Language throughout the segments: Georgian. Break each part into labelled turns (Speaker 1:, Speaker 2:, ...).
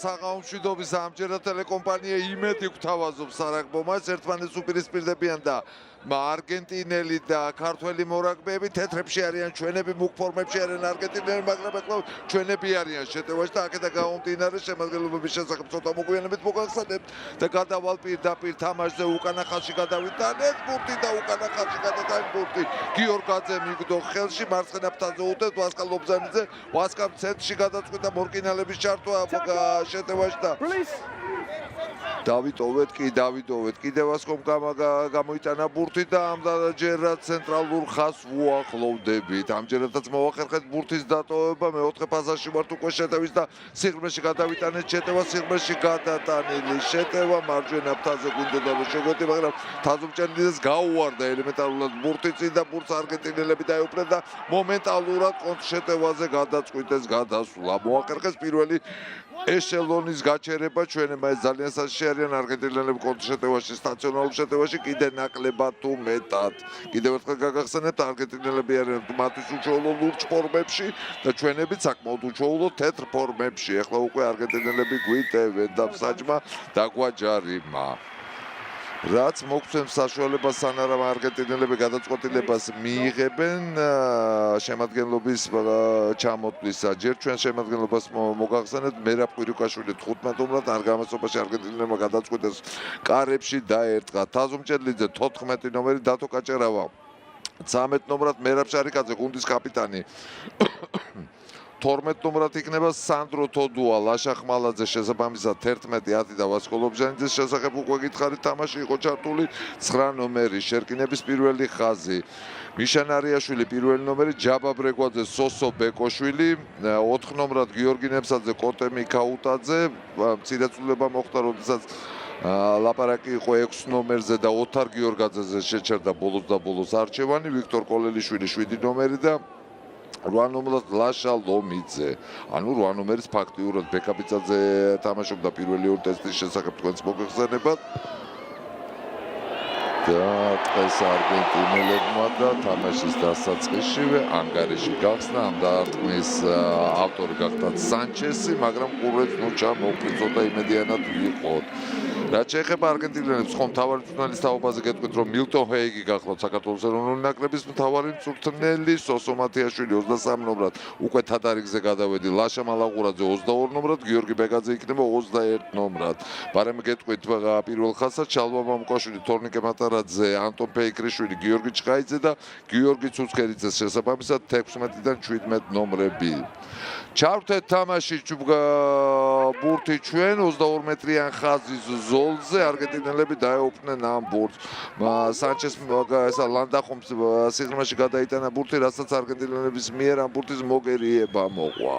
Speaker 1: საღამომშვიდობის ამჯერად ტელეკომპანია იმედი გვთავაზობს სარაგბომას ერთმანეთს უპირისპირდებიან და არგენტინელი და ქართველი მორაგბეები თეთრებში არიან, ჩვენები მუქ ფორმებში არიან არგენტინელი, მაგრამ ეხლა ჩვენები არიან შეტევაში და აქედან გამომდინარე შემადგენლობების შესახებ ცოტა მოგვიანებით მოგახსენებთ და გადავალ პირდაპირ თამაშზე უკანა ხაზში გადავიტანეთ ბურთი და უკანა ხაზში გადადან ბურთი გიორგაძე მიგდო ხელში მარცხენა ფრთაზე უდევს ვასკა ლობზანიძე ვასკამ ცენტრში გადაწყვიტა მორკინალების ჩართვა შეტევაში და დავიტოვეთ კიდევ ასკომ გამოიტანა ბურთი და ამდენჯერად ცენტრალურ ხაზს ვუახლოვდებით. ამჯერადაც მოვახერხეთ ბურთის დატოვება, მეოთხე ფაზაში ვართ უკვე შეტევის და სიღრმეში გადავიტანეთ შეტევა, სიღრმეში გადატანილი შეტევა, მარჯვენა ფრთაზე გვინდოდა რომ შეგვეტი, მაგრამ თაზუმჭერლიძეს გაუვარდა ელემენტარულად ბურთი წინ და ბურთს არგენტინელები დაეუფლნენ და მომენტალურად კონტრშეტევაზე გადაწყვიტეს გადასვლა. მოახერხეს პირველი ეშელონის გაჩერება ჩვენებმა ეს ძალიან საშიში არიან არგენტინელები კონტრშეტევაში სტაციონარულ შეტევაში კიდე ნაკლებად თუ მეტად კიდევ ერთხელ გაგახსენებთ არგენტინელები არიან მათთვის უჩვეულო ლურჯ ფორმებში და ჩვენებიც საკმაოდ უჩვეულო თეთრ ფორმებში ეხლა უკვე არგენტინელები გვიტევენ და მსაჯმა დაგვაჯარიმა რაც მოგცემს საშუალებას სანარამ არგენტინელები გადაწყვეტილებას მიიღებენ შემადგენლობის ჩამოტვლისა. ჯერ ჩვენ შემადგენლობას მოგახსენებთ მერაბ კვირიკაშვილი 15 ნომრად არ გამოსობაში არგენტინელებმა გადაწყვიტეს კარებში დაერტყა თაზუმჭერლიძე 14 ნომერი დათო კაჭერავა 13 ნომრად მერაბ შარიკაძე გუნდის კაპიტანი 12 ნომრად იქნება სანდრო თოდუა ლაშა ხმალაძე შესაბამისად 11-10 და ვასკო ლობჟანიძის შესახებ უკვე გითხარით თამაში იყო ჩართული 9 ნომერი შერკინების პირველი ხაზი მიშან არიაშვილი პირველი ნომერი ჯაბა ბრეგვაძე სოსო ბეკოშვილი 4 ნომრად გიორგი ნებსაძე კოტე მიქაუტაძე მცირეწულება მოხდა როდესაც ლაპარაკი იყო 6 ნომერზე და ოთარ გიორგაძეზე შეჩერდა ბოლოს და ბოლოს არჩევანი ვიქტორ კოლელიშვილი 7 ნომერი და 8 ნომრად ლაშა ლომიძე. ანუ 8 ნომერის ფაქტიურად ბეკაბიცაძე თამაშობდა პირველი ორი ტესტის შესახებ თქვენს მოგეხსენებათ. და დღეს არგენტინელებმა და თამაშის დასაწყისშივე ანგარიში გახსნა ამ დარტყმის ავტორი გახდათ სანჩესი, მაგრამ ყურებს მოკლიწოდა იმედიანად ვიყოთ. რაც შეეხება არგენტინელებს, ხომ მთავარი მწვრთნელის თაობაზე გეტყვით, რომ მილტონ ჰეიგი გახლავთ საქართველოს ეროვნული ნაკრების მთავარი მწვრთნელი, სოსო მათიაშვილი 23 ნომრად უკვე თადარიგზე გადავედი, ლაშა მალაღურაძე 22 ნომრად, გიორგი ბეგაძე იქნება 21 ნომრად. ბარემ გეტყვით პირველ ხაზსა ჩალვა მამუკაშვილი, თორნიკე მატარაძე, ანტონ ფეიქრიშვილი, გიორგი ჭყაიძე და გიორგი ცუცქერიძეს შესაბამისად 16-დან 17 ნომრები. ჩავთეთ თამაში ბურთი ჩვენ 22 მეტრიან ხაზის ზოლზე არგენტინელები დაეუფლნენ ამ ბურთს. სანჩეს ესა ლანდახომს სიღრმეში გადაიტანა ბურთი, რასაც არგენტინელების მიერ ამ ბურთის მოგერიება მოყვა.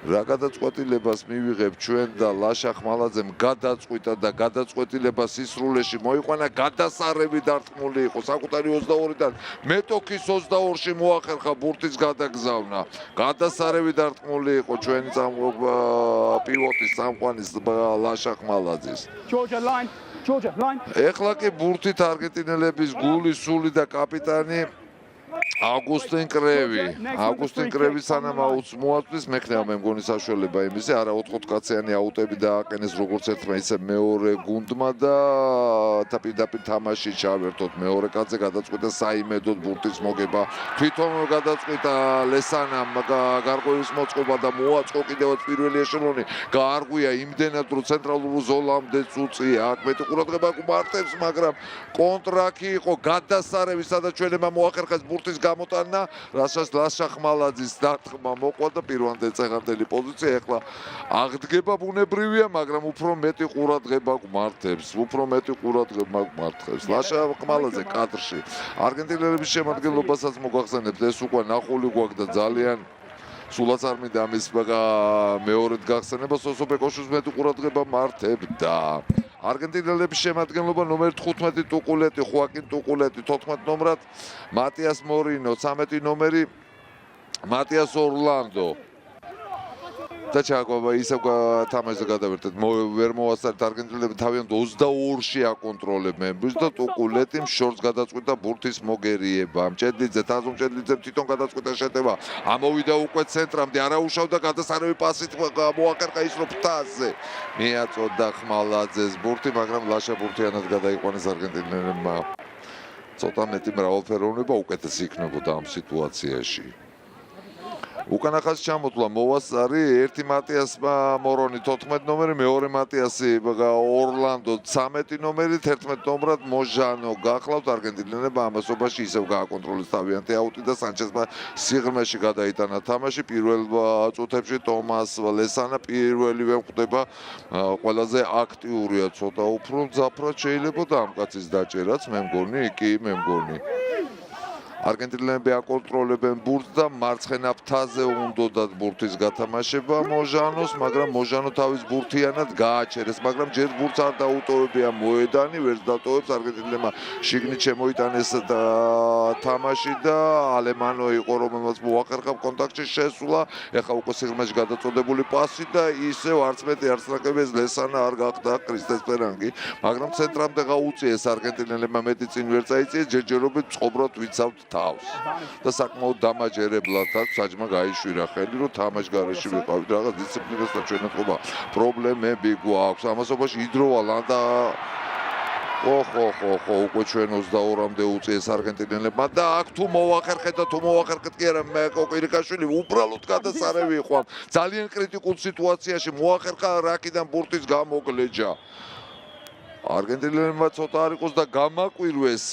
Speaker 1: რა გადაწყვეტილებას მივიღებ ჩვენ და ლაშა ხმალაძემ გადაწყვიტა და გადაწყვეტილებას ისრულეში მოიყვანა გადასარევი დარტყმული იყო საკუთარი 22-დან მეტოქის 22-ში მოახერხა ბურთის გადაგზავნა გადასარევი დარტყმული იყო ჩვენი პივოტის სამყვანის ლაშა ხმალაძის ეხლა კი ბურთით არგენტინელების გული სული და კაპიტანი აუგუსტინ კრევი სანამ მოაწვის მექნება მე მგონი საშუალება იმისი არა 4 კაციანი აუტები დააყენეს როგორც ერთმა ისე მეორე გუნდმა და პირდაპირ თამაში ჩავერთოთ მეორე კაცზე გადაწყვიტა საიმედოდ ბურთის მოგება თვითონ გადაწყვიტა ლესანამ გარღვევის მოწყობა და მოაწყო კიდევაც პირველი ეშელონი გაარღვია იმდენად რომ ცენტრალურ ზოლამდეც უწია აქ მეტი ყურადღება გვმართებს მაგრამ კონტრაკი იყო გადასარევი სადაც ჩვენებმა მოახერხეს ბურთის გამოტანა, რასაც ლაშა ხმალაძის დარტყმა მოყვა და პირვანდელ წეღანდელი პოზიცია ეხლა აღდგება ბუნებრივია, მაგრამ უფრო მეტი ყურადღება გვმართებს. ლაშა ხმალაძე კადრში. არგენტინელების შემადგენლობასაც მოგახსენებთ, ეს უკვე ნახული გვაქვს და ძალიან სულაც არ მინდა ამის მეორედ გახსენება, სოსო ბეკოშვის მეტი ყურადღება მართებდა. არგენტინელების შემადგენლობა ნომერი 15 ტუყულეტი, ხუაკინ ტუყულეტი 14 ნომრად, მატიას მორინო 13 ნომერი, მატიას ორლანდო. და ჩააკვება ისევ თამაშზე გადავერთეთ. ვერ მოასწარეთ არგენტინელები თავიანთ 22-ში აკონტროლებენ. და ტუკულეტიმ შორტს გადაწყვიტა ბურთის მოგერიება. მჭედლიძე, თაზო მჭედლიძემ თვითონ გადაწყვიტა შეტევა. ამოვიდა უკვე ცენტრამდე, არაუშავდა გადასარევი პასით მოაკერყა ისრო ფთაზე. მიაწოდა ხმალაძეს ბურთი, მაგრამ ლაშა ბურთიანად გადაიყვანეს არგენტინელებმა. ცოტა მეტი მრავალფეროვნება უკეთესი იქნებოდა ამ სიტუაციაში. უკანა ხაზში ჩამოთვლა მოვასწარი, ერთი მატიასმა მორონი 14 ნომერი, მეორე მატიასი ორლანდო 13 ნომერი, 11 ნომრად მოჟანო გახლავთ არგენტინელებმა ამასობაში ისევ გააკონტროლეს თავიანთი აუტი და სანჩესმა სიღრმეში გადაიტანა თამაში. პირველ წუთებში ტომას ლესანა პირველივე ხვდება ყველაზე აქტიურია, ცოტა უფრო მძაფრად შეიძლებოდა ამ კაცის დაჭერაც, მე მგონი. არგენტინელები აკონტროლებენ ბურთს და მარცხენა ფრთაზე უნდოდათ ბურთის გათამაშება მოჟანოს, მაგრამ მოჟანო თავის ბურთიანად გააჩერეს, მაგრამ ჯერ ბურთს არ დაუტოვებია მოედანი, ვერც დატოვებს არგენტინელებმა შიგნით შემოიტანეს თამაში და ალემანო იყო, რომელმაც მოახერხა კონტაქტში შესვლა, ეხლა უკვე სიღრმეში გადაწოდებული პასი და ისევ არც მეტი არც ნაკლებია ლესანა არ გახდა კრისტეს პერანგი, მაგრამ ცენტრამდე გაუწიეს არგენტინელებმა მეტი წინ ვერ წაიწიეს, ჯერჯერობით წყობრად ვიცავთ თავს და საკმაოდ დამაჯერებლად საჯმა გაიშვირა ხელი, რომ თამაშგარეში ვიყავით, რაღაც დისციპლინასთან ჩვენეთყობა პრობლემები გვაქვს. ამასობაში იდროვალან და უკვე ჩვენ 22-მდე უწიეს არგენტინელებმა და აქ თუ მოახერხეთ და თუ მოახერხეთ კი არა, კოკირიკაშვილი უბრალოდ გადასარევი იყო. ძალიან კრიტიკულ სიტუაციაში მოახერხა რაკიდან ბურთის გამოგლეჯა. არგენტინელებმა ცოტა არ იყოს და გამაკვირვეს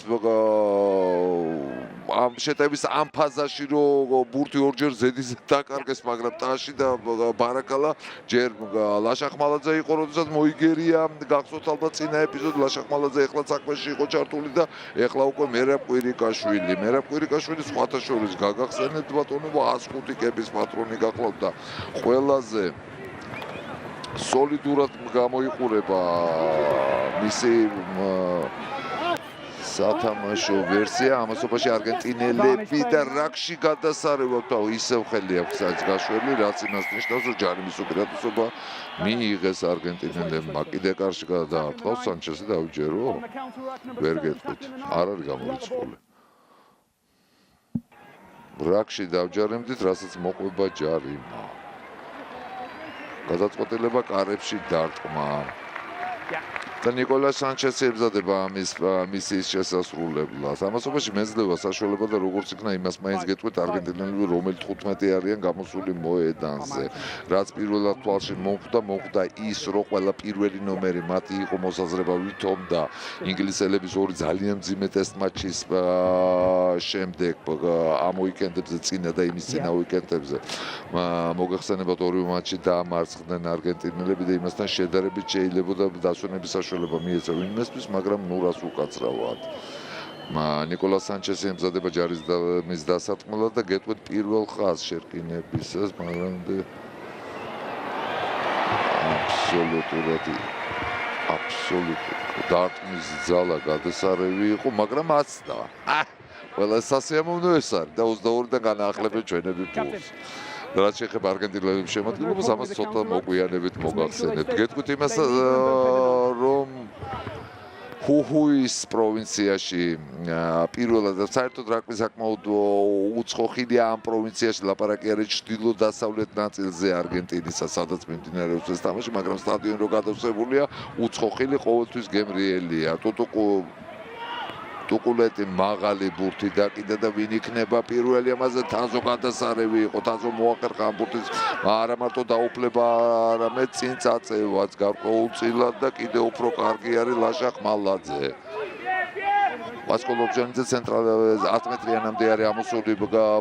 Speaker 1: ამ შეტევის ამ ფაზაში, რომ ბურთი ორჯერ ზედიზედ დაკარგეს, მაგრამ ტაში და ბარაკალა ჯერ ლაშა ხმალაძე იყო, როდესაც მოიგერია, გახსოვთ ალბათ წინა ეპიზოდი, ლაშა ხმალაძე ეხლა საქმეში იყო ჩართული და ეხლა უკვე მერაბ კვირიკაშვილი სხვათა შორის გაგახსენებთ ბატონო 105 კების პატრონი გახლავდა ყველაზე სოლიდურად გამოიყურება მისი სათამაშო ვერსია, ამასობაში არგენტინელები და რაკში გადასარევავთ, ისევ ხელი აქვს გაშველი, რაც იმას ნიშნავს, რომ ჯარიმის უპირატესობა მიიღეს არგენტინელებმა. კიდე კარში გადაარტყავს სანჩესი დავიჯერო? ვერ გეტყვით, არ არის გამორიცხული. რაკში დავჯარიმდით, რასაც მოყვება ჯარიმა. გადაწყვეტილება კარებში დარტყმა. და ნიკოლა სანჩესი ებზადება მისიის შესასრულებლად. ამასობაში მეძლევა საშუალება და როგორც იქნა იმას მაინც გეტყვით არგენტინელები რომელი 15 არიან გამოსული მოედანზე. რაც პირველად თვალში მოხვდა ის, რომ ყველა პირველი ნომერი მათი იყო მოსაზრება ვითომდა ინგლისელების ორი ძალიან მძიმე ტესტ მატჩის შემდეგ ამ უიკენდებზე წინა და იმის წინა უიკენდებზე. მოგეხსენებათ ორივე მატჩი დაამარცხდნენ არგენტინელები და იმასთან შედარებით შეიძლებოდა დასვენების საშუალება მიეცა ვინმესთვის, მაგრამ ნურას უკაცრავად. ნიკოლა სანჩესი ემზადება ჯარისმის დასარტყმელად და გეტყვით პირველ ხაზს შერკინებისას, მაგრამ აბსოლუტურად დარტყმის ძალა გადასარევი იყო, მაგრამ აცდა. ყველა სასიამოვნო ეს არის და 22-დან განაახლებენ ჩვენები პულს. რაც შეეხება არგენტინელების შემადგენლობას, ამას ცოტა მოგვიანებით მოგახსენებთ. გეტყვით იმას, რომ ხუჰუის პროვინციაში პირველად და საერთოდ რაგბი საკმაოდ უცხო ხილია ამ პროვინციაში, ლაპარაკი არის ჩრდილო-დასავლეთ ნაწილზე არგენტინისა, სადაც მიმდინარეობს ეს თამაში, მაგრამ სტადიონი რო გადავსებულია, უცხო ხილი ყოველთვის გემრიელია. ტუკულეტი მაღალი ბურთი დაკიდა და ვინ იქნება პირველი ამაზე თაზო გადასარევი იყო, თაზო მოახერხა ამ ბურთის არა მარტო დაუფლება, არამედ წინ წაწევაც გარკვეულწილად და კიდევ უფრო კარგი არის ლაშა ხმალაძე. ვასკო ლობჟანიძე ცენტრალურ 10 მეტრიანამდე არის ამოსული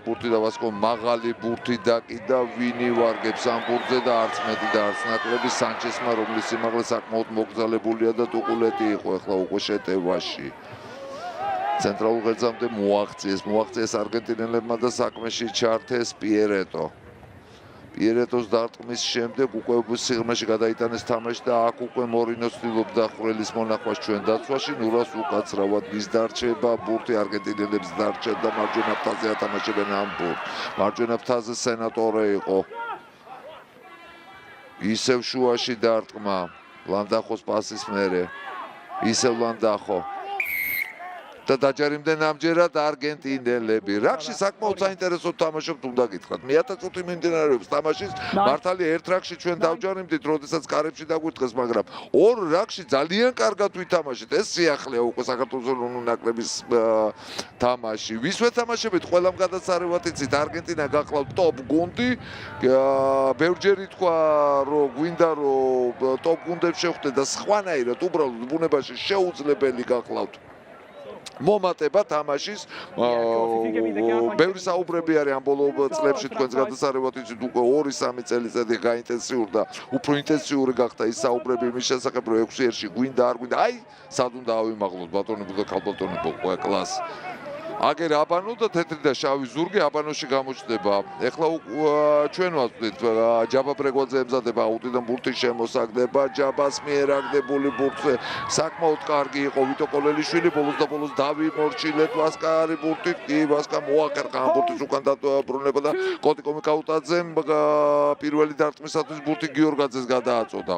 Speaker 1: ბურთი და ვასკო მაღალი ბურთი დაკიდა, ვინი ვარგებს ამ ბურთზე და არც მეტი და არც ნაკლები სანჩესმა, რომლის სიმაღლე საკმაოდ მოგზალებულია და ტუკულეტი იყო ეხლა უკვე შეტევაში. ცენტრალურ ღერძამდე მოაღწიეს არგენტინელებმა და საქმეში ჩართეს პიერეტოს დარტყმის შემდეგ უკვე სიღრმეში გადაიტანეს თამაში და აქ უკვე მორინო ცდილობდა ხვრელის მონახვას ჩვენ დაცვაში, ნურას უკაცრავად მის დარჩება ბურთი არგენტინელებს დარჩათ და მარჯვენა ფრთაზე ათამაშებენ ამ ბურთს. მარჯვენა ფრთაზე სენატორე იყო. ისევ შუაში დარტყმა ლანდახოს პასის მერე ისევ ლანდახო და დაჯერიმდნენ ამჯერად არგენტინელები. რაგში საკმაოდ საინტერესო თამაშობთ უნდა გითხრათ. მე-1000 წუთი მიმდინარეობს თამაშის. მართალია ერთ რაგში ჩვენ დავჯარიმდით, როდესაც კარებში დაგვიტყეს, მაგრამ ორ რაგში ძალიან კარგად ვითამაშეთ. ეს სიახლეა უკვე საქართველოს ეროვნული ნაკრების თამაში. ვის ვეთამაშებით? ყველამ გადასარევად იცით, არგენტინა გახლავთ ტოპ გუნდი. ბევრჯერ ითქვა, რომ გვინდა რომ ტოპ გუნდებს შევხვდეთ და სხვანაირად უბრალოდ ბუნებაში შეუძლებელი გახლავთ. მომატება თამაშის ბევრი საუბრები არის ამ ბოლო წლებში თქვენს გადასარევად იცით უკვე 2-3 წელიწადი გაინტენსიურდა უფრო ინტენსიური გახდა ის საუბრები იმის შესახებ რომ 6-1-ში გვინდა არ გვინდა აი სად უნდა ავიმაღლოთ ბატონებო და ქალბატონებო ყველა კლასი აგერ აბანო და თეთრი და შავი ზურგი აბანოში გამოჩნდება. ეხლა ჩვენ ვაწვდით ჯაბა ბრეგვაძე ემზადება აუტიდან ბურთის შემოსაგდება ჯაბას მიერ აგდებული ბურთზე საკმაოდ კარგი იყო ვიტო კოლელიშვილი ბოლოს და ბოლოს დავიმორჩილეთ ვასკარი ბურთით კი ვასკა მოახერხა ამ ბურთის უკან დაბრუნება და კოტიკო მიკაუტაძემ პირველი დარტყმისათვის ბურთი გიორგაძეს გადააწოდა.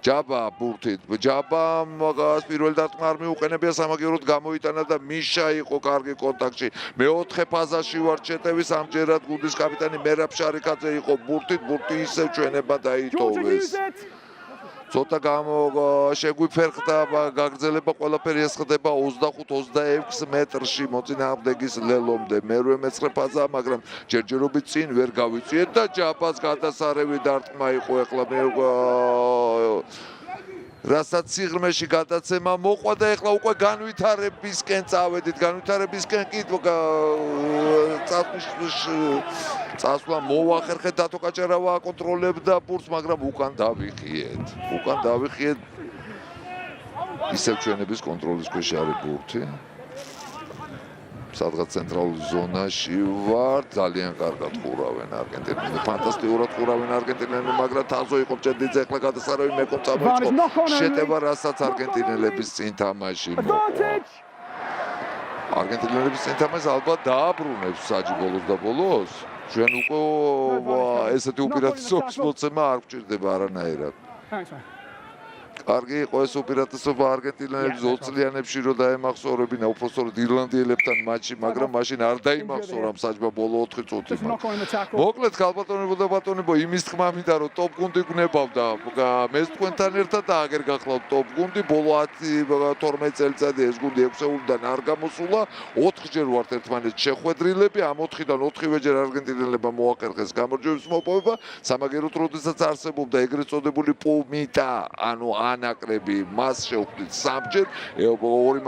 Speaker 1: ჯაბა ბურთით ჯაბამ პირველი დარტყმა არ მიუყენებია სამაგიეროდ გამოიტანა და მიშა იყო კარგი კონტაქტში. მეოთხე ფაზაში ვარ ჩეტევის ამჯერად გუნდის კაპიტანი მერაბ შარიკაძე იყო ბურთით ბურთი ისევ ჩვენება დაიტოვეს. ცოტა შეგვიფერხდა გაგრძელება ყველაფერი ეს ხდება 25-26 მეტრში მოწინააღმდეგის ლელომდე. მერვე მეცხრე ფაზა, მაგრამ ჯერჯერობით წინ ვერ გავიწიეთ და ჯაბას გადასარევი დარტყმა იყო ეხლა მე რასაც სიღრმეში გადაცემა მოყვა და ეხლა უკვე განვითარებისკენ წავედით. განვითარებისკენ კი წასვლა მოახერხეთ დათო კაჭარავა აკონტროლებდა ბურთს, მაგრამ უკან დავიხიეთ. ისევ ჩვენების კონტროლის ქვეშ არის ბურთი. სადღაც ცენტრალურ ზონაში ვარ, ძალიან კარგად ხურავენ არგენტინელები. ფანტასტიკურად ხურავენ არგენტინელები, მაგრამ თაზო იყო ჭედიძე ეხლა გადასარევი მეკომ წამოიწყო. შეტევა რასაც არგენტინელების წინ თამაში მოყვა. არგენტინელების წინ თამაში ალბათ დააბრუნებს საჯი ბოლოს და ბოლოს. ჩვენ უკვე ესეთი უპირატესობის მოცემა არ გვჭირდება არანაირად. კარგი იყო ეს უპირატესობა არგენტინელებს 20 წლიანებში რომ დაემახსოვრებინა უпростоროდ ირლანდიელებთან მატჩი, მაგრამ მაშინ არ დაიმახსოვრა საჯბა ბოლო 4 წუთი. მოკლედ ქალბატონებო და ბატონებო, იმის თქმა მინდა რომ ტოპ გუნდი გნებავდა. მე თქვენთან ერთად და აგერ გახლავთ ტოპ გუნდი. ბოლო 10-12 წელიწადი ეს გუნდი 6-ეულიდან არ გამოსულა. 4-ჯერ ვართ ერთმანეთს შეხვედრილები. ამ 4-დან 4-ვეჯერ არგენტინელებმა მოახერხეს გამარჯვების მოპოვება. სამაგეროდ როდესაც არსებობდა ეგრეთ წოდებული პუმიტა, ანუ ანაკრები მას შევხვდით 3-ჯერ, ორი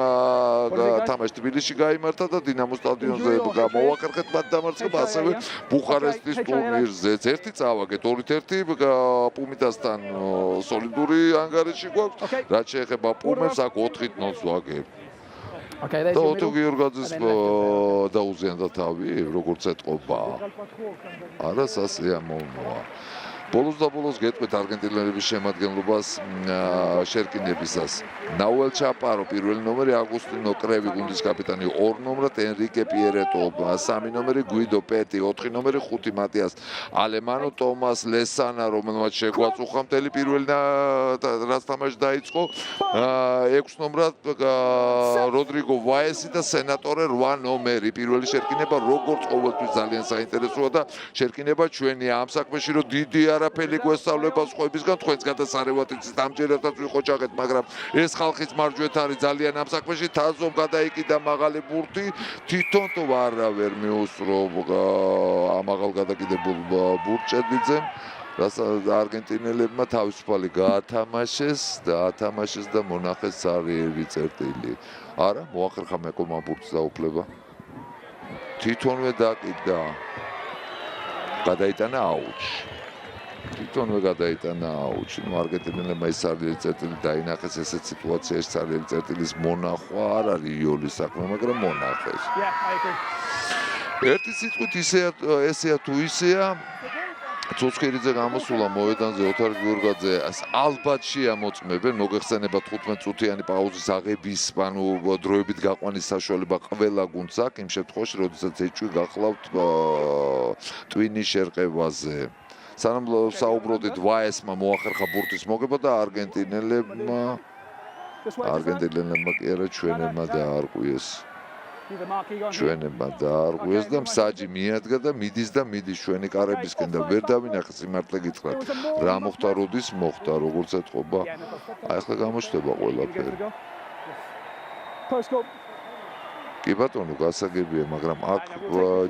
Speaker 1: თამაში თბილისში გაიმართა და დინამო სტადიონზე მოახერხეთ მათ დამარცხება, ასევე ბუხარესტის ტურნირზეც. ერთი წავაგეთ 2-1 პუმიტასთან სოლიდური ანგარიში გვაქვს. რაც შეეხება პუმებს, აქ 4-0 ვაგებ. და ოტო გიორგაძეს დაუზიანდა თავი, როგორც ეთყობა. არა სასიამოვნოა. ბოლოს და ბოლოს გეტყვით არგენტინელების შემადგენლობას შერკინებისას. ნაუელ ჩაპარო პირველი ნომერი, აგუსტინო კრევი გუნდის კაპიტანი 2 ნომრად, ენრიკე პიერეტო 3 ნომერი, გვიდო პეტი 4 ნომერი, 5 მატიას ალემანო, ტომას ლესანა, რომელმაც შეგვაწუხა მთელი პირველი რაც თამაში დაიწყო, 6 ნომრად როდრიგო ვაესი და სენატორე 8 ნომერი. პირველი შერკინება როგორც ყოველთვის ძალიან საინტერესოა და შერკინება ჩვენია ამ საქმეში, რომ დიდი არაფერი გვესწავლება სხვებისგან, თქვენს გადასარევად იცით ამჯერადაც ვიხოჭაღეთ, მაგრამ ეს ხალხის მარჯვეთ არის ძალიან ამ საქმეში. თაზომ გადაიკიდა მაღალი ბურთი, თვითონ თუ არავერ მიუსწრო ამაღალ გადაკიდებულ ბურთჭედიძემ, რასაც არგენტინელებმა თავისუფალი გაათამაშეს და მონახეს სარიელი წერტილი. არა, მოახერხა მეკომა ბურთს დაუფლება. თვითონვე დაკიდა. გადაიტანა აუჩი. თვითონვე გადაიტანა აუჩი. არგენტინელებმა ის სარიელი წერტილი დაინახეს, ესეთ სიტუაციაში სარიელი წერტილის მონახვა არ არის იოლის საქმე, მაგრამ მონახეს. ერთი სიტყვით ესეა თუ ისეა, ცოცხერიძე გამოსულა მოედანზე, ოთარ გიორგაძე ალბათ შეამოწმებენ, მოგეხსენება 15 წუთიანი პაუზის აღების, ანუ დროებით გაყვანის საშუალება ყველა გუნდს აქვს, იმ შემთხვევაში, როდესაც ეჭვი გახლავთ ტვინის შერყევაზე. სანამ საუბრობდით ვაესმა მოახერხა ბურთის მოგება და არგენტინელებმა კი არა ჩვენებმა დაარღვიეს. ჩვენებმა დაარღვიეს და მსაჯი მიადგა და მიდის ჩვენი კარებისკენ და ვერ დავინახე სიმართლე გითხრათ. რა მოხდა როდის მოხდა როგორც ეთყობა. აი ახლა გამოჩნდება ყველაფერი. კი ბატონო გასაგებია, მაგრამ აქ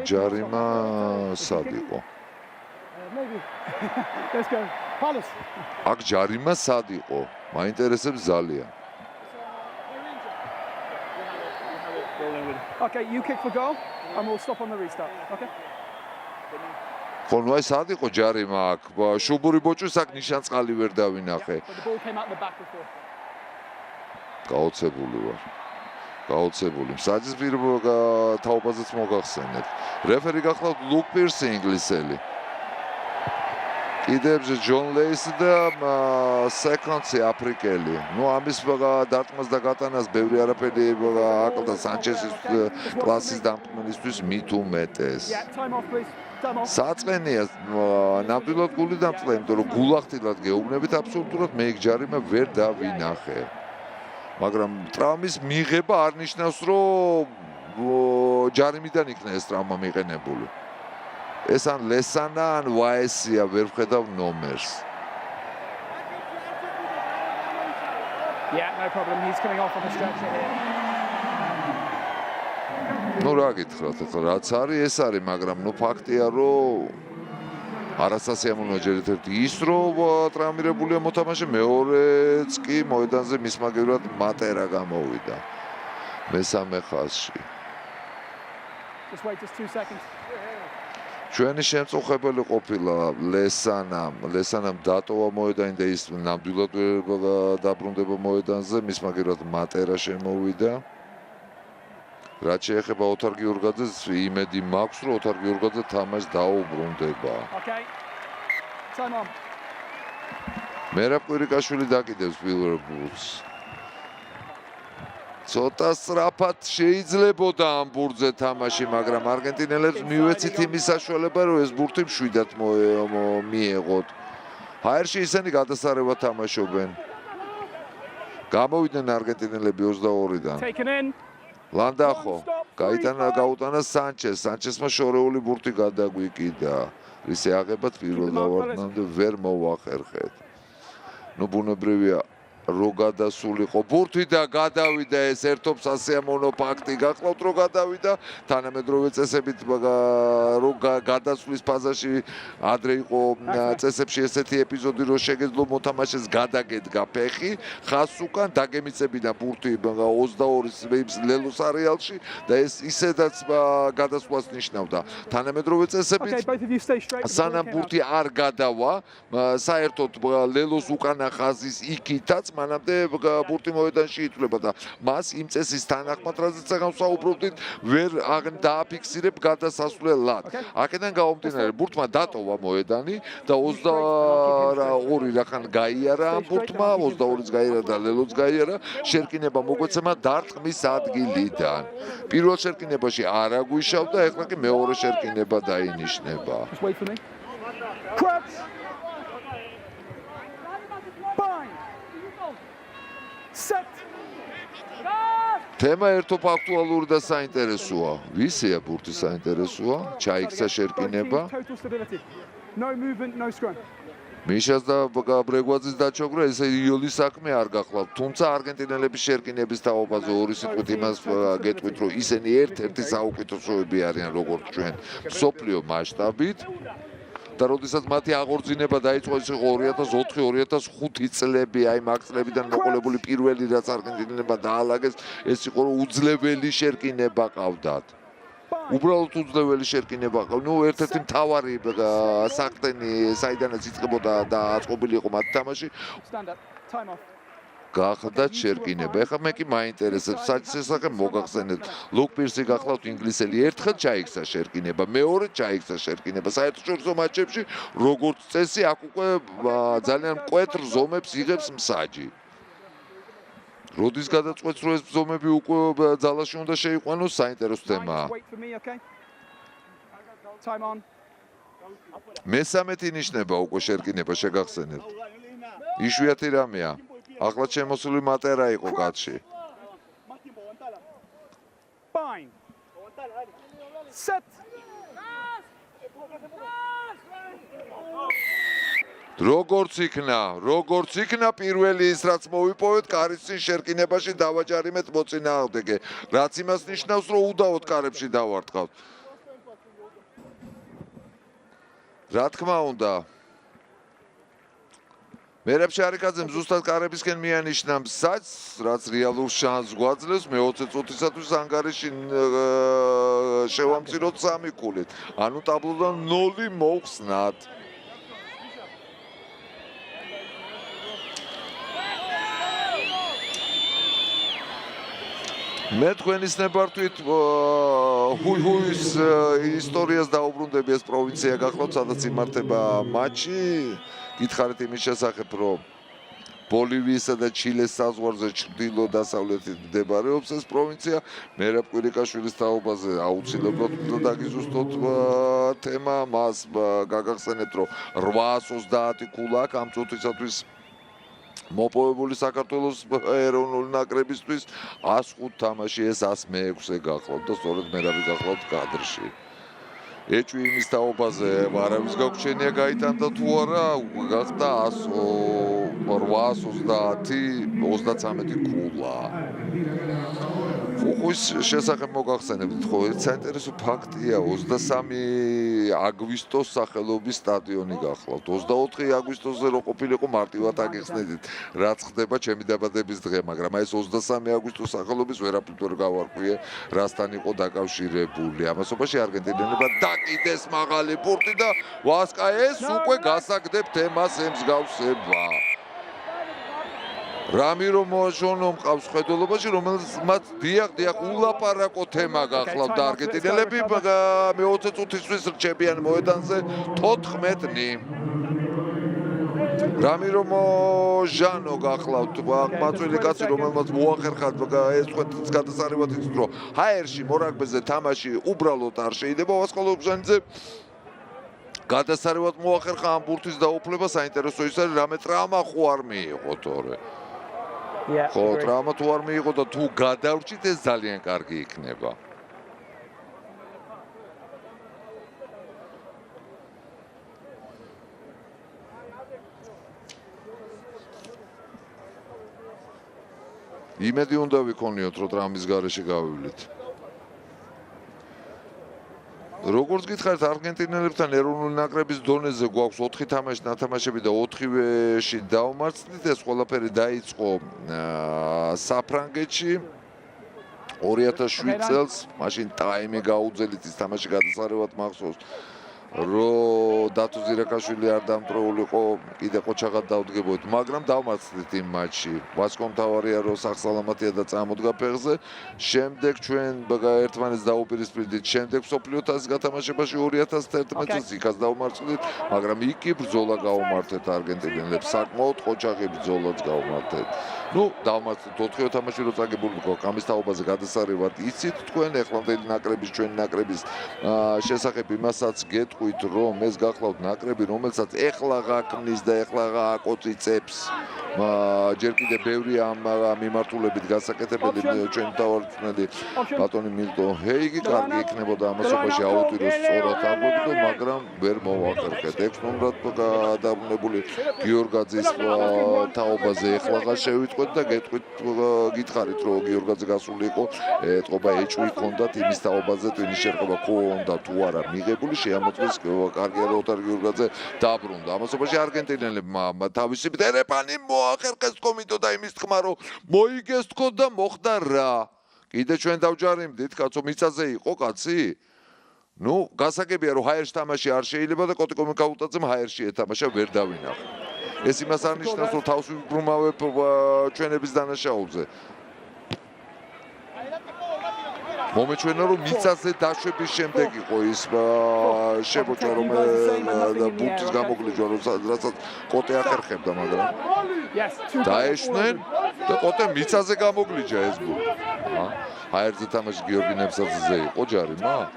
Speaker 1: ჯარიმა სად იყო? აქ ჯარიმა სად იყო? მაინტერესებს ძალიან.
Speaker 2: Okay, you kick for goal and we'll stop on the restart. Okay?
Speaker 1: ხო, ნუ აი სად იყო ჯარიმა აქ? შუბური ბოჭვის აქ ნიშანწყალი ვერ დავინახე.
Speaker 2: But the ball came out the back before.
Speaker 1: გაოცებული ვარ. გაოცებული. მსაჯის პირობ თაობაზეც მოგახსენეთ. რეფერი გახლავთ ლუკ პირსი ინგლისელი. კიდევზე ჯონ ლეისი და სეკონდსი აფრიკელი. ნუ ამის დარტყმას და გატანას ბევრი არაფერი აკლდა სანჩესის კლასის დამტყმელისთვის მით უმეტეს. საწყენია ნამდვილად გული დამწყდა, იმიტომ რომ გულახდილად გეუბნებით აბსოლუტურად მე იქ ჯარიმა ვერ დავინახე. მაგრამ ტრავმის მიღება არ ნიშნავს, რომ ჯარიმიდან იქნა ეს ტრავმა მიყენებული. ეს ან ლესანა ან ვაესია ვერ ვხედავ ნომერს.
Speaker 2: Yeah, no problem. He's coming off on the stretcher here.
Speaker 1: ნუ რა გითხრათ ახლა რაც არის ეს არის, მაგრამ ნუ ფაქტია რომ არასასიამოვნოა ჯერ ერთ-ერთი ის რომ ტრავმირებულია მოთამაშე, მეორეც კი მოედანზე მის მაგევრად მატერა გამოვიდა მესამე ხაზში.
Speaker 2: Just wait just 2 seconds.
Speaker 1: ჩვენი შემწუხებელი ყოფილა ლესანამ დატოვა მოედანი და ის ნამდვილად დაბრუნდება მოედანზე, მის მაგერად მატერა შემოვიდა. რაც შეეხება ოთარ გიორგაძეს, იმედი მაქვს, რომ ოთარ გიორგაძე თამაშს დაუბრუნდება.
Speaker 2: Okay. Time on.
Speaker 1: მერაბ კვირიკაშვილი დაკიდებს პილერბურგს. ცოტა სწრაფად შეიძლებოდა ამ ბურთზე თამაში, მაგრამ არგენტინელებს მივეცით იმის საშუალება, რომ ეს ბურთი მშვიდად მიეღოთ. ჰაერში ისინი გადასარევად თამაშობენ. გამოვიდნენ არგენტინელები 22-დან.
Speaker 2: Taken in.
Speaker 1: ლანდახო გაუტანა სანჩესმა შორეული ბურთი გადაგვიკიდა. რის ეაღებათ პირველ დავარდნამდე ვერ მოვახერხეთ. ნუ ბუნებრივია რო გადასულიყო ბურთი და გადავიდა ეს ერთობ სასიამოვნო ფაქტი გახლავთ რო გადავიდა თანამედროვე წესებით რო გადასვლის ფაზაში ადრე იყო წესებში ესეთი ეპიზოდი რო შეგეძლო მოთამაშეს გადაგედგა ფეხი ხაზს უკან დაგემიწებინა ბურთი 22-ის ლელოს არეალში და ეს ისედაც გადასვლას ნიშნავდა თანამედროვე წესებით სანამ ბურთი არ გადავა საერთოდ ლელოს უკანა ხაზის იქითაც მანამდე ბურთი მოედანში ითვლება და მას იმ წესის თანახმად რაზეც განსაუბრობდით ვერ დააფიქსირებ გადასასვლელად. აქედან გამომდინარე ბურთმა დატოვა მოედანი და 22 რახან გაიარა ამ ბურთმა, 22-ს გაიარა და ლელოც გაიარა, შერკინება მოგვეცემა დარტყმის ადგილიდან. პირველ შერკინებაში არ აგვიშავდა, ეხლა კი მეორე შერკინება დაინიშნება. თემა ერთობ აქტუალური და საინტერესოა. ვისია ბურთი საინტერესოა? ჩაიქცა შერკინება. მიშას და ბრეგვაძის დაჩოგრა ესე იოლის საქმე არ გახლავთ. თუმცა არგენტინელების შერკინების თაობაზე ორი სიტყვით იმას გეტყვით, რომ ისინი ერთ-ერთი საუკეთესოები არიან როგორც ჩვენ მსოფლიო მასშტაბით. და როდესაც მათი აღორძინება დაიწყო ის 2004-2005 წლები, აი მაგ წლებიდან მოყოლებული პირველი რაც არგენტინელებმა დაალაგეს, ეს იყო რომ უძლეველი შერკინება ყავდათ. უბრალოდ უძლეველი შერკინება ყავდათ. ნუ ერთ-ერთი მთავარი საყრდენი საიდანაც იწყებოდა და აწყობილი იყო მათ თამაში. გახდა შერკინება. ეხლა მე კი მაინტერესებს საჭის შესახებ მოგახსენეთ. ლუკ პირსი გახლავთ ინგლისელი ერთხელ ჩაიქცა შერკინება, მეორე ჩაიქცა შერკინება. საერთაშორისო მატჩებში როგორც წესი აქ უკვე ძალიან მკვეთრ ზომებს იღებს მსაჯი. როდის გადაწყვეტს რომ ეს ზომები უკვე ძალაში უნდა შეიყვანოს საინტერესო თემაა. მესამეთი ნიშნება უკვე შერკინება შეგახსენებთ. იშვიათი რამეა. ახლა შემოსული მატერა იყო კაცში.
Speaker 2: Fine. Set.
Speaker 1: როგორც იქნა პირველი ის რაც მოვიპოვეთ კარის წინ შერკინებაში დავაჯარიმეთ მოწინააღმდეგე. რაც იმას ნიშნავს რომ უდავოდ კარებში დავარტყავთ. რა თქმა უნდა მერაბ შარიკაძემ ზუსტად კარებისკენ მიანიშნა მსაჯს, რაც რეალურ შანსს გვაძლევს მე-20 წუთისათვის ანგარიში შევამციროთ 3 ქულით. ანუ ტაბლოდან 0 მოვხსნათ. მე თქვენის ნებართვით ჰუის ისტორიას დაუბრუნდები ეს პროვინცია გახლავთ, სადაც იმართება მატჩი. გითხარით იმის შესახებ, რომ ბოლივიისა და ჩილეს საზღვარზე ჩრდილო-დასავლეთით მდებარეობს ეს პროვინცია. მერაბ კვირიკაშვილის თაობაზე აუცილებლად უნდა დაგიზუსტოთ თემა. მას გაგახსენებთ, რომ 830 ქულა აქვს ამ წუთისათვის მოპოვებული საქართველოს ეროვნული ნაკრებისთვის 105 თამაში ეს 106-ე გახლავთ და სწორედ მერაბი გახლავთ კადრში. ეჭვი იმის თაობაზე არავის გაგვჩენია გაიტანდა თუ არა, გახდა 830 ქულა. ხუხის შესახებ მოგახსენებთ, ხო, ერთ საინტერესო ფაქტია, 23 აგვისტოს სახელობის სტადიონი გახლავთ. 24 აგვისტოსზე რო ყოფილიყო მარტივად აგიხსნით, რაც ხდება ჩემი დაბადების დღე, მაგრამ აი ეს 23 აგვისტოს სახელობის ვერაფრით ვერ გავარკვიე, რასთან იყო დაკავშირებული. ამასობაში არგენტინელებმა დაკიდეს მაღალი ბურთი და ვასკაეს უკვე გასაგდებ თემას ემსგავსება. რამირო მოაჟონო მყავს ხედველობაში, რომელიც მათ დიახ ულაპარაკო თემა გახლავთ და არგენტინელები მე-20 წუთისთვის რჩებიან მოედანზე 14-ნი. რამირო მოჟანო გახლავთ აღმაწვილი კაცი, რომელმაც მოახერხა ეს თქვენს გადასარევად იცით, რომ ჰაერში მორაგბეზე თამაში უბრალოდ არ შეიძლება. ვასკოლობჟანიძე გადასარევად მოახერხა ამ ბურთის დაუფლება. საინტერესო ის არის, რამე ტრამა ხო არ მიიღო თორე. ხო, ტრამა თუ არ მიიღო და თუ გადავრჩით ეს ძალიან კარგი იქნება. იმედი უნდა ვიქონიოთ, რომ ტრამის გარეშე გავივლით. როგორც გითხარით, არგენტინელებთან ეროვნული ნაკრების დონეზე გვაქვს 4 თამაში ნათამაშები და 4-ვეში დავმარცხდით. ეს ყველაფერი დაიწყო საფრანგეთში 2007 წელს. მაშინ ტაიმი გაუძელით, ის თამაში გადასარევად მახსოვს. რომ დათო ზირაკაშვილი არ დამტრეულიყო, კიდე ყოჩაღად დავდგებოდით, მაგრამ დავმარცხდით იმ მატჩში. ვასკო მთავარია რომ სახსალამათია და წამოდგა ფეხზე. შემდეგ ჩვენ ერთმანეთს დაუპირისპირდით. შემდეგ მსოფლიო თასის გათამაშებაში 2011 წელს იქაც დავმარცხდით, მაგრამ იქ კი ბრძოლა გავუმართეთ არგენტინელებს. საკმაოდ ყოჩაღი ბრძოლაც გავუმართეთ. ნუ დავმარცხდით 4 თამაში რო წაგებული გვაქვს ამის თაობაზე გადასარევად. იცით თქვენ ეხლანდელი ნაკრების ჩვენი ნაკრების შესახებ იმასაც გეტყვით, რომ ეს გახლავთ ნაკრები, რომელსაც ეხლა გაქმნის და ეხლა გააკოციცებს. ჯერ კიდე ბევრი ამ მიმართულებით გასაკეთებელი ჩვენი მთავარწვრთნელი ბატონი მილტონ ჰეიგი კარგი იქნებოდა ამასობაში აუტიროს სწორად აღვებდო, მაგრამ ვერ მოვახერხეთ. 6 ნომრად გადაბრუნებული გიორგაძის თაობაზე ეხლა შევიტყვეთ და გითხარით, რომ გიორგაძე გასული იყო, ეთყობა ეჭვი ჰქონდათ იმის თაობაზე, ტვინის შერყობა ჰქონდა თუ არა მიღებული, შეამოწმეს კარგია რომ ოთარ გიორგაძე დაბრუნდა. ამასობაში არგენტინელებმა თავისი ტერეპანი მოახერხეს თქო და იმის თქმა რომ მოიგეს თქო და მოხდა რა. კიდე ჩვენ დავჯარიმდით, კაცო, მიწაზე იყო კაცი? ნუ გასაგებია რომ ჰაერში თამაში არ შეიძლება და კოტიკო მიკაუტაძემ ჰაერში ეთამაშა ვერ დავინახე. ეს იმას არ ნიშნავს, რომ თავს ვიბრუნავებ ჩვენების დანაშაულზე. მომეჩვენა რომ მიწაზე დაშვების შემდეგ იყო ის შებოჭა რომელმაც ბურთის გამოგლიჯვა, რასაც კოტე ახერხებდა, მაგრამ დაეშვნენ და კოტე მიწაზე გამოგლიჯა ეს ბურთი. ჰაერზე თამაში გიორგი ნებსაძეზე იყო ჯარიმა.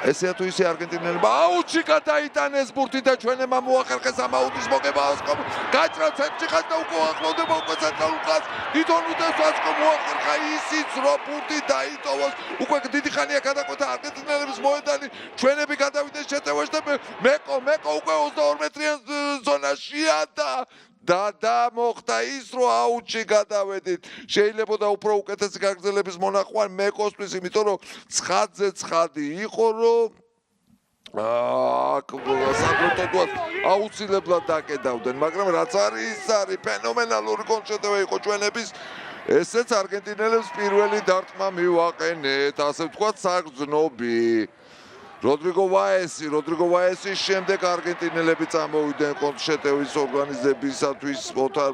Speaker 1: ესეა თუ ისე არგენტინელებმა აუჩი გადაიტანეს ბურთი და ჩვენებმა მოახერხეს ამ აუდის მოგება ასკომ გაჭრა ცენტრში ხაზ და უკვე ახლოვდება უკვე ცენტრალურ ხაზს თვითონ უდევს ასკომ მოახერხა ისიც რომ ბურთი დაიტოვოს უკვე დიდი ხანია გადაკვეთა არგენტინელების მოედანი ჩვენები გადავიდნენ შეტევაში და მეკო უკვე 22 მეტრიან ზონაშია და მოხდა ის რომ აუჩი გადავედით შეიძლება და უფრო უკეთესი გაგრძელების მონახვა მეკოსთვის იმიტომ რომ ცხადზე ცხადი იყო რომ საკუთრებულად აუცილებლად დაკეტავდნენ მაგრამ რაც არის ფენომენალური კონცერტები იყო ჩვენების ესეც არგენტინელებს პირველი დარტყმა მივაყენეთ ასე ვთქვათ საგრძნობი როდრიგო ვაესის შემდეგ არგენტინელები წამოვიდნენ კონცერტების ორგანიზებისათვის ოთარ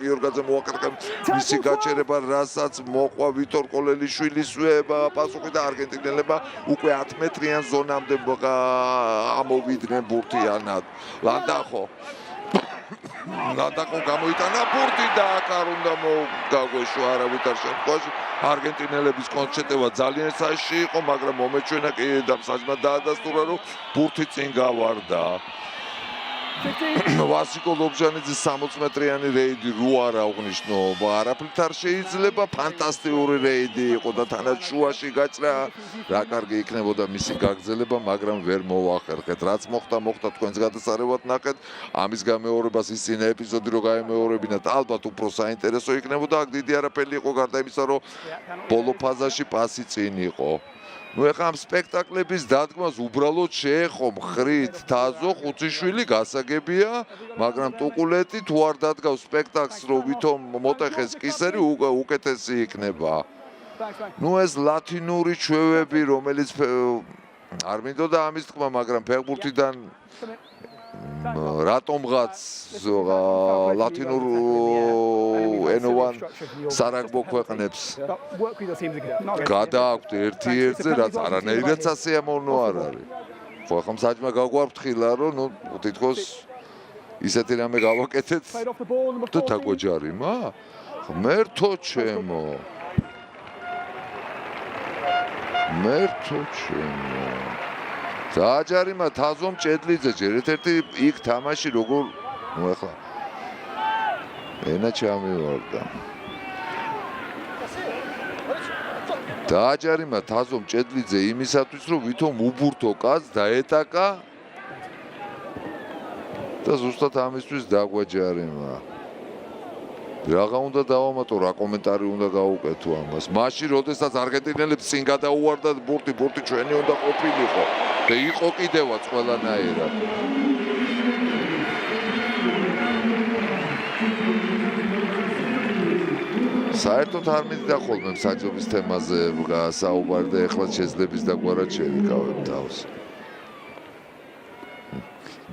Speaker 1: გიორგაძე მოახერხა მისი გაჩერება რასაც მოყვა ვიტორ კოლელიშვილისვე პასუხი და არგენტინელებმა უკვე 10 მეტრიან ზონამდე ამოვიდნენ ბურთიანად ლანდახო გამოიტანა ბურთი და აქ არ უნდა მოგაგვეშვა არავითარ შემთხვევაში არგენტინელების კონცერტება ძალიან საშიში იყო მაგრამ მომეჩვენა კი და საჭმა დაადასტურა რომ ბურთი წინ გავარდა ვასიკო ლობჟანიძის 60 მეტრიანი რეიდი რო არ აღნიშნო არაფრით არ შეიძლება ფანტასტიკური რეიდი იყო და თანაც შუაში გაჭრა რა კარგი იქნებოდა მისი გაგრძელება მაგრამ ვერ მოახერხეთ რაც მოხდა თქვენს გადასარევად ნახეთ ამის გამეორებას ისინი ეპიზოდი რო გაემეორებინათ ალბათ უფრო საინტერესო იქნებოდა აქ დიდი არაფერი იყო გარდა იმისა რომ ბოლო ფაზაში პასი წინ იყო ნუ ეხლა ამ სპექტაკლების დადგმას უბრალოდ შეეხო მხრით თაზო ხუციშვილი გასაგებია მაგრამ ტუკულეტი თუ არ დადგავს სპექტაკლს რომ ვითომ მოტეხეს კისერი უკეთესი იქნება ნუ ეს ლათინური ჩვევები რომელიც არ მინდოდა ამის თქმა მაგრამ ფეხბურთიდან რატომღაც ლათინურ ენოვან სარაგბო ქვეყნებს გადააქვთ ერთ-ერთზე რაც არანაირად სასიამოვნო არ არის ხო ახლა საჭმა გაგვარფრთხილა რომ ნუ თითქოს ისეთი რამე გავაკეთეთ და თაგვაჯარიმა ღმერთო ჩემო დააჯარიმა თაზომ ჭედლიძე ჯერ ერთ-ერთი იქ თამაში როგორ ნუ ახლა ენა ჩამივარდა დააჯარიმა თაზომ ჭედლიძე იმისათვის რომ ვითომ უბურთო კაცს დაეტაკა და ზუსტად ამისთვის დაგვაჯარიმა რაღა უნდა დავამატო რა კომენტარი უნდა გავუკეთო ამას მაშინ როდესაც არგენტინელებს წინ გადაუვარდათ ბურთი ჩვენი უნდა ყოფილიყო და იყო კიდევაც ყველანაირად საერთოდ არ მინდა ხოლმე მსაჯობის თემაზე საუბარი და ეხლა შეძლების დაგვარად შევიკავებ თავს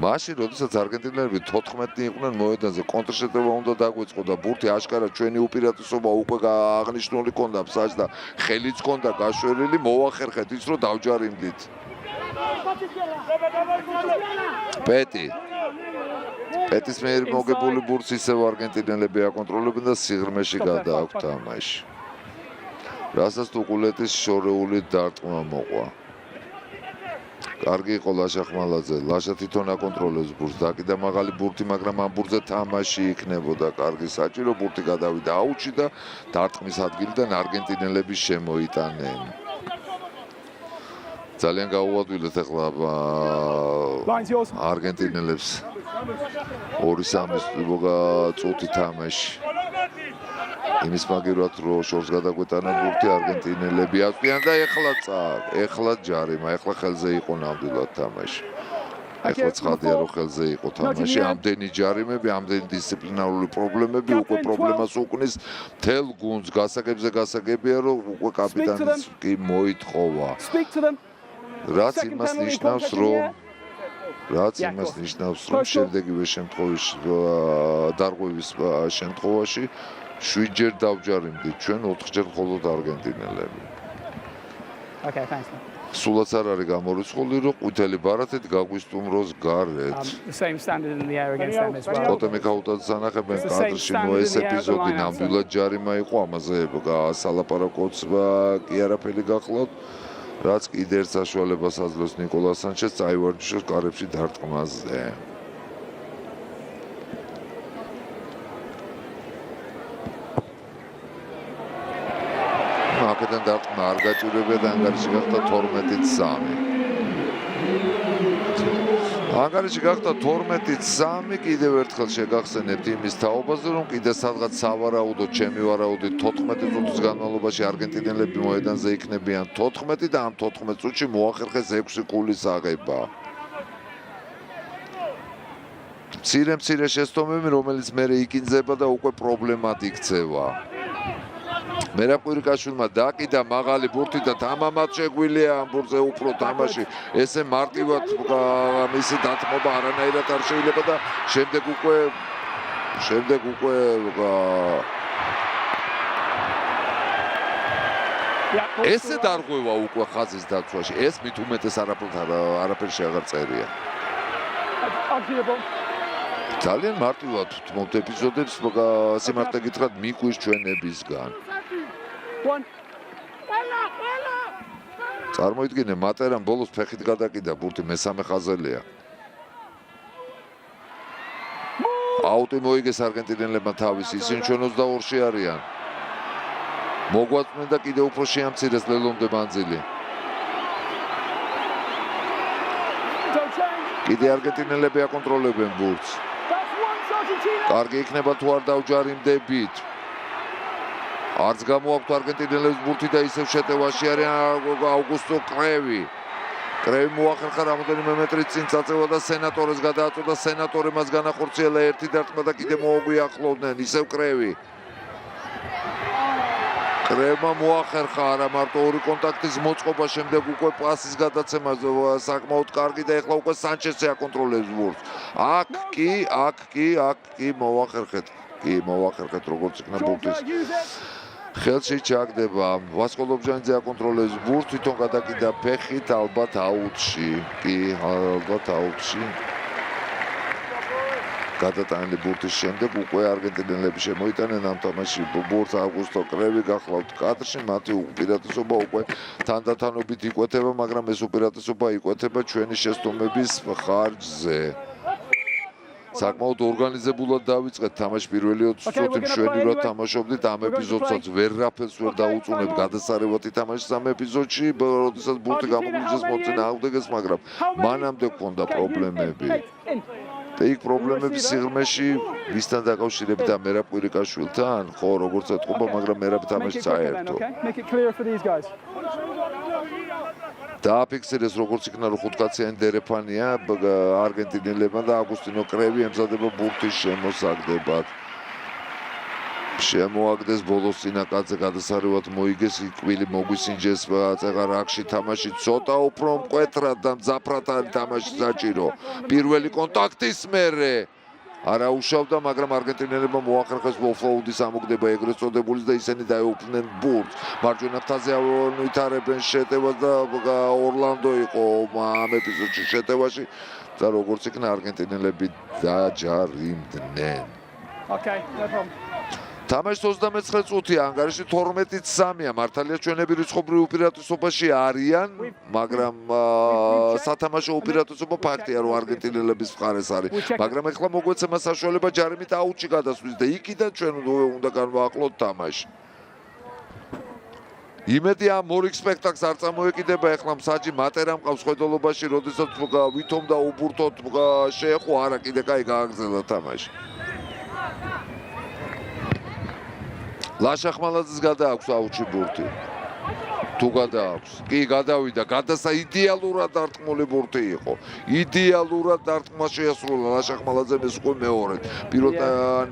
Speaker 1: მაშინ როდესაც არგენტინელები 14 იყვნენ მოედანზე კონტრშეტევა უნდა დაგვეწყო და ბურთი აშკარად ჩვენი უპირატესობა უკვე აღნიშნული ქონდა მსაჯ და ხელიც ქონდა გაშვერილი მოახერხეთ ის რომ დავჯარიმდით პეტის მიერ მოგებული ბურთს ისევ არგენტინელები აკონტროლებენ და სიღრმეში გადააქვთ თამაში რასაც ტუკულეტის შორეული დარტყმა მოყვა კარგი იყო ლაშა ხმალაძე ლაშა თვითონ აკონტროლებს ბურთს დაკიდა მაღალი ბურთი მაგრამ ამ ბურთზე თამაში იქნებოდა კარგი საჭირო ბურთი გადავიდა აუჩი და დარტყმის ადგილიდან არგენტინელები შემოიტანენ ძალიან გაუადვილეთ ახლა არგენტინელებს 2-3 წუთი თამაში იმის მაგივრად რომ შორს გადაგვეტანა ბურთი არგენტინელები აწვიან და ეხლა ჯარიმა ეხლა ხელზე იყო ნამდვილად თამაში ეხლა ცხადია რომ ხელზე იყო თამაში ამდენი ჯარიმები ამდენი დისციპლინარული პრობლემები უკვე პრობლემას უკნის მთელ გუნდს გასაგებია რომ უკვე კაპიტანის კი მოითხოვა რაც იმას ნიშნავს რომ შემდეგივე შემთხვევაში დარღვევის შემთხვევაში 7 ჯერ დავჯარიმდით ჩვენ 4 ჯერ მხოლოდ არგენტინელები.
Speaker 2: Okay, thanks.
Speaker 1: სულაც არ არის გამორიცხული რომ ყვითელი ბარათით გაგვისტუმროს გარეთ.
Speaker 2: The same standard in the air against them as well.
Speaker 1: ფოტო მეკაუტად სანახებენ კადრში ნუ ეს ეპიზოდი ნამდვილად ჯარიმა იყო ამაზე სალაპარაკოც კი არაფერი გახლავთ რაც კიდევ ერთ საშუალებას აძლევს ნიკოლას სანჩესს წაივარჯიშოს კარებში დარტყმაზე. აქედან დარტყმა არ გაჭირვებია და ანგარიში გახდა 12-3. ანგარიში გახდა 12-3, კიდევ ერთხელ შეგახსენებთ იმის თაობაზე, რომ კიდე სადღაც სავარაუდოდ, ჩემი ვარაუდით 14 წუთის განმავლობაში არგენტინელები მოედანზე იქნებიან 14 და ამ 14 წუთში მოახერხეს 6 გოლის აღება. მცირე შეცდომები, რომელიც მერე იკინძება და უკვე პრობლემად იქცევა. მერაბ კვირიკაშვილმა დაკიდა მაღალი ბურთი და თამამად შეგვილია ამ ბურთზე უფრო თამაში. ესე მარტივად მისი დათმობა არანაირად არ შეიძლება და შემდეგ უკვე ესე დარღვევა უკვე ხაზის დაცვაში. ეს მით უმეტეს არაფერს აღარ წერია. ძალიან მარტივად თმობთ ეპიზოდებს, სიმართლე გითხრათ, მიყვის ჩვენებისგან. წარმოიდგინე, მატერამ ბოლოს ფეხით გადაკიდა ბურთი მესამე ხაზელია. აუტი მოიგეს არგენტინელებმა თავის, ისინი ჩვენ 22-ში არიან. მოგვაწყვნენ და კიდევ უფრო შეამცირეს ლელონდე მანძილი. კიდე არგენტინელები აკონტროლებენ ბურთს. კარგი იქნება თუ არ დავჯარიმდებით. არც გამოაქვთ არგენტინელებს ბურთი და ისევ შეტევაში არიან აუგუსტო კრევი. კრევი მოახერხა რამოდენიმე მეტრით წინ წაწევა და სენატორეს გადააწოდა. სენატორი მას განახორციელა ერთი დარტყმა და კიდე მოუგვიახლოვდნენ. ისევ კრევი. კრევმა მოახერხა არა მარტო ორი კონტაქტის მოწყობა, შემდეგ უკვე პასის გადაცემა საკმაოდ კარგი და ეხლა უკვე სანჩესი აკონტროლებს ბურთს. აქ კი მოახერხეთ. როგორც იქნა ბურთის ხელში ჩაგდება. ვასკოლობჟანიძე აკონტროლებს ბურთს, თვითონ გადაკიდა ფეხით, ალბათ აუტში. გადატანილი ბურთის შემდეგ უკვე არგენტინელები შემოიტანენ ამ თამაში ბურთს. აუგუსტო კრევი გახლავთ კადრში, მათი უპირატესობა უკვე თანდათანობით იკვეთება, მაგრამ ეს უპირატესობა იკვეთება ჩვენი შეცდომების ხარჯზე. საკმაოდ ორგანიზებულად დავიწყეთ თამაში პირველი 20 წუთი მშვენივრად თამაშობდით ამ ეპიზოდსაც ვერაფერს ვერ დაუწუნებ გადასარევად ითამაშეს ამ ეპიზოდში როდესაც ბურთი გამოგვიძეს მოწინააღმდეგეს მაგრამ მანამდე ჰქონდა პრობლემები და იქ პრობლემების სიღრმეში ვისთან დაკავშირებით და მერაბ კვირიკაშვილთან ხო როგორც ეთყობა მაგრამ მერაბ თამაში წაერთო დააფიქსირეს როგორც იქნა რომ ხუთკაციანი დერეფანია არგენტინელებმა და აგუსტინო კრევი ემზადება ბურთის შემოსაგდებად. შემოაგდეს ბოლოს წინაკაცზე გადასარევად მოიგეს იკვილი მოგვისინჯეს წეღარ აქში თამაში ცოტა უფრო მკვეთრად და მძაფრად არის თამაში საჭირო. პირველი კონტაქტის მერე არა უშავდა, მაგრამ არგენტინელებმა მოახერხეს ოფლოუდის ამოგდება ეგრეთ წოდებული და ისინი დაეუფლნენ ბურთს. მარჯვენა ფრთაზე ვითარებენ შეტევას და ორლანდო იყო ამ ეპიზოდში შეტევაში და როგორც იქნა არგენტინელები დაჯარიმდნენ.
Speaker 2: Okay, no problem.
Speaker 1: თამაშის 29 წუთია, ანგარიში 12-3-ია. მართალია ჩვენები რიცხობრივ უპირატესობაში არიან, მაგრამ სათამაშო უპირატესობა ფაქტია, რომ არგენტინელების მხარეს არის. მაგრამ ეხლა მოგვეცემა საშუალება ჯარიმით აუტში გადასვლის და იქიდან ჩვენ უნდა განვაახლოთ თამაში. იმედი ამ მორიგ სპექტაკლს არ წამოეკიდება ეხლა მსაჯი მატერა მყავს ხედველობაში, როდესაც ვითომ და უბურთოდ შეეხო, არა კიდე კაი გააგრძელა თამაში. ლაშახმალაძეს გადააქვს აუჩი ბურთი. თუ გადააქვს. კი გადავიდა, გადასა იდეალურად დარტყმული ბურთი იყო. იდეალურად დარტყმა შეასრულა ლაშახმალაძემ ეს უკვე მეორედ. პირველ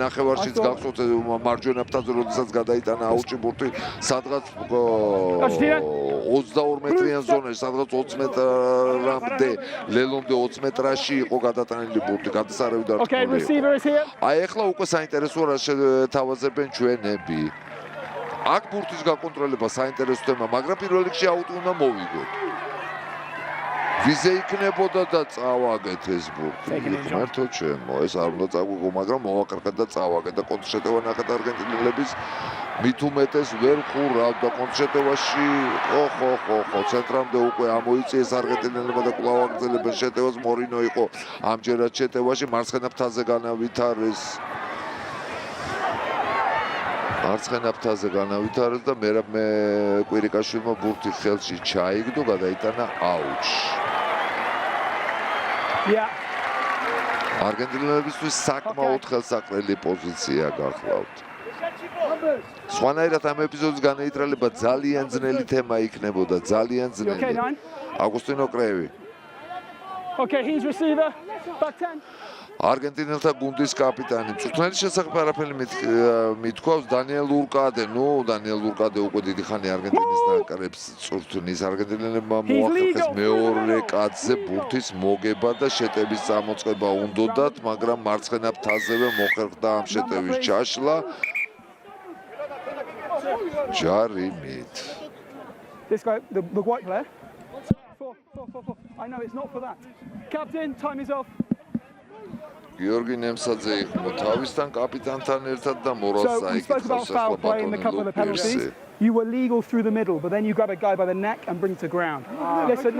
Speaker 1: ნახევარშიც გახსოვთ მარჯვენა ფრთაზე როდესაც გადაიტანა აუჩი ბურთი, სადღაც 22 მეტრიან ზონაში, სადღაც 20 მეტრამდე, ლელონდე 20 მეტრაში იყო გადატანილი ბურთი, გადასარევი დარტყმული. აი ეხლა უკვე საინტერესოა რა შეთავაზებენ ჩვენები. აქ ბურთის გაკონტროლება საინტერესო თემა, მაგრამ პირველ რიგში აუტი უნდა მოვიგოთ. ვიზე იქნებოდა და წავაგეთ ეს ბურთი. ღმერთო ჩემო, ეს არ უნდა წაგვიგო, მაგრამ მოვაკრყეთ და წავაგეთ და კონტრშეტევა ნახეთ არგენტინელების მით უმეტეს ვერ ხურავდა კონტრშეტევაში. ხო, ცენტრამდე უკვე ამოიწიეს არგენტინელებმა და კვლავ აგრძელებენ შეტევას. მორინო იყო ამჯერად შეტევაში, მარცხენა ფრთაზე განავითარეს. მარცხენა ფრთაზე განავითარეს და მე კვირიკაშვილმა ბურთი ხელში ჩაიგდო, გადაიტანა აუტში. არგენტინელებისთვის საკმაოდ ხელსაყრელი პოზიცია გახლავთ. სხვანაირად ამ ეპიზოდის განეიტრალება ძალიან ძნელი თემა იქნებოდა, ძალიან ძნელი. აგვისტინო კრევი.
Speaker 2: Okay, he's receiver. Back 10.
Speaker 1: არგენტინელთა გუნდის კაპიტანი. მწვრთნელის შესახებ არაფერი მithქვავს დანიელ ურკადე. დანიელ ურკადე უკვე დიდი ხანი არგენტინის ნაკრებს წვრთნის. არგენტინელებმა მოახერხეს მეორე კაცზე ბურთის მოგება და შეტევის წამოწყება უნდოდათ, მაგრამ მარცხენა ფრთაზევე მოხერხდა ამ შეტევის ჩაშლა. ჯარიმით.
Speaker 2: This guy, the white player. 4. I know it's not for that. Captain, time is off.
Speaker 1: გიორგი ნემსაძე იყო თავისთან კაპიტანთან ერთად და მორალს
Speaker 2: So we spoke about
Speaker 1: საიკითხავს
Speaker 2: foul play in a couple of the penalties. You were legal through the middle, but then you grab a guy by the neck and bring to ground. Listen.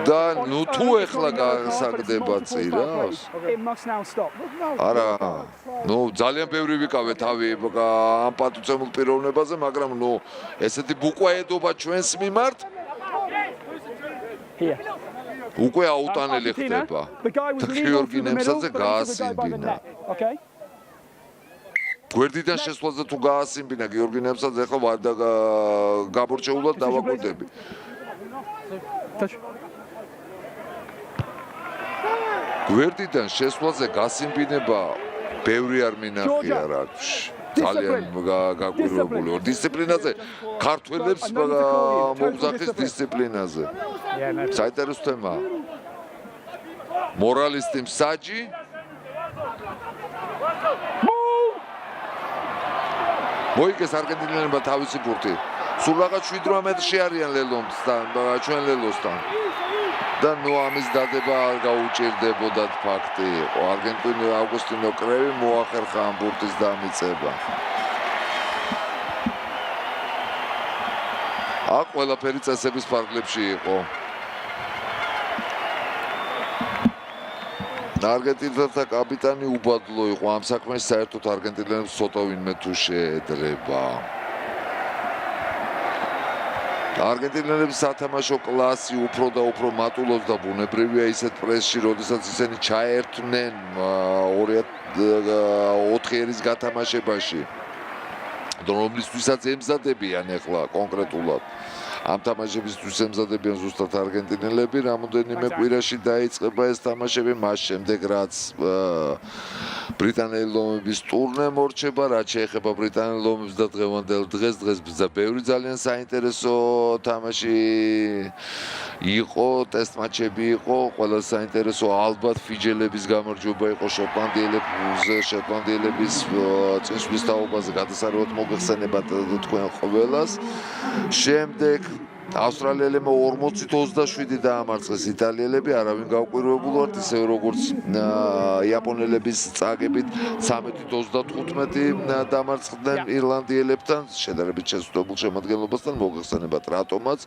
Speaker 1: და თუ ეხლა გასაგდება წირავს?
Speaker 2: It must now stop.
Speaker 1: არა, ძალიან ბევრი ვიკავე თავი ამ პატუცემულ პიროვნებაზე, მაგრამ ესეთი ბუკვაედობა ჩვენს მიმართ
Speaker 2: Here.
Speaker 1: უკვე აუტანელი ხდება. და გიორგი ნემსაძე გაასიმბინა.
Speaker 2: Okay.
Speaker 1: გვერდიდან შესვლაზე თუ გაასიმბინა გიორგი ნემსაძე, ახლა გაბორჩეულად დავაკვირდები. გვერდიდან შესვლაზე გასიმბინება ბევრი არ მინახია რაგბში. ძალიან გაკვირვებული ვარ დისციპლინაზე, ქართველებს მოგზახის დისციპლინაზე. საინტერესო თემა. მორალისტი მსაჯი. მოიგეს არგენტინელებმა თავისი ბურთი. სულ რაღაც 7 მეტრში არიან ლელოსთან, ჩვენ ლელოსთან. და ამის დადება არ გაუჭირდებოდათ ფაქტი იყო. არგენტინელი აუგუსტინო კრევი მოახერხა ამ ბურთის დამიწება. აქ ყველაფერი წესების ფარგლებში იყო. არგენტინელთა კაპიტანი უბადლო იყო ამ საქმეს, საერთოდ არგენტინელებს ცოტა ვინმე თუ შეედრება. არგენტინელების სათამაშო კლასი უფრო და უფრო მატულობს და ბუნებრივია ისეთ პრესში, როდესაც ისინი ჩაერთვნენ 4 ერის გათამაშებაში, რომლისთვისაც ემზადებიან ახლა კონკრეტულად. ამ თამაშებისთვის ემზადებიან ზუსტად არგენტინელები, რამოდენიმე კვირაში დაიწყება ეს თამაშები, მას შემდეგ რაც ბრიტანელი ლომების ტურნე მორჩება, რაც შეეხება ბრიტანელ ლომებს და დღევანდელ დღეს ბევრი ძალიან საინტერესო თამაში იყო, ტესტ მატჩები იყო, ყველა საინტერესო ალბათ ფიჯელების გამარჯვება იყო შოტლანდიელების წინსვლის თაობაზე, გადასარევად მოგეხსენებათ თქვენ ყველას. შემდეგ ავსტრალიელებმა 40-27 დაამარცხეს იტალიელები, არავინ გაუკვირვებულ ვართ, ისევე როგორც იაპონელების წაგებით 13-25 დამარცხდნენ ირლანდიელებთან, შედარებით შესუსტებულ შემადგენლობასთან, მოგეხსენებათ რატომაც.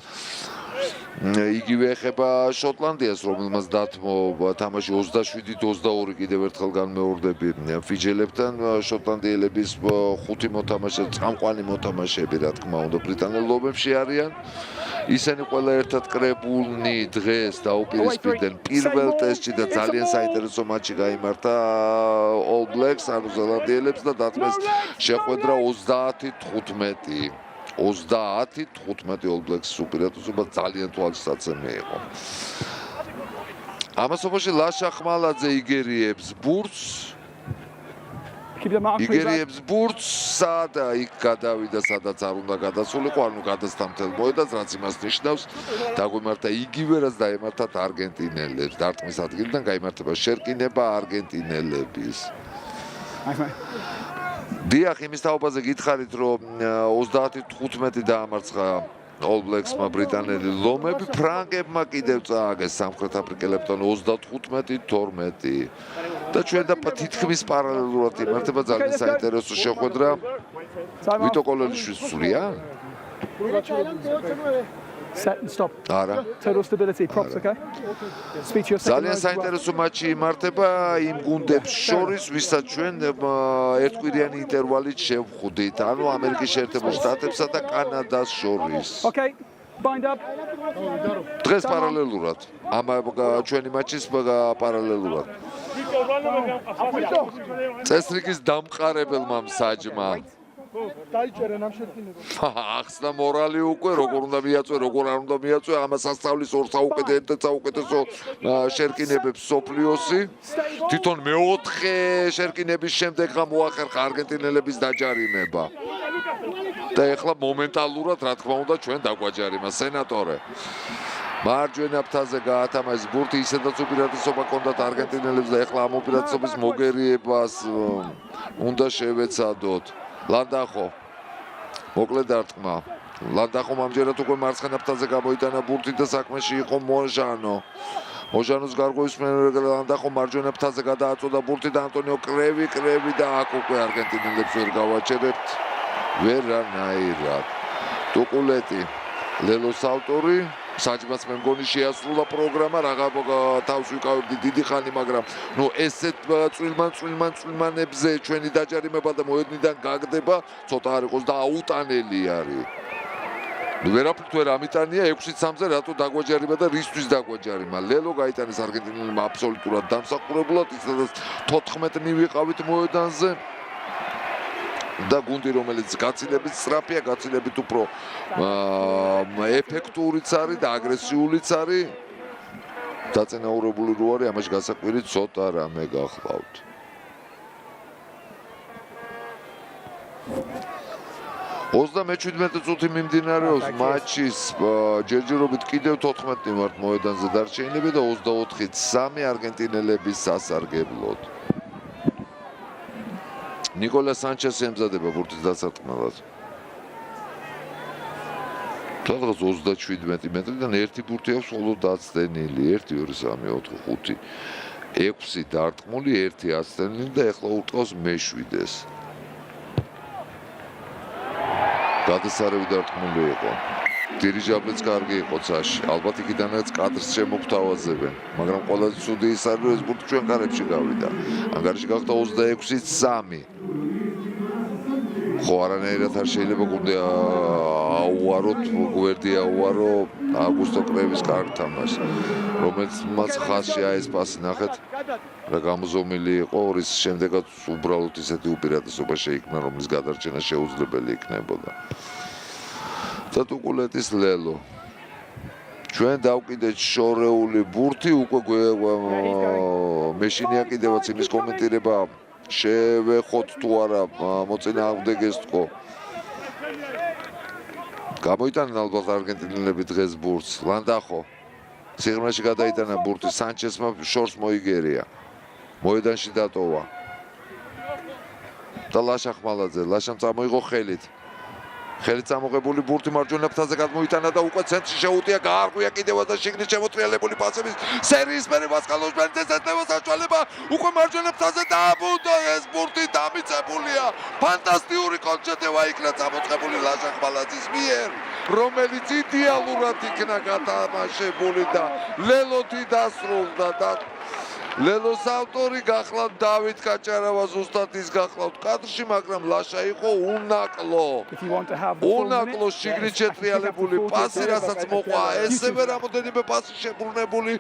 Speaker 1: იგივე ეხება შოტლანდიას, რომელმაც დათმო თამაში 27-22 კიდევ ერთხელ განმეორდები ფიჯელებთან, შოტლანდიელების 5 მოთამაშე, წამყვანი მოთამაშეები, რა თქმა უნდა, ბრიტანელ ლომებში არიან. ისინი ყველა ერთად კრებულნი დღეს დაუპირისპირდნენ პირველ ტესტში და ძალიან საინტერესო მატჩი გაიმართა All Blacks, ანუ ზელანდიელებს და დათმეს შეხვედრა 30-15. 30-15 All Blacks-ის უპირატესობა ძალიან თვალსაცემი იყო. ამასობაში ლაშა ხმალაძე იგერიებს ბურთს. იგერიებს ბურთს, სადა იქ გადავიდა, სადაც არ უნდა გადასულიყო, ანუ გადასთამთელ მოედანს, რაც იმას ნიშნავს, დაგვიმართა იგივე, რაც დაემართათ არგენტინელებს. დარტყმის ადგილიდან გაიმართება შერკინება არგენტინელების. დიახ, იმის თაობაზე გითხარით, რომ 30-15 დაამარცხა All Blacks-მა ბრიტანელი ლომები, ფრანგებმა კიდევ წააგეს სამხრეთ აფრიკელებთან 35-12 და ჩვენ და თითქმის პარალელურად იმართება ძალიან საინტერესო შეხვედრა. ვიტო კოლელიშვილს სულია?
Speaker 2: Set and stop.
Speaker 1: არა.
Speaker 2: Total stability, props, okay? Speak to your second
Speaker 1: ძალიან საინტერესო მატჩი იმართება იმ გუნდებს შორის, ვისაც ჩვენ ერთკვირიანი ინტერვალით შევხვდით, ანუ ამერიკის შეერთებულ შტატებსა და კანადას შორის.
Speaker 2: Okay, bind up.
Speaker 1: დღეს პარალელურად, ამ ჩვენი მატჩის პარალელურად. წესრიგის დამყარებელმა მსაჯმა
Speaker 2: დაიჭერენ ამ შეტყინება.
Speaker 1: ახსნა მორალი უკვე როგორ უნდა მიაწვე, როგორ არ უნდა მიაწვე, ამას ასწავლის ორ საუკეთესო შერკინებებს სოფლიოსი. თვითონ მეოთხე შერკინების შემდეგ გამოახერხა არგენტინელების დაჯარიმება. და ეხლა მომენტალურად რა თქმა უნდა ჩვენ დაგვაჯარიმა სენატორე. მარჯვენა ფრთაზე გაათამაშეს ბურთი, ისედაც უპირატესობა ჰქონდათ არგენტინელებს და ეხლა ამ უპირატესობის მოგერიებას უნდა შევეცადოთ. ლანდახო მოკლე დარტყმა. ლანდახომ ამჯერად უკვე მარცხენა ფრთაზე გამოიტანა ბურთი და საქმეში იყო მოჟანო. მოჟანოს გარღვევის მერე ლანდახომ მარჯვენა ფრთაზე გადააწოდა ბურთი და ანტონიო კრევი და აქ უკვე არგენტინელებს ვერ გავაჩერებთ ვერანაირად. ტუკულეტი ლელოს ავტორი საჯმაც მე მგონი შეასრულა პროგრამა, რაღა თავს ვიკავებდი დიდი ხანი, მაგრამ ნუ ესეთ წვილმანებზე ჩვენი დაჯარიმება და მოედნიდან გაგდება, ცოტა არ იყოს და აუტანელი არის. ვერაფრით ვერ ამიტანია 6-3-ზე რატო დაგვაჯარიმა და რისთვის დაგვაჯარიმა. ლელო გაიტანეს არგენტინელებმა აბსოლუტურად დამსახურებულად, ისედაც 14 ვიყავით მოედანზე. და გუნდი რომელიც გაცილებით სწრაფია, გაცილებით უფრო ეფექტურიც არის და აგრესიულიც არის. დაწინაურებული რო არის, ამაში გასაკვირი ცოტა რამე გახლავთ. ოცდამეჩვიდმეტე წუთი მიმდინარეობს მატჩის ჯერჯერობით კიდევ 14 ვართ მოედანზე დარჩენილები და 24-3 არგენტინელების სასარგებლოდ. ნიკოლა სანჩესი ემზადება ბურთის დასარტყმელად. თვალყას 37 მეტრიდან ერთი ბურთი აქვს მხოლოდ აცდენილი. 1 2 3 4 5 6 დარტყმული, 1 აცდენილი და ეხლა ურტყავს მე-7-ეს. გადასარევი დარტყმული იყო. დირიჟაბლიც კარგი იყო ცაში. ალბათ იქიდანაც კადრს შემოგთავაზებენ, მაგრამ ყველაზე ცუდი ის არის, რომ ეს ბურთი ჩვენ კარებში გავიდა. ანგარიში გახდა 26-3. ხო არანაირად არ შეიძლება გუნდი აუაროთ, გვერდი აუარო აგვისტო კრევის კარგ თამაშს, რომელიც მას ხაზში ეს პასი ნახეთ, რა გამოზომილი იყო, რის შემდეგაც უბრალოდ ისეთი უპირატესობა შეიქმნა, რომლის გადარჩენა შეუძლებელი იქნებოდა. და ტუკულეტის ლელო. ჩვენ დავკიდეთ შორეული ბურთი, უკვე მეშინია კიდევაც იმის კომენტირება შევეხოთ თუ არა მოწინააღმდეგეს თქო. გამოიტანენ ალბათ არგენტინელები დღეს ბურთს. ლანდახო სიღრმეში გადაიტანა ბურთი, სანჩესმა შორს მოიგერია. მოედანში დატოვა. და ლაშა ხმალაძე, ლაშამ წამოიღო ხელით. ხელით წამოღებული ბურთი მარჯვენა ფრთაზე გადმოიტანა და უკვე ცენტრში შეუტია, გაარღვია კიდევაც და შიგნით შემოტრიალებული პასების სერიის მერე მასკალოს ბენდეს ეთნევა საშუალება, უკვე მარჯვენა ფრთაზე დააბუნდა ეს ბურთი დამიწებულია. ფანტასტიკური კონჩეტევა იქნა წამოწყებული ლაშა ხმალაძის მიერ, რომელიც იდეალურად იქნა გათამაშებული და ლელოთი დასრულდა და ლელოს ავტორი გახლავთ დავით კაჭარავა, ზუსტად ის გახლავთ კადრში, მაგრამ ლაშა იყო უნაკლო შიგნით შეტრიალებული პასი, რასაც მოყვა ესევე რამოდენიმე პასი შებრუნებული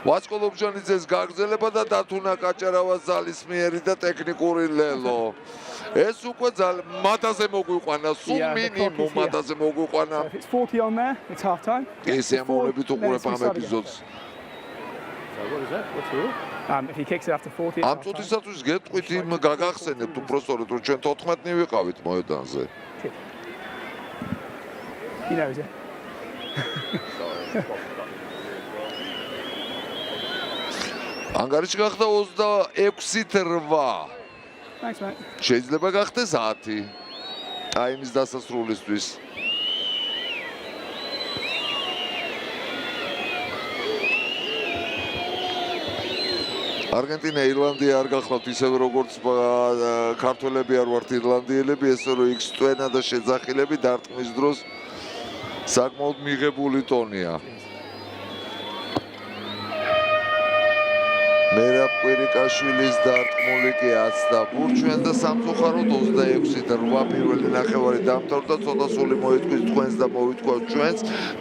Speaker 1: ვასკო ლობჟანიძეს გაგრძელება და დათუნა კაჭარავას ძალისმიერი და ტექნიკური ლელო. ეს უკვე ძალიან მათაზე მოგვიყვანა, სულ მინიმუმ მათაზე მოგვიყვანა. ეს ამოვნებით უყურებ ამ ეპიზოდს.
Speaker 2: If he kicks it after 40.
Speaker 1: ამ წუთისათვის გეტყვით იმ გაგახსენებთ უბრალოდ რომ ჩვენ 14 ვიყავით მოედანზე.
Speaker 2: He knows it.
Speaker 1: ანგარიში გახდა 26-8.
Speaker 2: Thanks mate.
Speaker 1: შეიძლება გახდეს 10. ტაიმის დასასრულისთვის. არგენტინა ირლანდია არ გახლავთ ისევე როგორც ქართველები არ ვართ ირლანდიელები, ესე რომ იქ სტვენა და შეძახილები დარტყმის დროს საკმაოდ მიღებული ტონია. მერაბ კვირიკაშვილის დარტყმული კი 10 და ბურჩვენ და სამწუხაროდ 26 და 8 პირველი ნახევარი დამთავრდა, ცოტა სული მოითქვის თქვენს და მოვითქვა ჩვენს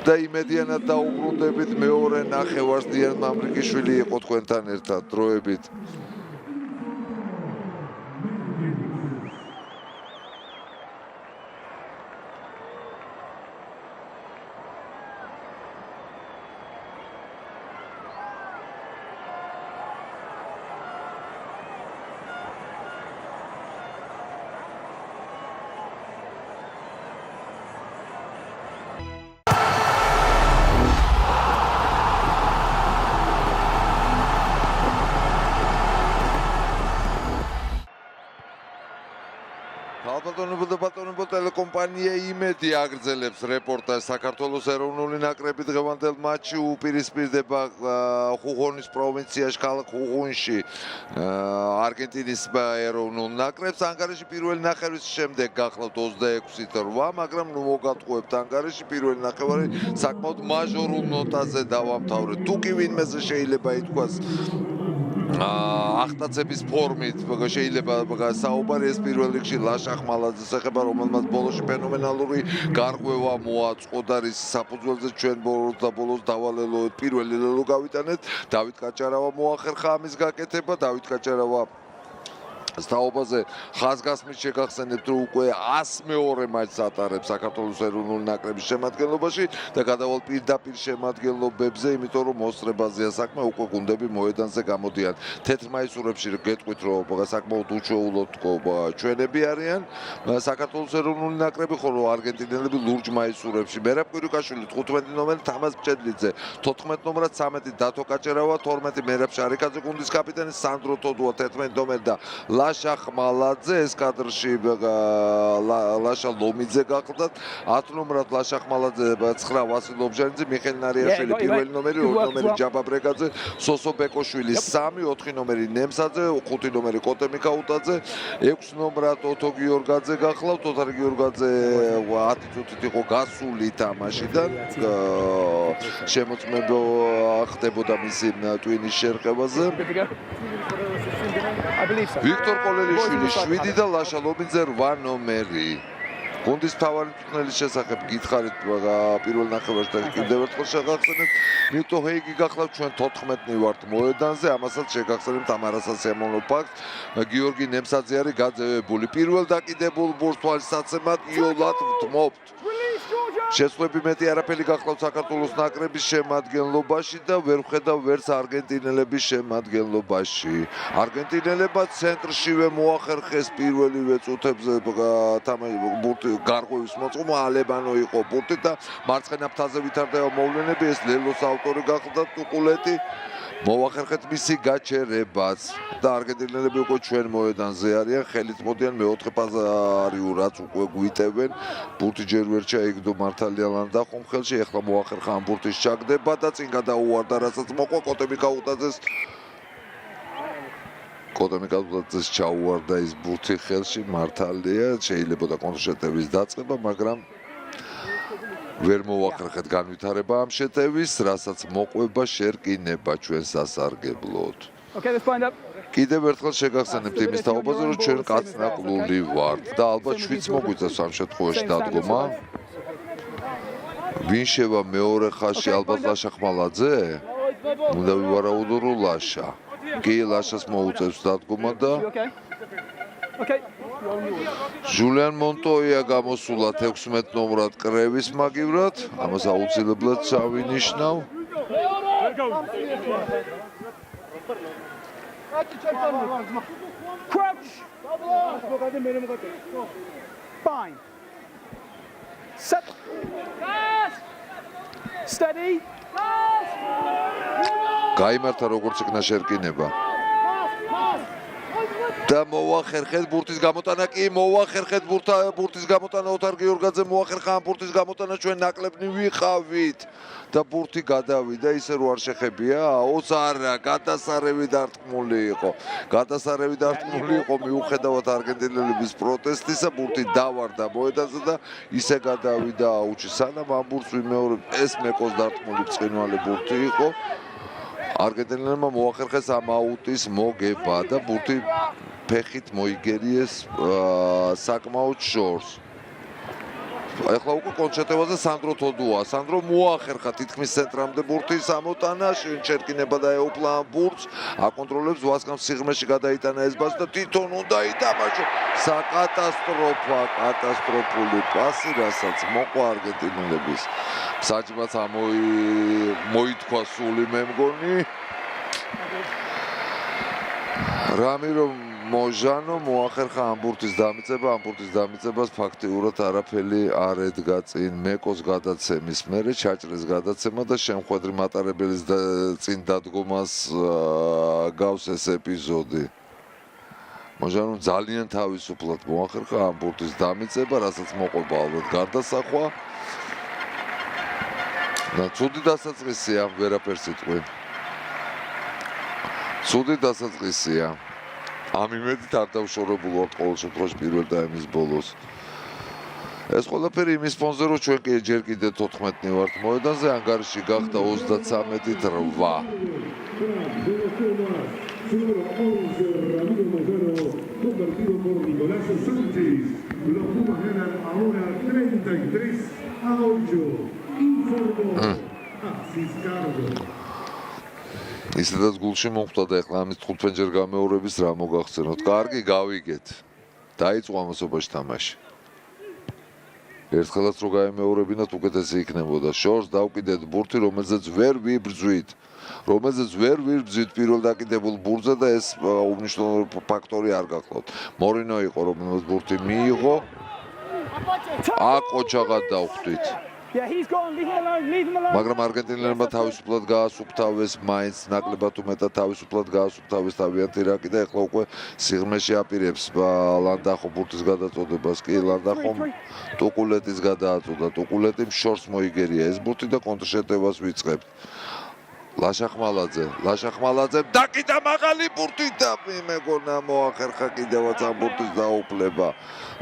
Speaker 1: და იმედიანად დაუბრუნდებით მეორე ნახევარს. დიან მამრიკიშვილი იყო თქვენთან ერთად დროებით. ბატონებო ტელეკომპანია იმედი აგრძელებს რეპორტაჟს საქართველოს ეროვნული ნაკრები დღევანდელ მატჩში უპირისპირდება ხუხონის პროვინციაში ქალაქ ხუხონში არგენტინის ეროვნულ ნაკრებს. ანგარიში პირველი ნახევრის შემდეგ გახლავთ 26-8, მაგრამ ნუ მოგატყუებთ ანგარიში პირველი ნახევარი საკმაოდ მაჟორულ ნოტაზე დავამთავრეთ. თუ კი ვინმეზე შეიძლება ითქვას ახტაცების ფორმით შეიძლება საუბარი ეს პირველ რიგში ლაშა ხმალაძეს ეხება, რომელმაც ბოლოში ფენომენალური გარღვევა მოაწყო და რის საფუძველზე ჩვენ ბოლოს დავალელოეთ პირველი ლელო გავიტანეთ. დავით კაჭარავა მოახერხა ამის გაკეთება. დავით კაჭარავა სტაობაზე ხაზგასმით შეგახსენებთ, რომ უკვე 102 მატჩს ატარებს საქართველოს ეროვნული ნაკრების შემადგენლობაში და გადავალ პირდაპირ შემადგენლობებზე, იმიტომ რომ მოსწრებაზეა საქმე, უკვე გუნდები მოედანზე გამოდიან. თეთრ მაისურებში გეტყვით, რომ საკმაოდ უჩვეულოდ ჩვენები არიან საქართველოს ეროვნული ნაკრები, ხოლო არგენტინელები ლურჯ მაისურებში. მერაბ კვირიკაშვილი 15 ნომერი თამაზ მჭედლიძე, 14 ნომრად 13 დათო კაჭარავა, 12 მერაბ შარიკაძე, გუნდის კაპიტანი სანდრო თოდუა, 11 ნომერი და ლაშა ხმალაძე, ეს კადრში ლაშა ლომიძე გახლდათ, 10 ნომრად ლაშა ხმალაძე, 9 ვასილ ობჟანიძე, მიხეილ ნარიაშვილი პირველი ნომერი, 2 ნომერი ჯაბა ბრეგაძე, სოსო ბეკოშვილი 3, 4 ნომერი ნემსაძე, 5 ნომერი კოტე მიქაუტაძე, 6 ნომრად ოტო გიორგაძე გახლავთ. ოტო გიორგაძე 10 წუთით იყო გასული თამაშიდან, შემოწმება ხდებოდა მისი ტვინის შერყევაზე. ვიქტორ კოლელიშვილი 7 და ლაშა ლომიძე 8 ნომერი. გუნდის მთავარი მწვრთნელის შესახებ გითხარით პირველ ნახევარში და კიდევ ერთხელ შეგახსენებთ. მიტო ჰეიგი გახლავთ, ჩვენ 14-ნი ვართ მოედანზე, ამასაც შეგახსენებთ ამ არასასიამოვნო ფაქტს. გიორგი ნემსაძე არის გაძევებული. პირველ დაკიდებულ ბურთვალისაცემად იოლად ვთმობთ. შეცვლები მეტი არაფერი გახლავთ საქართველოს ნაკრების შემადგენლობაში და ვერ ვხედავ ვერც არგენტინელების შემადგენლობაში. არგენტინელებმა ცენტრშივე მოახერხეს პირველივე წუთებზე ბურთი გარღვევის მოწყობა, ალებანო იყო ბურთი და მარცხენა ფრთაზე ვითარდება მოვლენები. ეს ლელოს ავტორი გახლდათ უყულეთი. მოახერხეთ მისი გაჩერებაც და არგენტინელები უკვე ჩვენ მოედანზე არიან, ხელით მოდიან მეოთხე პაზარიურ რაც უკვე გვიტევენ. ბურთი ჯერ ვერ ჩაიგდო მართალია ლანდახომ ხელში, ეხლა მოახერხა ამ ბურთის ჩაგდება და წინ გადაუვარდა, რასაც მოყვა კოტე მიკაუტაძეს ჩაუვარდა ის ბურთი ხელში, მართალია შეიძლებოდა კონტრშეტევის დაწყება, მაგრამ ვერ მოახერხეთ განვითარება ამ შეტევის, რასაც მოყვება შერკინება ჩვენ სასარგებლოდ. კიდევ ერთხელ შეგახსენებთ იმის თაობაზე, რომ ჩვენ კაცნაკლული ვართ და ალბათ შვიდს მოგვიწევს ამ შემთხვევაში დადგომა. ვინ შევა მეორე ხაზში, ალბათ ლაშა ხმალაძე? უნდა ვივარაუდო, რომ ლაშა. კი, ლაშას მოუწევს დადგომა და ჟულიან მონტოია გამოსულა 16 ნომრად კრევის მაგივრად, ამას აუცილებლად წავინიშნავ.
Speaker 2: Fine. Set. Steady.
Speaker 1: გაიმართა როგორც იქნა შერკინება. და მოახერხეთ ბურთის გამოტანა კი მოახერხეთ ბურთის გამოტანა ოთარ გიორგაძე მოახერხა ამ ბურთის გამოტანა ჩვენ ნაკლებნი ვიყავით და ბურთი გადავიდა ისე რო არ შეხებია აუც არა გადასარევი დარტყმული იყო მიუხედავად არგენტინელების პროტესტისა ბურთი დავარდა მოედანზე და ისე გადავიდა აუჩი სანამ ამ ბურთს ვიმეორებ ეს მეკოს დარტყმული ბრწყინვალე ბურთი იყო არგენტინელებმა მოახერხეს ამ აუტის მოგება და ბურთი ფეხით მოიგერიეს საკმაოდ შორს. ახლა უკვე კონჩეტევაზე სანდრო თოდუა. სანდრო მოახერხა თითქმის ცენტრამდე ბურთის ამოტანა, შერკინება და ეუფლა ამ ბურთს, აკონტროლებს ვასკამ სიღრმეში გადაიტანა ეს ბაზი და თვითონ უნდა ითამაშო. საკატასტროფა, კატასტროფული პასი, რასაც მოყვა არგენტინელების. საჭმაც მოითქვა სული მე მგონი. რამირო მოჟანო მოახერხა ამ ბურთის დამიწება, ამ ბურთის დამიწებას ფაქტიურად არაფერი არ ედგა წინ მეკოს გადაცემის მერე ჩაჭრეს გადაცემა და შემხვედრი მატარებელის წინ დადგომას გავს ეს ეპიზოდი. მოჟანო ძალიან თავისუფლად მოახერხა ამ ბურთის დამიწება, რასაც მოყვება ალბათ გარდასახვა. და ცუდი დასაწყისია, ვერაფერს იტყვი. ცუდი დასაწყისია. ამ იმედით არ დავშორებულ ვართ ყოველ შემთხვევაში პირველ და იმის ბოლოს. ეს ყველაფერი იმის ფონზე რომ ჩვენ კი ჯერ კიდევ 14-ნი ვართ მოედანზე, ანგარიში გახდა 33-8. ისედაც გულში მომხვდა და ეხლა ამის 5-ჯერ გამეორების რა მოგახსენოთ. კარგი, გავიგეთ. დაიწყო ამასობაში თამაში. ერთხელაც რო გაემეორებინათ უკეთესი იქნებოდა. შორს დავკიდეთ ბურთი, რომელზეც ვერ ვიბრძვით. პირველ დაკიდებულ ბურთზე და ეს უმნიშვნელო ფაქტორი არ გახლავთ. მორინო იყო, რომელსაც ბურთი მიიღო. აკოჩაღად დავხვდით.
Speaker 2: Yeah, he's gone. Leave him alone. Leave him alone.
Speaker 1: მაგრამ არგენტინელებმა თავისუფლად გაასუფთავეს, მაინც ნაკლებად უმეტად თავისუფლად გაასუფთავეს თავიანთი რაკი და ეხლა უკვე სიღრმეში აპირებს ლანდახო ბურთის გადაწოდებას. კი, ლანდახომ ტუკულეტის გადააწოდა. ტუკულეტიმ შორს მოიგერია ეს ბურთი და კონტრშეტევას ვიწყებთ. ლაშახმალაძე დაკიდა მაღალი ბურთი და მეგონა მოახერხა კიდევაც ამ ბურთის დაუფლება.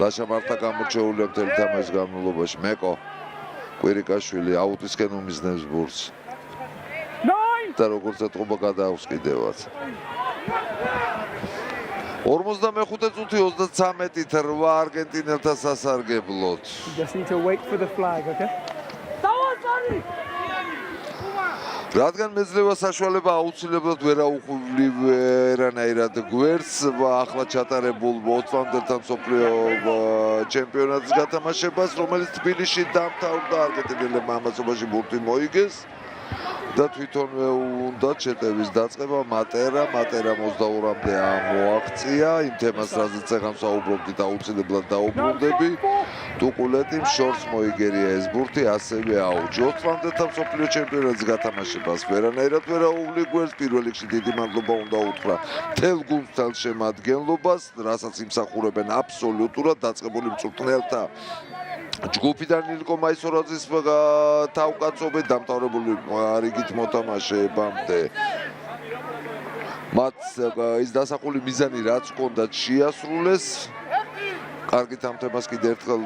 Speaker 1: ლაშა მართა გამორჩეულია მთელი თამაშის განმავლობაში. მეკო კვირიკაშვილი აუტისკენ უმიზნებს ბურთს. და როგორც ეთყობა გადააქვს კიდევაც. 45 წუთი 33-8 არგენტინელთა სასარგებლოდ.
Speaker 2: Just need to wait for the flag, okay?
Speaker 1: რადგან მეძლევა საშუალება აუცილებლად ვერანაირად გვერდს ახლა ჩატარებულ 20-მდე მსოფლიო ჩემპიონატის გათამაშებას, რომელიც თბილისში დამთავრდა არგენტინელებმა ამასობაში ბურთი მოიგეს და თვითონ უნდა ჩეტევის დაწყება მატერამ 22-მდე მოაღწია იმ თემას, რაზეც ეხლა ვსაუბრობდით, აუცილებლად დაუბრუნდები. ტუკულეტიმ შორს მოიგერია ეს ბურთი, ასევე აუჯი 20-მდე მსოფლიო ჩემპიონატის გათამაშებას ვერანაირად ვერ აუვლი გვერდს. პირველ რიგში დიდი მადლობა უნდა უთხრა მთელ გუნდს, მთელ შემადგენლობას, რასაც იმსახურებენ აბსოლუტურად დაწყებული მწვრთნელთა ჯგუფიდან ილკო მაისორაძის თავკაცობით დამთავრებული რიგით მოთამაშეებამდე. მათ ის დასახული მიზანი რაც ჰქონდათ შეასრულეს. კარგით ამ თემას კიდევ ერთხელ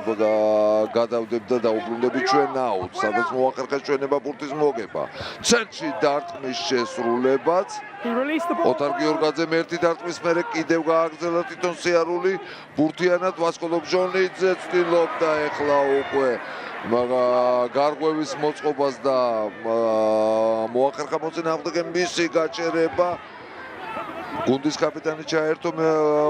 Speaker 1: გადავდებ და დაუბრუნდები ჩვენ აუტს, სადაც მოახერხეს ჩვენება ბურთის მოგება. ცენტრში დარტყმის შესრულებაც. ოთარ გიორგაძემ ერთი დარტყმის მერე კიდევ გააგრძელა თვითონ სიარული. ბურთიანად ვასკო ლობჟონიძე ცდილობდა ეხლა უკვე გარღვევის მოწყობას და მოახერხა მოწინააღმდეგე მისი გაჭერება. გუნდის კაპიტანი ჩაერთო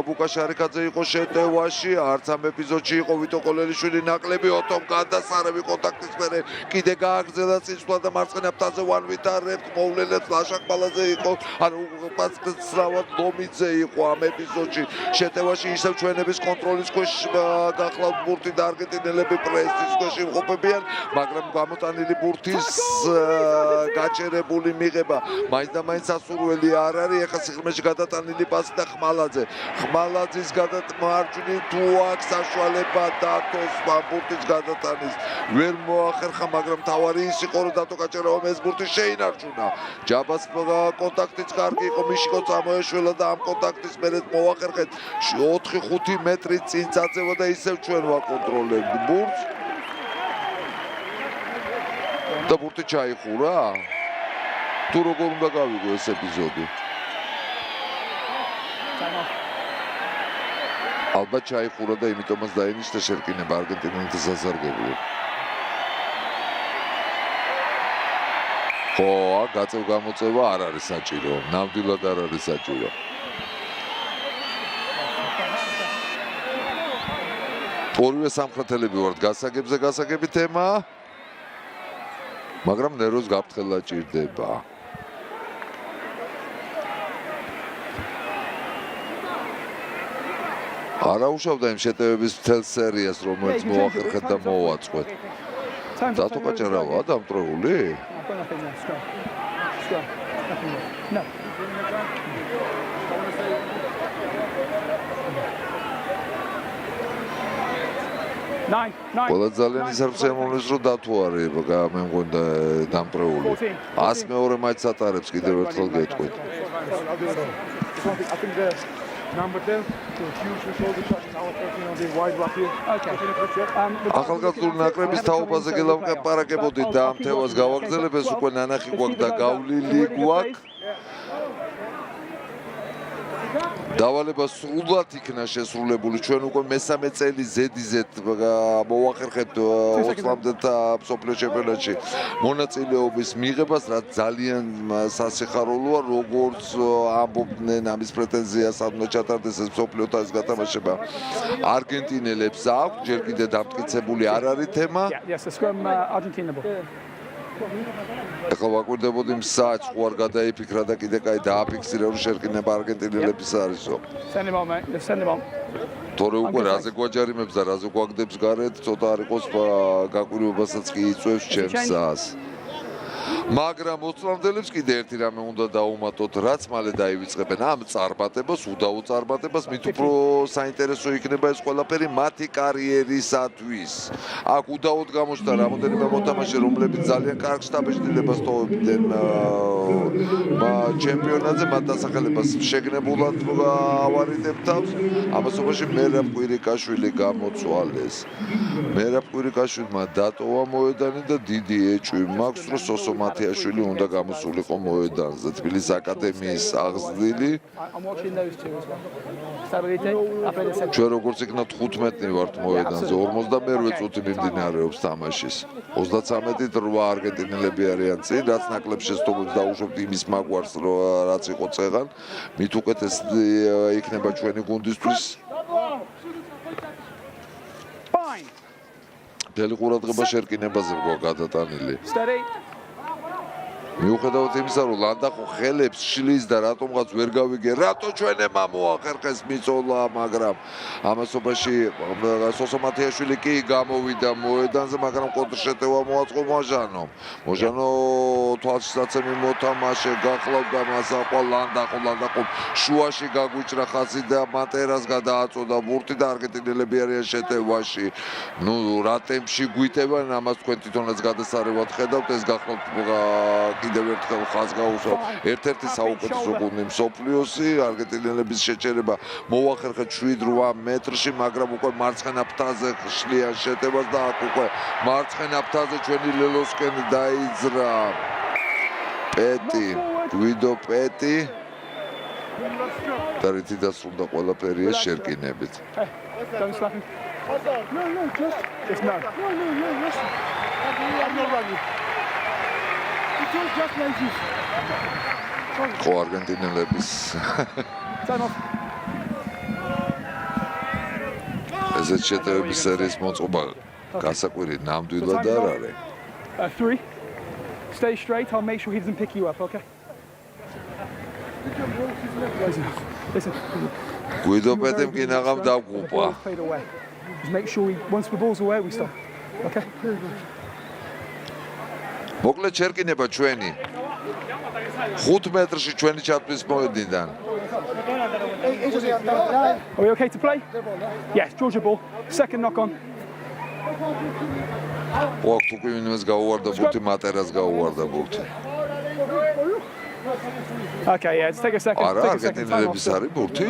Speaker 1: ბუკა შარიკაძე იყო შეტევაში, არც ამ ეპიზოდში იყო ვიტო ყოლელიშვილი ნაკლები, ოტომ გადასარევი კონტაქტის მერე კიდე გააგრძელა წინსვლა და მარცხენა ფრთაზე ვანვითარებთ, მოვლენებს ლაშახმალაძე იყო, ანუ პასკაცრავად ლომიძე იყო ამ ეპიზოდში შეტევაში, ისევ ჩვენების კონტროლის ქვეშ გახლავთ ბურთი და არგენტინელები პრესის ქვეშ იმყოფებიან, მაგრამ გამოტანილი ბურთის გაჭერებული მიღება მაინც და მაინც ასურველი არ არის. ეხლა სიღრმეში გადატანილი პასი და ხმალაძის გადამარჯვილი თუ აქვს საშუალება დათოს ბურთის გადატანის ვერ მოახერხა მაგრამ თავარი ის იყო რომ დათო გაჭერავა ეს ბურთი შეინარჩუნა ჯაბას კონტაქტიც კარგი იყო მიშიკო წამოეშველა და ამ კონტაქტის მერე მოახერხეთ 4-5 მეტრი წინ წაწევა და ისევ ჩვენ ვაკონტროლებთ ბურთს და ბურთი ჩაიხურა თუ როგორ უნდა გავიგო ეს ეპიზოდი ალბათ ჩაიხურა და იმიტომაც დაინიშნა შერკინება არგენტინელთა სასარგებლოდ ხო გაწევ გამოწევა არ არის საჭირო ნამდვილად არ არის საჭირო ორივე სამხრეთელები ვართ გასაგები თემა მაგრამ ნერვს გაფრთხილა ჭირდება არაუშავდა იმ შეტევების მთელ სერიას რომელიც მოახერხეთ და მოუაწყვეთ დათო გაჭერავაა დამტრეული ყველა ძალიან ისარფს ემონებს რომ დათო არის მე მგონდა დამტრეული 100 მეორე მაჩს ატარებს კიდევ ერთხელ გეტყვით ახალგაზრდული ნაკრების თაობაზე გელაპარაკებოდით და ამ თემას გავაგრძელებ ეს უკვე ნანახი გვაქვს და გავლილი გვაქვს დავალება სრულად იქნა შესრულებული ჩვენ უკვე მესამე წელი ზედიზედ მოვახერხებთ 20-მდე მსოფლიო ჩემპიონატში მონაწილეობის მიღებას რაც ძალიან სასიხარულოა როგორც ამბობდნენ ამის პრეტენზიას უნდა ჩატარდეს ეს მსოფლიო თასის გათამაშება არგენტინელებს აქვს ჯერ კიდევ დამტკიცებული არ არის თემა ეხლა ვაკვირდებოდი საათს ხო არ გადაიფიქრა და კიდე კაი დააფიქსირა რომ შერკინება არგენტინელების არისო თორე უკვე რაზე გვაჯარიმებს და რაზე გვაგდებს გარეთ ცოტა არ იყოს გაკვირვებასაც კი იწვევს ჩემს სას მაგრამ 20-მდელებს კიდე ერთი რამე უნდა დაუმატოთ რაც მალე დაივიწყებენ ამ წარმატებას უდაო წარმატებას მით უფრო საინტერესო იქნება ეს ყველაფერი მათი კარიერისათვის აქ უდაოდ გამოჩნდა რამოდენიმე მოთამაშე რომლებიც ძალიან კარგ შტაბეჭდილებას ტოვებდნენ ჩემპიონატზე მათ დასახელებას შეგნებულად ავარიდებთ თავს ამასობაში მერაბ კვირიკაშვილი გამოწვალეს მერაბ კვირიკაშვილმა დატოვა მოედანი და დიდი ეჭვი მაქვს რომ სოსო მათიაშვილი უნდა გამოსულიყო მოედანზე თბილისის აკადემიის აღზრდილი ჩვენ როგორც იქნა 15-ნი ვართ მოედანზე 48 წუთი მიმდინარეობს თამაშის 33-ით 8 არგენტინელები არიან წინ რაც ნაკლებ შეცდომებს დაუშვებთ იმის მაგვარს რაც იყო წეღან მით უკეთეს იქნება ჩვენი გუნდისთვის მთელი ყურადღება შერკინებაზე გვაქვს გადატანილი მიუხედავად იმისა რომ ლანდახო ხელებს შლის და რატომღაც ვერ გავიგე რატო ჩვენებმა მოახერხეს მიწოლა მაგრამ ამასობაში სოსო მათიაშვილი კი გამოვიდა მოედანზე მაგრამ კონტრშეტევა მოაწყო მოჟანო თვალშისაცემი მოთამაშე გახლავდა მას აყვა ლანდახო შუაში გაგვიჭრა ხაზი და მატერას გადააწოდა ბურთი და არგენტინელები არიან შეტევაში ნუ რა ტემპში გვიტევან ამას თქვენ თვითონაც გადასარევად ხედავთ ეს გახლავთ კიდევ ერთხელ ხაზს გაუსვა ერთ-ერთი საუკეთესო გუნდი მსოფლიოსი არგენტინელების შეჭერება მოახერხეთ 7-8 მეტრში მაგრამ უკვე მარცხენა ფრთაზე ხშლიან შეტევას და აქ უკვე მარცხენა ფრთაზე ჩვენი ლელოსკენი დაიძრა პეტი გვიდო პეტი და რითი დასრულდა ყველაფერი ეს შერკინებით ხო არგენტინელების ესეთ შეტევების სერიის მოწყობა გასაკვირი ნამდვილად არ არის
Speaker 2: 3 stay straight I'll make sure he doesn't pick you up okay listen
Speaker 1: გვიდო პეტემ კი ნაღამ დაგუპა
Speaker 2: just make sure once the ball's away we stop okay
Speaker 1: მოკლედ შერკინება ჩვენი 5 მეტრში ჩვენი ჩათვლის მოედნიდან
Speaker 2: Are we okay to play? Yes, Georgia ball. Second knock on.
Speaker 1: ვაქვს თუ ვინმეს გაუვარდა ბურთი, მატერას გაუვარდა ბურთი.
Speaker 2: Okay, yeah, let's take a second.
Speaker 1: არა,
Speaker 2: Take a second. Time off.
Speaker 1: არგენტინელების არის ბურთი?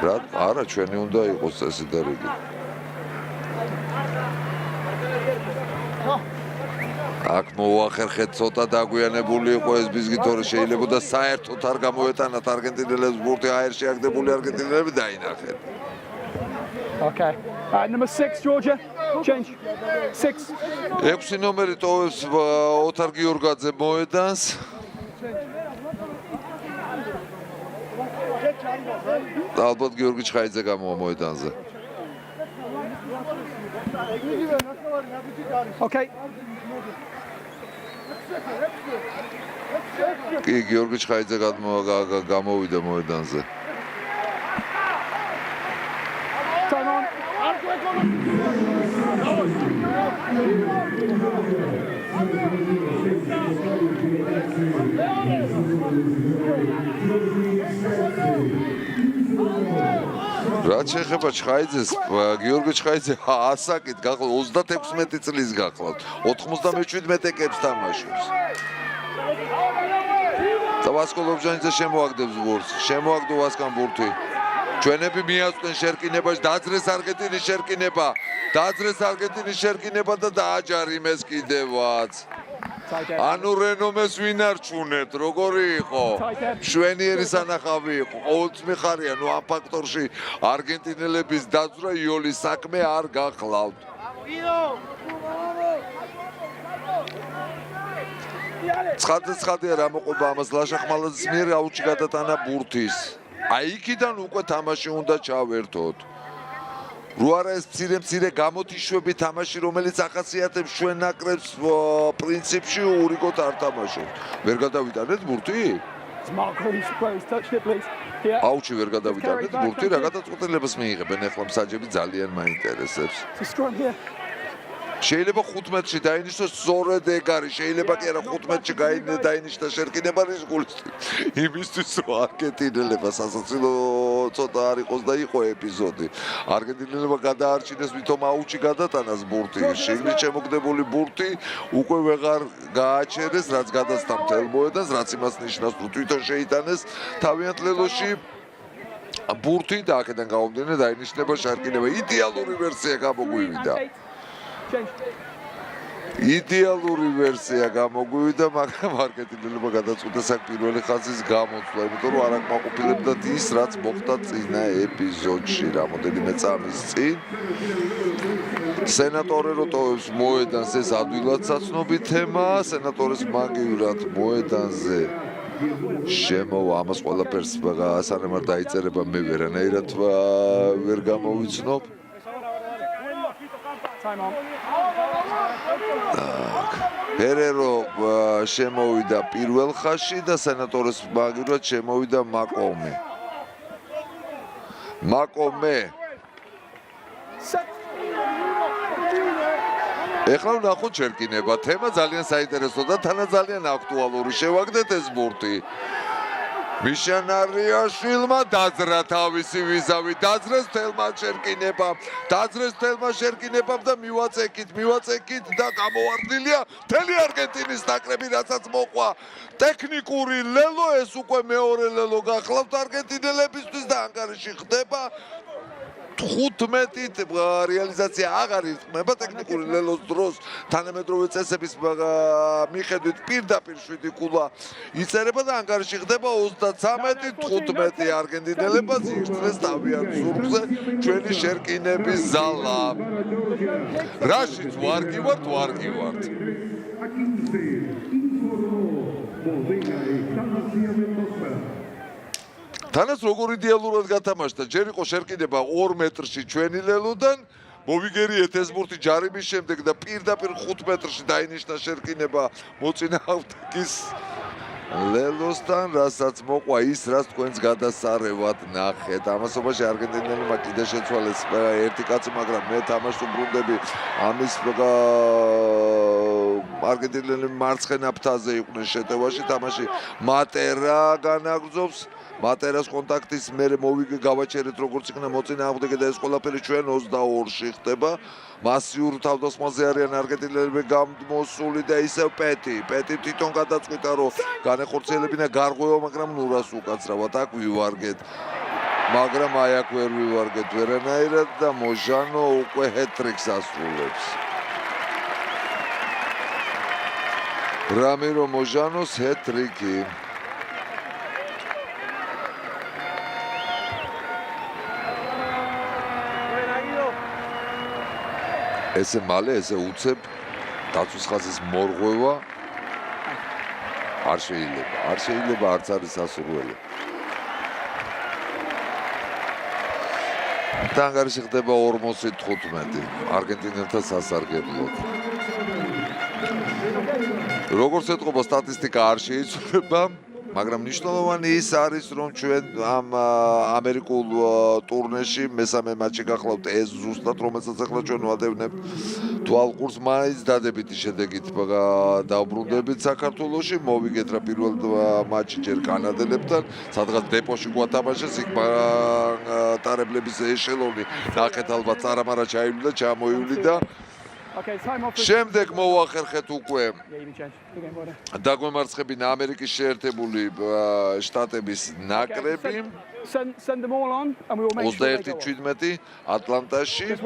Speaker 1: რა, არა, ჩვენი უნდა იყოს წესი და რიგი. აქ მოახერხეთ ცოტა დაგვიანებული იყო ეს ბიზგითორი შეიძლება და საერთოდ არ გამოეტანათ არგენტინელებს ბურთი აერში აგდებული არგენტინელები დაინახეთ.
Speaker 2: Okay. Number 6, Georgia. Change. 6.
Speaker 1: 6 ნომერი ტოვებს ოთარ გიორგაძე მოედანს. ალბათ გიორგი ჩხაიძე გამოვა მოედანზე.
Speaker 2: Okay.
Speaker 1: კი, გიორგი ჩხაიძე გამოვიდა მოედანზე.
Speaker 2: Time on.
Speaker 1: რაც შეეხება ჩხაიძეს, გიორგი ჩხაიძე ასაკით გახლავთ 36 წლის გახლავთ. 97 ეკებს თამაშობს. და ვასკო ლობჟანიძე შემოაგდებს ბურთს. შემოაგდო ვასკამ ბურთი. ჩვენები მიაწვენ შერკინებას, დაძრეს არგენტინის შერკინება. დაძრეს არგენტინის შერკინება და დააჯარიმეს კიდევაც. ანუ რენომეს ვინ არჩუნეთ, როგორი იყო? მშვენიერი სანახავი იყო. ყოველწლი ხარია, ნუ ამ ფაქტორში არგენტინელების დაძვრა იოლის საქმე არ გახლავთ. ცხადია რა მოყვება ამას ლაშახმალაძის მიერ აუჩი გადატანა ბურთის. აი იქიდან უკვე თამაში უნდა ჩავერთოთ. რო არა ეს მცირე გამოთიშვები თამაში, რომელიც ახასიათებს ჩვენ ნაკრებს პრინციპში ურიგოთ არ თამაშობთ. ვერ გადავიტანეთ ბურთი? აუჩი ვერ გადავიტანეთ ბურთი, რა გადაწყვეტილებას მიიღებენ ახლა მსაჯები ძალიან მაინტერესებს. შეიძლება 15-ში დაინიშნოს სწორედ ეგ არის, შეიძლება კი არა 15-ში დაინიშნა შერკინება რის გულისთვის. იმისთვის რომ არგენტინელებმა სასაცილო ცოტა არ იყოს და იყო ეპიზოდი. არგენტინელებმა გადაარჩინეს ვითომ აუჩი გადატანას ბურთი. შიგნით შემოგდებული ბურთი უკვე ვეღარ გააჩერეს, რაც გადასცა მთელ მოედანს, რაც იმას ნიშნავს, რომ თვითონ შეიტანეს თავიანთ ლელოში ბურთი და აქედან გამომდინარე დაინიშნება შერკინება. იდეალური ვერსია გამოგვივიდა. იდეალური ვერსია გამოგვივიდა, მაგრამ არგენტინელებმა გადაწყვიტეს აქ პირველი ხაზის გამოცვლა, იმიტომ რომ არ აკმაყოფილებდათ ის, რაც მოხდა წინა ეპიზოდში, რამოდენიმე წამის წინ. სენატორე რო ტოვებს მოედანს, ეს ადვილად საცნობი თემაა, სენატორის მაგივრად მოედანზე შემოვა ამას ყველაფერს სანამ არ დაიწერება მე ვერანაირად ვერ გამოვიცნობ. ფერერო შემოვიდა პირველ ხაზში და სენატორის მაგივრად შემოვიდა მაკომე. ეხლა ვნახოთ შერკინება. თემა ძალიან საინტერესო და თანაც ძალიან აქტუალური. შევაგდეთ ეს ბურთი. მიშანარიაშვილმა დაძრა თავისი ვიზავი, დაძრეს თელმა შერკინებამ და მივაწეკით და გამოვარდნილია მთელი არგენტინის ნაკრები, რასაც მოყვა ტექნიკური ლელო, ეს უკვე მეორე ლელო გახლავთ არგენტინელებისთვის და ანგარიში ხდება 15-ით რეალიზაცია აღარ ირთმება ტექნიკური ლელოს დროს თანამედროვე წესების მიხედვით პირდაპირ 7 კულა იწერება და ანგარიში ხდება 33-15 არგენტინელებას ირთმეს თავიანთ ზურგზე ჩვენი შერკინების ზალა. რაშიც ვარგივართ. თანაც როგორ იდეალურად გათამაშდა, ჯერ იყო შერკინება 2 მეტრში ჩვენი ლელოდან, მოვიგერიეთ ეს ბურთი ჯარიმის შემდეგ და პირდაპირ 5 მეტრში დაინიშნა შერკინება მოწინააღმდეგის ლელოსთან, რასაც მოყვა ის, რაც თქვენს გადასარევად ნახეთ. ამასობაში არგენტინელებმა კიდე შეცვალეს ერთი კაცი, მაგრამ მე თამაშს უბრუნდები ამის არგენტინელები მარცხენა ფრთაზე იყვნენ შეტევაში, თამაში მატერა განაგრძობს. მატერას კონტაქტის მერე გავაჩერეთ როგორც იქნა მოწინააღმდეგე და ეს ყველაფერი ჩვენ 22-ში ხდება. მასიურ თავდასხმაზე არიან არგენტინელები გამოსული და ისევ პეტი თვითონ გადაწყვიტა რომ განეხორციელებინა გარღვევა, მაგრამ ნურას უკაცრავად აქ ვივარგეთ. მაგრამ აი აქ ვერ ვივარგეთ ვერანაირად და მოჟანო უკვე ჰეტ-ტრიკს ასრულებს. რამირო მოჟანოს ჰეტ-ტრიკი. ესე მალე ესე უცებ დაცვის ხაზის მორღვევა არ შეიძლება არც არის სასურველი. და ანგარიში ხდება 45 არგენტინელთა სასარგებლოდ. როგორც ეთყობა სტატისტიკა არ შეიცვლება, მაგრამ მნიშვნელოვანი ის არის რომ ჩვენ ამ ამერიკულ ტურნეში მესამე მატჩი გახლავთ ეს ზუსტად რომელსაც ახლა ჩვენ ვადევნებთ თვალყურს მაინც დადებითი შედეგით დავბრუნდებით საქართველოში მოვიგეთ რა პირველ მატჩი ჯერ კანადელებთან სადღაც დეპოში გვათამაშეს იქ ტარებლების ეშელონი ნახეთ ალბათ წარამარა ჩაივლიდა ჩამოივლიდა შემდეგ მოვახერხეთ უკვე დაგვემარცხებინა ამერიკის შეერთებული შტატების ნაკრები 21-17 ატლანტაში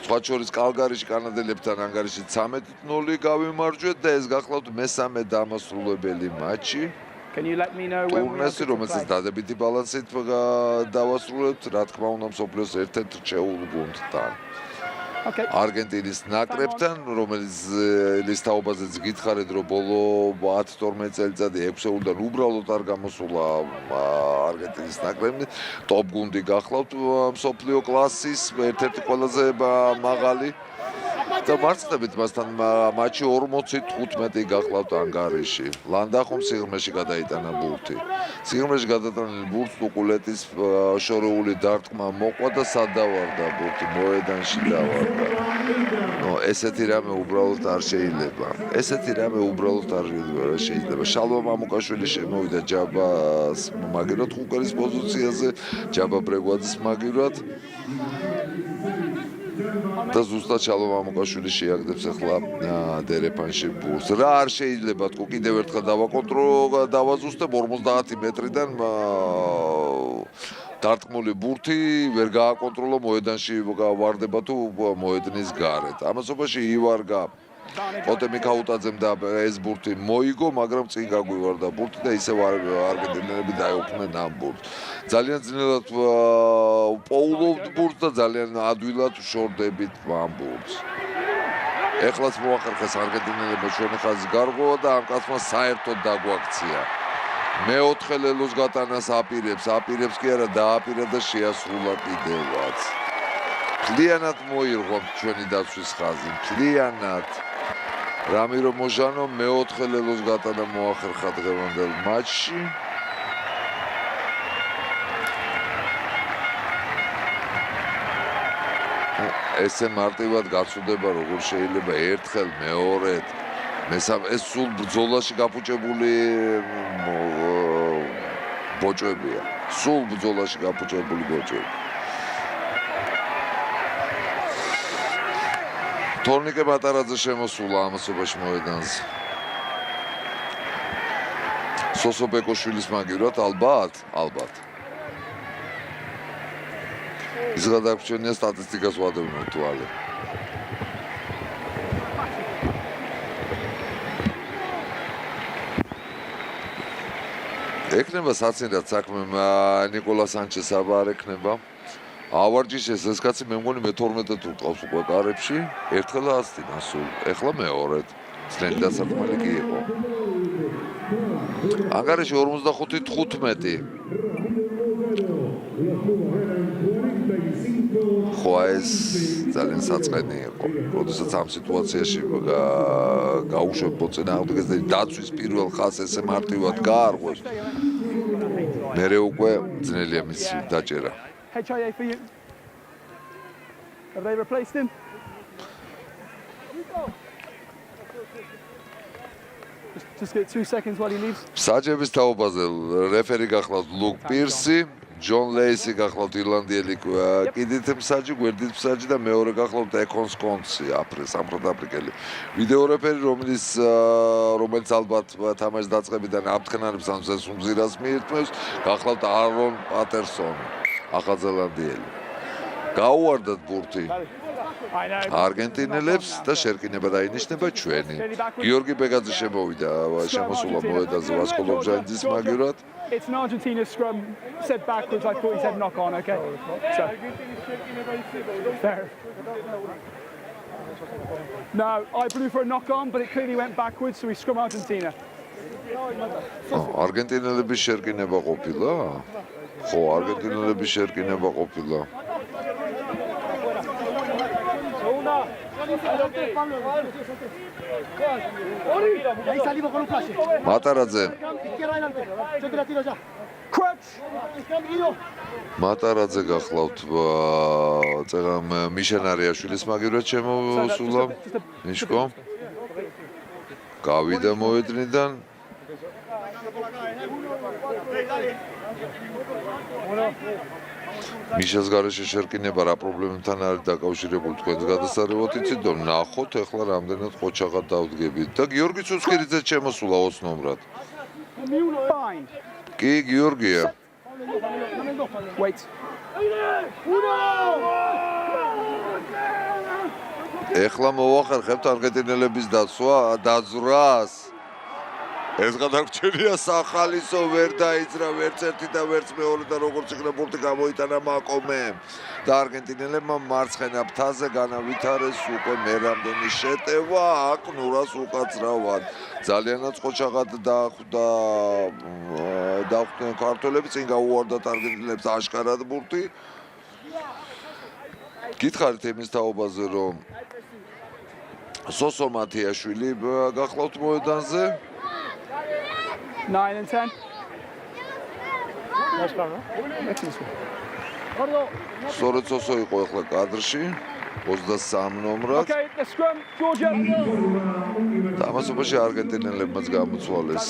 Speaker 1: სხვა შორის კალგარიში კანადელებთან ანგარიში 13-0 გავიმარჯვეთ და ეს გახლავთ მესამე დამასრულებელი მატჩი ტურნეს რომელსაც დადებითი ბალანსით დავასრულებთ რა თქმა უნდა მსოფლიოს ერთ-ერთ რჩეულ გუნდთან არგენტინის ნაკრებთან, რომელიც ლისტაობაზეც გითხარით, რომ ბოლო 10-12 წელიწადი 6-ოდან უბრალოდ არ გამოსულა არგენტინის ნაკრები, ტოპ გუნდი გახლავთ მსოფლიო კლასის, ერთ-ერთი ყველაზე მაღალი და მარცხდებით მასთან მატჩი 45 გახლავთ ანგარიში. ლანდახომ სიღრმეში გადაიტანა ბურთი. სიღრმეში გადატანილი ბურთს უყულეთის შორეული დარტყმა მოყვა და სად დავარდა ბურთი მოედანში დავარდა. ესეთი რამე უბრალოდ არ შეიძლება. შალვა მამუკაშვილი შემოვიდა ჯაბას მაგერად ხუკერის პოზიციაზე, ჯაბა ბრეგვაძის მაგერად. და ზუსტად შალვა მამუკაშვილი შეაგდებს ახლა დერეფანში ბურთს. რა არ შეიძლება თქო კიდევ ერთხელ დავაზუსტებ 50 მეტრიდან დარტყმული ბურთი ვერ გააკონტროლა მოედანში ვარდება თუ მოედნის გარეთ. ამასობაში ივარგა პოტემი ქაუტაძემ და ეს ბურთი მოიგო, მაგრამ წინ გაგვივარდა ბურთი და ისევ არგენტინელები დაეუფლნენ ამ ბურთს. ძალიან ძნელად პოულობთ ბურთს და ძალიან ადვილად შორდებით ამ ბურთს. ეხლაც მოახერხეს არგენტინელებმა ჩვენი ხაზის გარღვევა და ამ კაცმა საერთოდ დაგვაქცია. მეოთხე ლელოს გატანას აპირებს კი არა დააპირა და შეასრულა კიდევაც. მთლიანად მოირღვა ჩვენი დაცვის ხაზი, მთლიანად. რამირო მოჟანო მეოთხე ლელოს გატანა მოახერხა დღევანდელ მატჩში. ესე მარტივად გაცუდება როგორ შეიძლება ერთხელ მეორედ მესამე ეს სულ ბრძოლაში გაფუჭებული ბოჭებია. სულ ბრძოლაში გაფუჭებული ბოჭები. თორნიკე ბატარაძე შემოსულა ამასობაში მოედანზე. სოსო ბეკოშვილის მაგივრად ალბათ. ის გადაგჩენია სტატისტიკას ვადევნებთ თვალე. ეკნება საცინდად საქმე ნიკოლა სანჩეს აბარ ეკნება. ავარჯიშეს ეს კაცი მე მგონი მე-12 თუ ყავს უკვე კარებში, ერთხელ ასწინა სულ, ეხლა მეორედ. ძნელი დასარტყმელი კი იყო. ანგარიში 45-15. ხო ეს ძალიან საწყენი იყო. როდესაც ამ სიტუაციაში გაუშვებ მოწინააღმდეგეს და დაცვის პირველ ხაზს ესე მარტივად გაარღვევს. მერე უკვე ძნელია მისი დაჭერა.
Speaker 2: HIA for you. Have they replaced him? Just get 2 seconds while he leaves.
Speaker 1: საჯების თაობაზე რეფერი გახლავთ ლუკ პირსი, ჯონ ლეისი გახლავთ ირლანდიელი კიდით მსაჯი, გვერდით მსაჯი და მეორე გახლავთ ეკონს კონცი, სამხრეთ აფრიკელი. ვიდეო რეფერი, რომელიც ალბათ თამაშის დაწყებიდან აფრთხნარებს ამ ზესუმზირას მიირთმევს, გახლავთ არონ პატერსონი, ახალზელანდიელი. გაუვარდათ ბურთი არგენტინელებს და შერკინება დაინიშნება ჩვენი. გიორგი ბეგაძე შემოვიდა შემოსულა მოედანზე ვასკო ლობჟანიძის მაგივრად.
Speaker 2: It's an Argentina scrum. Said backwards. I thought he said knock on. Okay. So. Fair. No, I blew for a knock on, but it clearly went backwards, so we scrum Argentina.
Speaker 1: არგენტინელების შერკინება ყოფილა? ხო, არგენტინელების შერკინება ყოფილა. მატარაძე მატარაძე გახლავთ მიშენ არიაშვილის მაგივრად შემოსულა ნიშკო გავიდა მოედნიდან მიშას გარეშე შერკინება რა პრობლემებთან არის დაკავშირებული თქვენს გადასარევოთ იცით და ნახოთ ეხლა რამდენად ყოჩაღად დავდგებით და გიორგი ცუცქირიძე შემოსულა 20 ნომრად კი გიორგია
Speaker 2: Wait.
Speaker 1: ეხლა მოვახერხებთ არგენტინელების დაძვრას ეს გადაგჭირია სახალისო ვერ დაიძრა ვერც ერთი და ვერც მეორე და როგორც იქნა ბურთი გამოიტანა მაკომემ და არგენტინელებმა მარცხენა ფრთაზე განავითარეს უკვე მე რამდენი შეტევა აქ ნურას უკაცრავად ძალიანაც ყოჩაღად დახვდნენ ქართველები წინ გაუვარდათ არგენტინელებს აშკარად ბურთი გითხარით იმის თაობაზე რომ სოსო მათიაშვილი გახლავთ მოედანზე
Speaker 2: 9 and 10.
Speaker 1: სწორედ სოსო იყო ახლა კადრში 23 ნომრად.
Speaker 2: Okay, the scrum, Georgia.
Speaker 1: თამაშობაში არგენტინელებმაც გამოწვალეს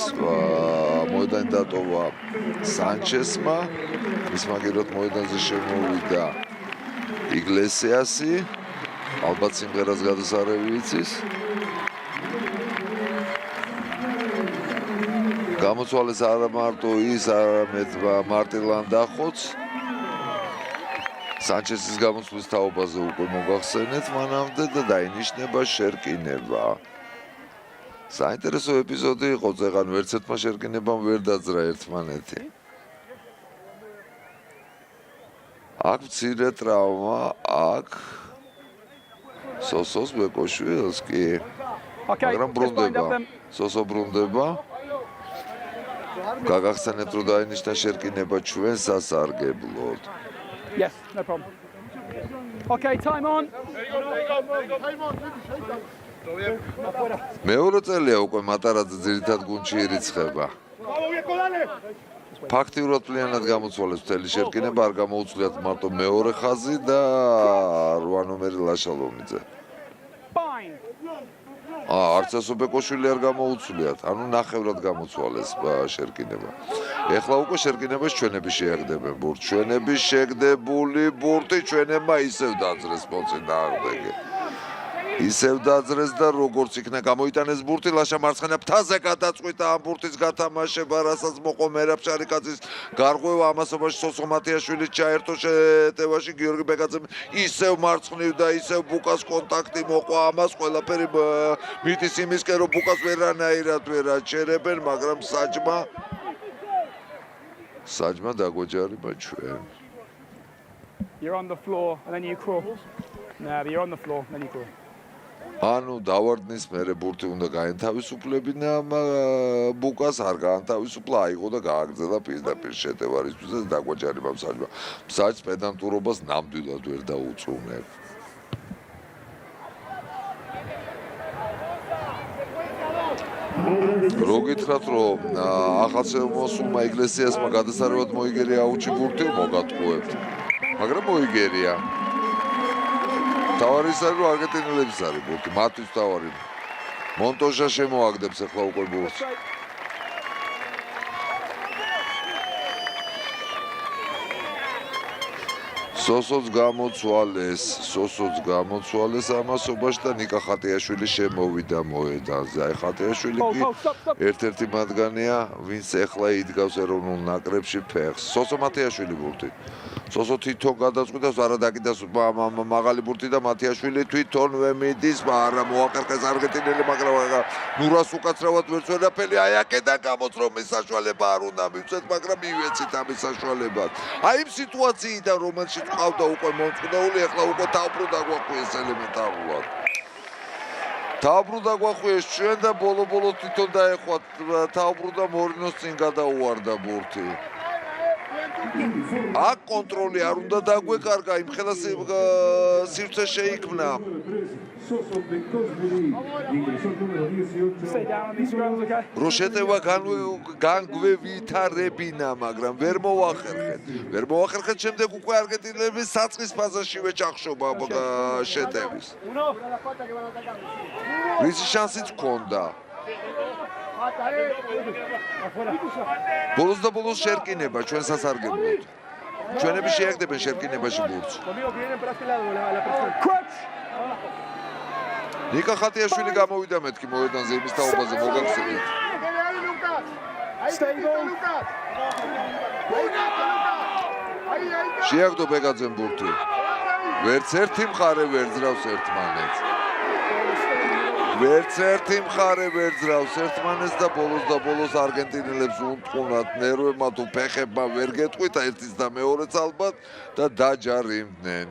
Speaker 1: მოედანი დატოვა სანჩესმა ის მაგერად მოედანზე შემოვიდა იგლესიასი ალბათ სიმღერას გადასარევი იცის გამოწვალეს არა მარტო ის არამედ მარტინ ლანდახოც სანჩესის გამოცვლის თაობაზე უკვე მოგახსენეთ მანამდე და დაინიშნება შერკინება საინტერესო ეპიზოდი იყო ზეღან ვერც ერთმა შერკინებამ ვერ დაძრა ერთმანეთი აქ მცირე ტრავმა აქ სოსოს ბეკოშვილს კი მაგრამ ბრუნდება სოსო ბრუნდება გაგახსენებთ რომ დაინიშნა შერკინება ჩვენ სასარგებლოდ
Speaker 2: Yes, no problem. Okay, time on.
Speaker 1: მეორე წელია უკვე მატარაძე ძირითად გუნდში ირიცხება. ფაქტიურად პლიანად გამოწვალეს მთელი შერკინება, არ გამოუცვლიათ მარტო მეორე ხაზი და 8 ნომერი ლაშალომიძე. არც ასობეკოშვილი არ გამოუცვლიათ, ანუ ნახევრად გამოწვალეს შერკინება. ეხლა უკვე შერკინებას ჩვენები შეაგდებენ ბურთს. ჩვენები შეგდებული ბურთი ჩვენებმა ისევ დაძრეს მოწინააღმდეგე. ისევ დაძრეს და როგორც იქნა გამოიტანეს ბურთი ლაშა მარცხენა ფრთაზე გადაწყვიტა ამ ბურთის გათამაშება, რასაც მოყო მერაბ შარიკაძის გარღვევა ამასობაში სოსო მათიაშვილის ჩაერთო შეტევაში გიორგი ბეგაძემ ისევ მარცხნივ და ისევ ბუკას კონტაქტი მოყვა ამას ყველაფერი მითის იმისკენ რომ ბუკას ვერანაირად ვერ აჩერებენ, მაგრამ საჯმა დაგვეჯარება ჩვენ.
Speaker 2: You're on the floor and then you crawl. Nah, but you're on the floor and then you crawl.
Speaker 1: ანუ დავარდნის მერე ბურთი უნდა გაენთავისუფლებინა ბუკას არ გაანთავისუფლა აიღო და გააგრძელა პირდაპირ შეტევარისთვის და დაგვაჯარება საჯმა. საჯს პედანტურობას ნამდვილად ვერ დაუწუნებ. რო გითხრათ რომ ახალშემოსულმა იგლესიასმა გადასარევად მოიგერია აუჩი ბურთი მოგატყუებთ. მაგრამ მოიგერია. თავარი ის არის რომ არგენტინელების არის ბურთი, მათთვის თავარი. მონტოჟა შემოაგდებს ახლა უკვე ბურთს. სოსოც გამოცვალეს ამასობაში და ნიკა ხატიაშვილი შემოვიდა მოედანზე. აი ხატიაშვილი კი ერთ-ერთი მათგანია, ვინც ახლა იდგავს ეროვნულ ნაკრებში ფეხს. სოსო მათიაშვილი ბურთი. სოსო თვითონ გადაწყვიტავს, არა დაკიდას მაღალი ბურთი და მათიაშვილი თვითონვე მიდის, არა მოახერხეს არგენტინელი, მაგრამ ნურას უკაცრავად ვერ წვერაფელი, აი აქედან გამოწრომის საშუალება არ უნდა მივცეთ, მაგრამ მივეცით ამის საშუალებას. აი იმ სიტუაციიდან, რომელშიც ყავდა უკვე მომწყვდეული, ახლა უკვე თავბრუდა გვახვიეს ელემენტარულად. თავბრუდა გვახვიეს ჩვენ და ბოლო-ბოლო თვითონ დაეხვათ თავბრუდა მორინოს წინ გადაუვარდა ბურთი. აქ კონტროლი არ უნდა დაგვეკარგა, იმ ხელა სივრცე შეიქმნა. რო შეტევა განგვევითარებინა, მაგრამ ვერ მოახერხეთ, შემდეგ უკვე არგენტინელების საწყის ფაზაშივე ჩახშობა შეტევის. რისი შანსიც ჰქონდა. ბოლოს და ბოლოს შერკინება ჩვენ სასარგებლოდ. ჩვენები შეაგდებენ შერკინებაში ბურთს. ნიკა ხატიაშვილი გამოვიდა მეთქი მოედანზე იმის თაობაზე მოგახსენეთ. შეაგდო ბეგაძემ ბურთი. ვერც ერთი მხარე ვერ ძრავს ერთმანეთს. ვერც ერთი მხარე ვერ ძრავს ერთმანეთს და ბოლოს არგენტინელებს უნტყუნათ ნერვებმა თუ ფეხებმა ვერ გეტყვით ერთის და მეორეც ალბათ და დაჯარიმდნენ.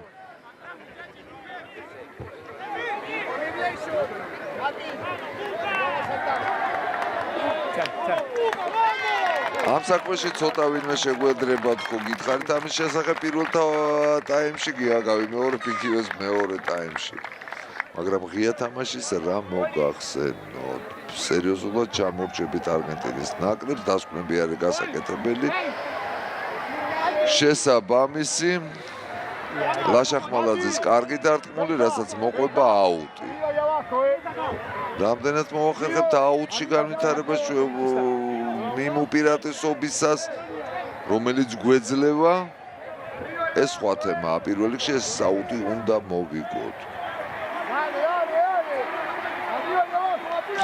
Speaker 1: ამ საქმეში ცოტა ვინმე შეგვედრება თქო გითხარით ამის შესახებ პირველ ტაიმში გიაგავი მეორე ფიქივეს მეორე ტაიმში. მაგრამ ღია თამაშის რა მოგახსენოთ. სერიოზულად ჩამორჩებით არგენტინის ნაკრებს, დასკვნები არის გასაკეთებელი. შესაბამისი ლაშახმალაძის კარგი დარტყმული, რასაც მოყვება აუტი. რამდენად მოახერხებთ აუტში განვითარებას იმ უპირატესობისას, რომელიც გვეძლევა, ეს სხვა თემაა. პირველ რიგში ეს აუტი უნდა მოვიგოთ.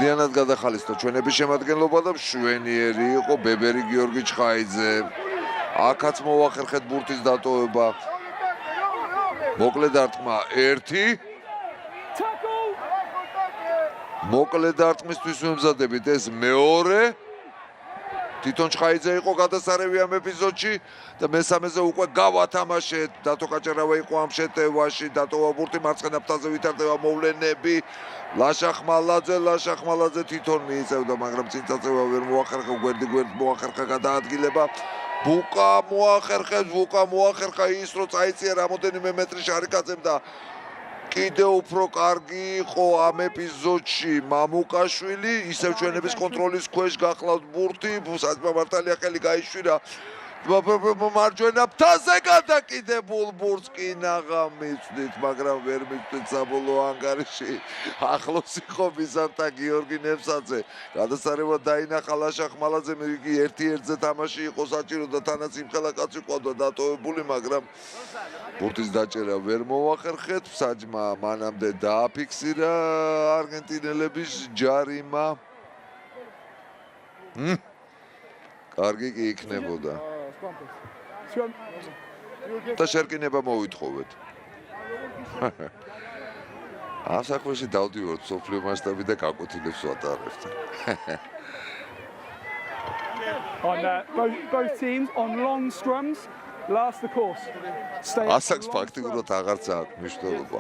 Speaker 1: მთლიანად გადახალისდა ჩვენების შემადგენლობა და მშვენიერი იყო ბებერი გიორგი ჩხაიძე. აქაც მოახერხეთ ბურთის დატოვება. მოკლე დარტყმა 1. მოკლე დარტყმისთვის ვემზადებით ეს მეორე. თვითონ ჩხაიძე იყო გადასარევი ამ ეპიზოდში და მესამეზე უკვე გავათამაშეთ. დათო კაჭარავა იყო ამ შეტევაში, დატოვა ბურთი მარცხენა ფრთაზე ვითარდება მოვლენები. ლაშახმალაძე თვითონ მიიწევდა, მაგრამ წინ წაწევა ვერ მოახერხა, გვერდ მოახერხა გადაადგილება. ბუკა მოახერხა ის რო წაიწია რამოდენიმე მეტრი შარიკაძემ და კიდევ უფრო კარგი იყო ამ ეპიზოდში მამუკაშვილი, ისევ ჩვენების კონტროლის ქვეშ გახლავთ ბურთი, საჭმა მართალია ხელი გაიშვირა მარჯვენა ფრთაზე გადაკიდებულ ბურთს კი ნაღამიცდით, მაგრამ ვერ მივწვით საბოლოო ანგარიში. ახლოს იყო ბიზანტა გიორგი ნებსაძე. გადასარევა დაინახა ლაშახმალაძემ, იგი 1-1-ზე თამაში იყო საჭირო და თანაც იმხელა კაცი ყავდა დატოვებული, მაგრამ ბურთის დაჭერა ვერ მოახერხეთ. საჭმა მანამდე დააფიქსირა არგენტინელების ჯარიმა. კარგი კი იქნებოდა. და შერკინება მოვითხოვეთ. ამ საქმეში დავდივართ სოფლიო მასშტაბით და გაკვეთილებს ვატარებთ.
Speaker 2: On both teams on long scrums last the course.
Speaker 1: ასაკს ფაქტიურად აღარც აქვს მნიშვნელობა.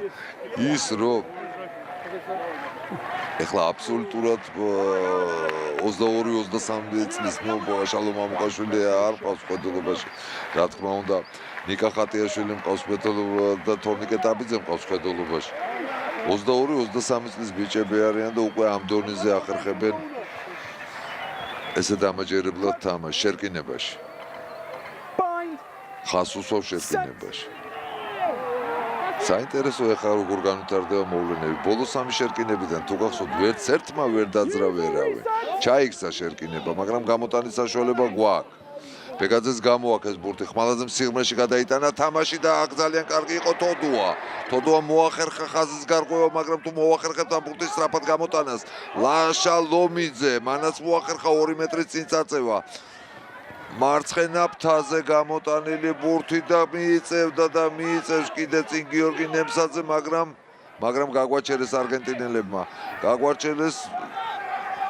Speaker 1: ის რომ ეხლა აბსოლუტურად 22-23 წლის შალო მამუკაშვილი არ ყავს ხედულობაში. რა თქმა უნდა, ნიკა ხატიაშვილი მყავს ხედულობა და თორნიკე ტაბიძე მყავს ხედულობაში. 22-23 წლის ბიჭები არიან და უკვე ამ დონეზე ახერხებენ ესე დამაჯერებლად თამაშს შერკინებაში. ხას უსვავს შერკინებაში. საინტერესო ეხლა როგორ განვითარდება მოვლენები. ბოლო 3 შერკინებიდან თუ გახსოვთ, ვერც ერთმა ვერ დაძრა ვერავე. ჩაიქცა შერკინება, მაგრამ გამოტანის საშუალება გვაქვს. ბეგაძეს გამოაკეს ბურთი, ხმალაძემ სიღრმეში გადაიტანა თამაში და აქ ძალიან კარგი იყო თოდუა. თოდუა მოახერხა ხაზის გარღვევა, მაგრამ თუ მოახერხებთ ამ ბურთის სწრაფად გამოტანას, ლაშა ლომიძე, მანაც მოახერხა 2 მეტრის წინ წაწევა. მარცხენა ფრთაზე გამოტანილი ბურთი და მიიწევს კიდე წინ გიორგი ნემსაძე, მაგრამ გაგვაჩერეს არგენტინელებმა. გაგვაჩერეს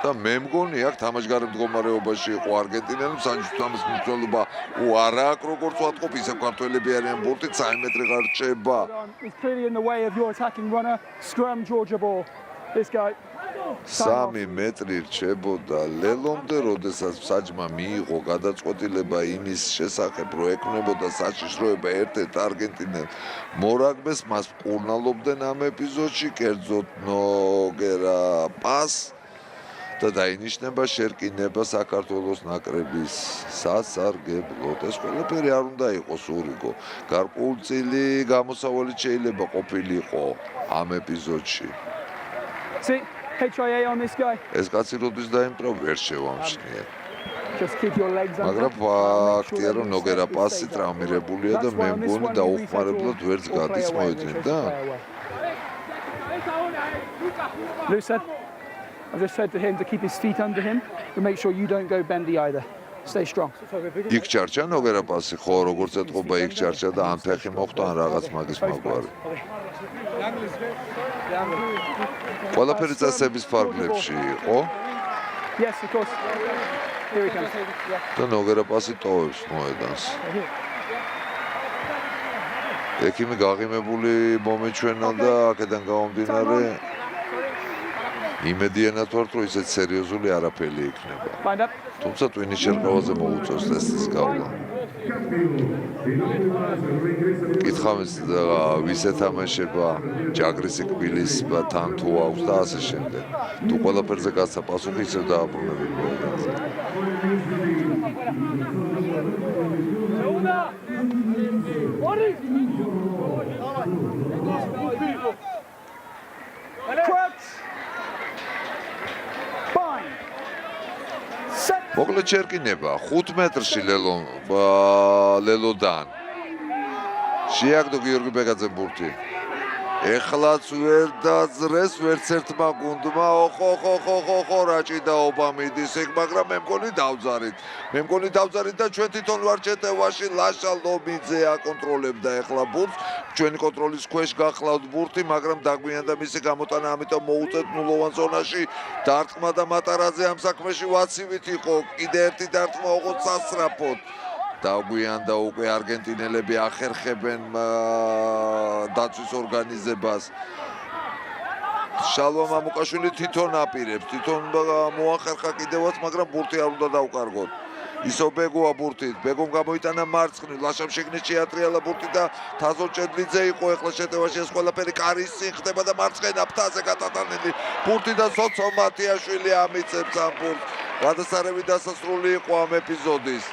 Speaker 1: და მე მგონი აქ თამაშგარე მდგომარეობაში იყო არგენტინელებს, საერთოდ ამის მნიშვნელობა არ აქვს, როგორც ვატყობ, ისევ ქართველები არიან ბურთით 3 მეტრი არ რჩება.
Speaker 2: He's clearly in the way of your attacking runner. Scrum Georgia ball. This guy.
Speaker 1: 3 მეტრი რჩებოდა ლელომდე, როდესაც საჯმა მიიღო გადაწყვეტილება იმის შესახებ, რომ ეკვნებოდა საშიშროება ერთ-ერთ არგენტინელ მორაგბეს, მას მკურნალობდნენ ამ ეპიზოდში, კერძოდ ნოგერა პას და დაინიშნება შერკინება საქართველოს ნაკრების სასარგებლოდ. ეს ყველაფერი არ უნდა იყოს ურიგო. გარკვეულწილი გამოსავალი შეიძლება ყოფილიყო ამ ეპიზოდში.
Speaker 2: See, HIA on this guy.
Speaker 1: ეს კაცი როდის დაემტრა ვერ შევამჩნიე.
Speaker 2: Just keep your legs under.
Speaker 1: მაგრამ ფაქტია, რომ ნოგერა პასი ტრავმირებულია და მე მგონი დაუხმარებლად ვერც გადის მოეწინდა.
Speaker 2: Lucid, I've just said to him to keep his feet under him to make sure you don't go bendy either. Stay strong.
Speaker 1: იქ ჩარჩა ნოგერა პასი, ხო, როგორც ეთყობა იქ ჩარჩა და ამ ფეხი მოხდა ან რაღაც მაგის მაგვარი. ყველაფერი წესების ფარგლებში იყო
Speaker 2: Yes, of course. Here he comes.
Speaker 1: და ნოგერა პასი ტოვებს მოედანს. ექიმი გაღიმებული მომეჩვენა და აქედან გამომდინარე იმედიანად ვართ, რომ ისეთ სერიოზული არაფერი იქნება.
Speaker 2: Lined up.
Speaker 1: თუმცა ტვინის შერყევაზე მოუწევს ტესტის გავლა. კითხავთ ვის ეთამაშება ჯაგრისი კბილის თან თუ აქვს და ასე შემდეგ. თუ ყველაფერზე გასცა პასუხი ისევ დააბრუნებელი მოედანზე.
Speaker 2: Crouch. Bind. Set.
Speaker 1: მოკლედ შერკინება 5 მეტრში ლელოდან. შეაგდო გიორგი ბეგაძე ბურთი. ეხლაც ვერ დაძრეს ვერც ერთმა გუნდმა. ხო რა ჭიდაობა მიდის ეგ, მაგრამ მე მგონი დავძარით და ჩვენ თვითონ ვარ ჩეტევაში. ლაშა ლომიძე აკონტროლებდა ეხლა ბურთს. ჩვენი კონტროლის ქვეშ გახლავთ ბურთი, მაგრამ დაგვიანდა მისი გამოტანა, ამიტომ მოუწევთ ნულოვან ზონაში. დარტყმა და მატარაძე ამ საქმეში ვაცივით იყო. კიდე ერთი დარტყმა ოღონდ სასწრაფოდ. დაგვიანდა უკვე არგენტინელები ახერხებენ დაცვის ორგანიზებას. შალვა მამუკაშვილი თვითონ აპირებს, თვითონ მოახერხა კიდევაც, მაგრამ ბურთი არ უნდა დაუკარგოთ. ისო ბეგოა ბურთით, ბეგომ გამოიტანა მარცხნივ, ლაშამ შეგნით შეატრიალა ბურთი და თაზო ჭედლიძე იყო ეხლა შეტევაში. ეს ყველაფერი კარის წინ ხდება და მარცხენა ფრთაზე გადატანილი ბურთი და სოცო მათიაშვილი ამიცებს ამ ბურთს. გადასარევი დასასრული იყო ამ ეპიზოდის.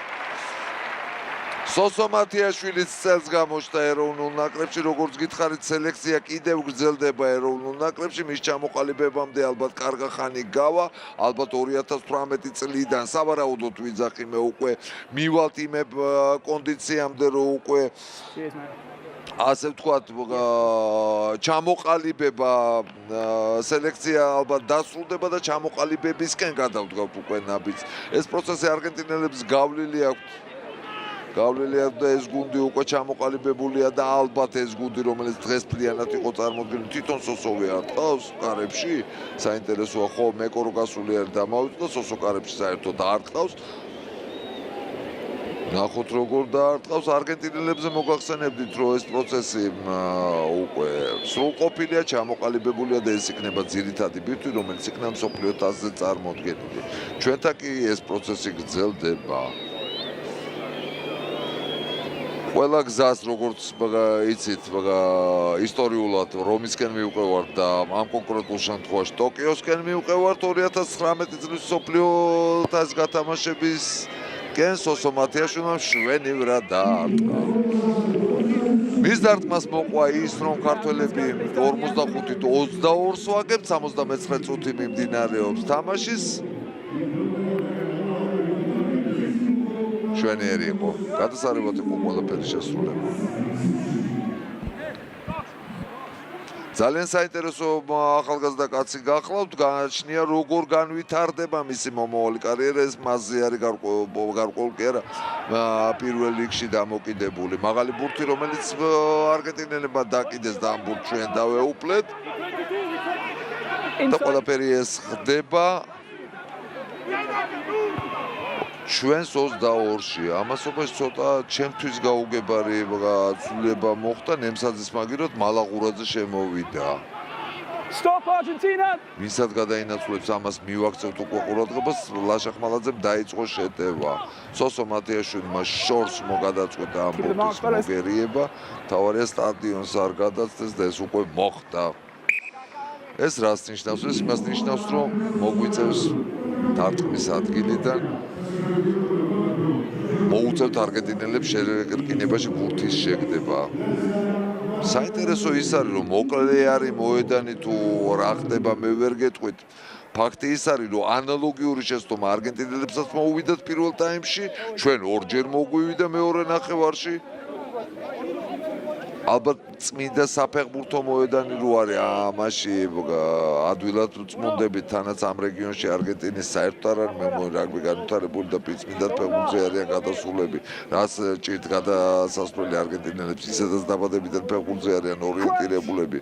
Speaker 1: სოსო მათიაშვილის წელს გამოჩნდა ეროვნულ ნაკრებში, როგორც გითხარით, სელექცია კიდევ გრძელდება ეროვნულ ნაკრებში, მის ჩამოყალიბებამდე ალბათ კარგა ხანი გავა, ალბათ 2018 წლიდან სავარაუდოდ ვიძახიმე უკვე მივალთ იმ კონდიციამდე, რომ უკვე ასე ვთქვათ, ჩამოყალიბება სელექცია ალბათ დასრულდება და ჩამოყალიბებისკენ გადავდგავთ უკვე ნაბიჯს. ეს პროცესი არგენტინელებს გავლილი აქვს. და ეს გუნდი უკვე ჩამოყალიბებულია და ალბათ ეს გუნდი, რომელიც დღეს ფლიანად იყო წარმოდგენილი, თვითონ სოსოვი არ ტყავს კარებში. საინტერესოა, ხო, მეკორო გასული არ დამავიწყდა, სოსო კარებში საერთოდ არ ტყავს. ნახოთ როგორ დაარტყავს. არგენტინელებზე მოგახსენებდით, რომ ეს პროცესი უკვე სრულყოფილია, ჩამოყალიბებულია და ეს იქნება ძირითადი ბირთვი, რომელიც იქნება მსოფლიო თასზე წარმოდგენილი. ჩვენთან კი ეს პროცესი გრძელდება. ყველა გზას, როგორც იცით, ისტორიულად რომისკენ მივყევართ და ამ კონკრეტულ შემთხვევაში ტოკიოსკენ მივყევართ 2019 წლის მსოფლიო თასის გათამაშებისკენ სოსო მათიაშვილმა შვენივრად დაარტყა. მის მის დარტყმას მოყვა ის, რომ ქართველები 45-ით 22-ს ვაგებთ, 79 წუთი მიმდინარეობს თამაშის. შვენიერი იყო. გადასარევად იყო ყველაფერი შესრულებული. ძალიან საინტერესო ახალგაზრდა კაცი გახლავთ, გააჩნია როგორ განვითარდება მისი მომავალი კარიერა, ეს მასზე არის გარკვეული კი არა პირველ რიგში დამოკიდებული. მაღალი ბურთი, რომელიც არგენტინელებმა დაკიდეს და ამ ბურთს ჩვენ დავეუფლეთ. და ყველაფერი ეს ხდება ჩვენს 22-ში. ამასობაში ცოტა ჩემთვის გაუგებარი ცვლილება მოხდა, ნემსაძის მაგიროთ მალაღურაძე შემოვიდა.
Speaker 2: Stop Argentina!
Speaker 1: ვინცად გადაინაცვლებს ამას მივაქცევთ უკვე ყურადღებას, ლაშახმალაძემ დაიწყო შეტევა. სოსო მათიაშვილმა შორს მოგადაწყვეტა ამ ბურთის მოგერიება, თავარია სტადიონს არ გადაცდეს და ეს უკვე მოხდა. ეს რას ნიშნავს? ეს იმას ნიშნავს, რომ მოგვიწევს დარტყმის ადგილიდან მოუწევთ არგენტინელებს შერეკინებაში ბურთის შეგდება. საინტერესო ის არის, რომ მოკლე არის მოედანი თუ რა ხდება მე ვერ გეტყვით. ფაქტი ის არის, რომ ანალოგიური შეცდომა არგენტინელებსაც მოუვიდათ პირველ ტაიმში, ჩვენ ორჯერ მოგვივიდა მეორე ნახევარში. ალბათ წმინდა საფეხბურთო მოედანი რო არის, ამაში ადვილად წმუნდებით, თანაც ამ რეგიონში არგენტინის საერთოდ არ არის რაგბი განვითარებული და წმინდა ფეხბურთზე არიან გადასულები. რას ჭირთ გადასასვლელი არგენტინელებს, ისედაც დაბადებიდან ფეხბურთზე არიან ორიენტირებულები.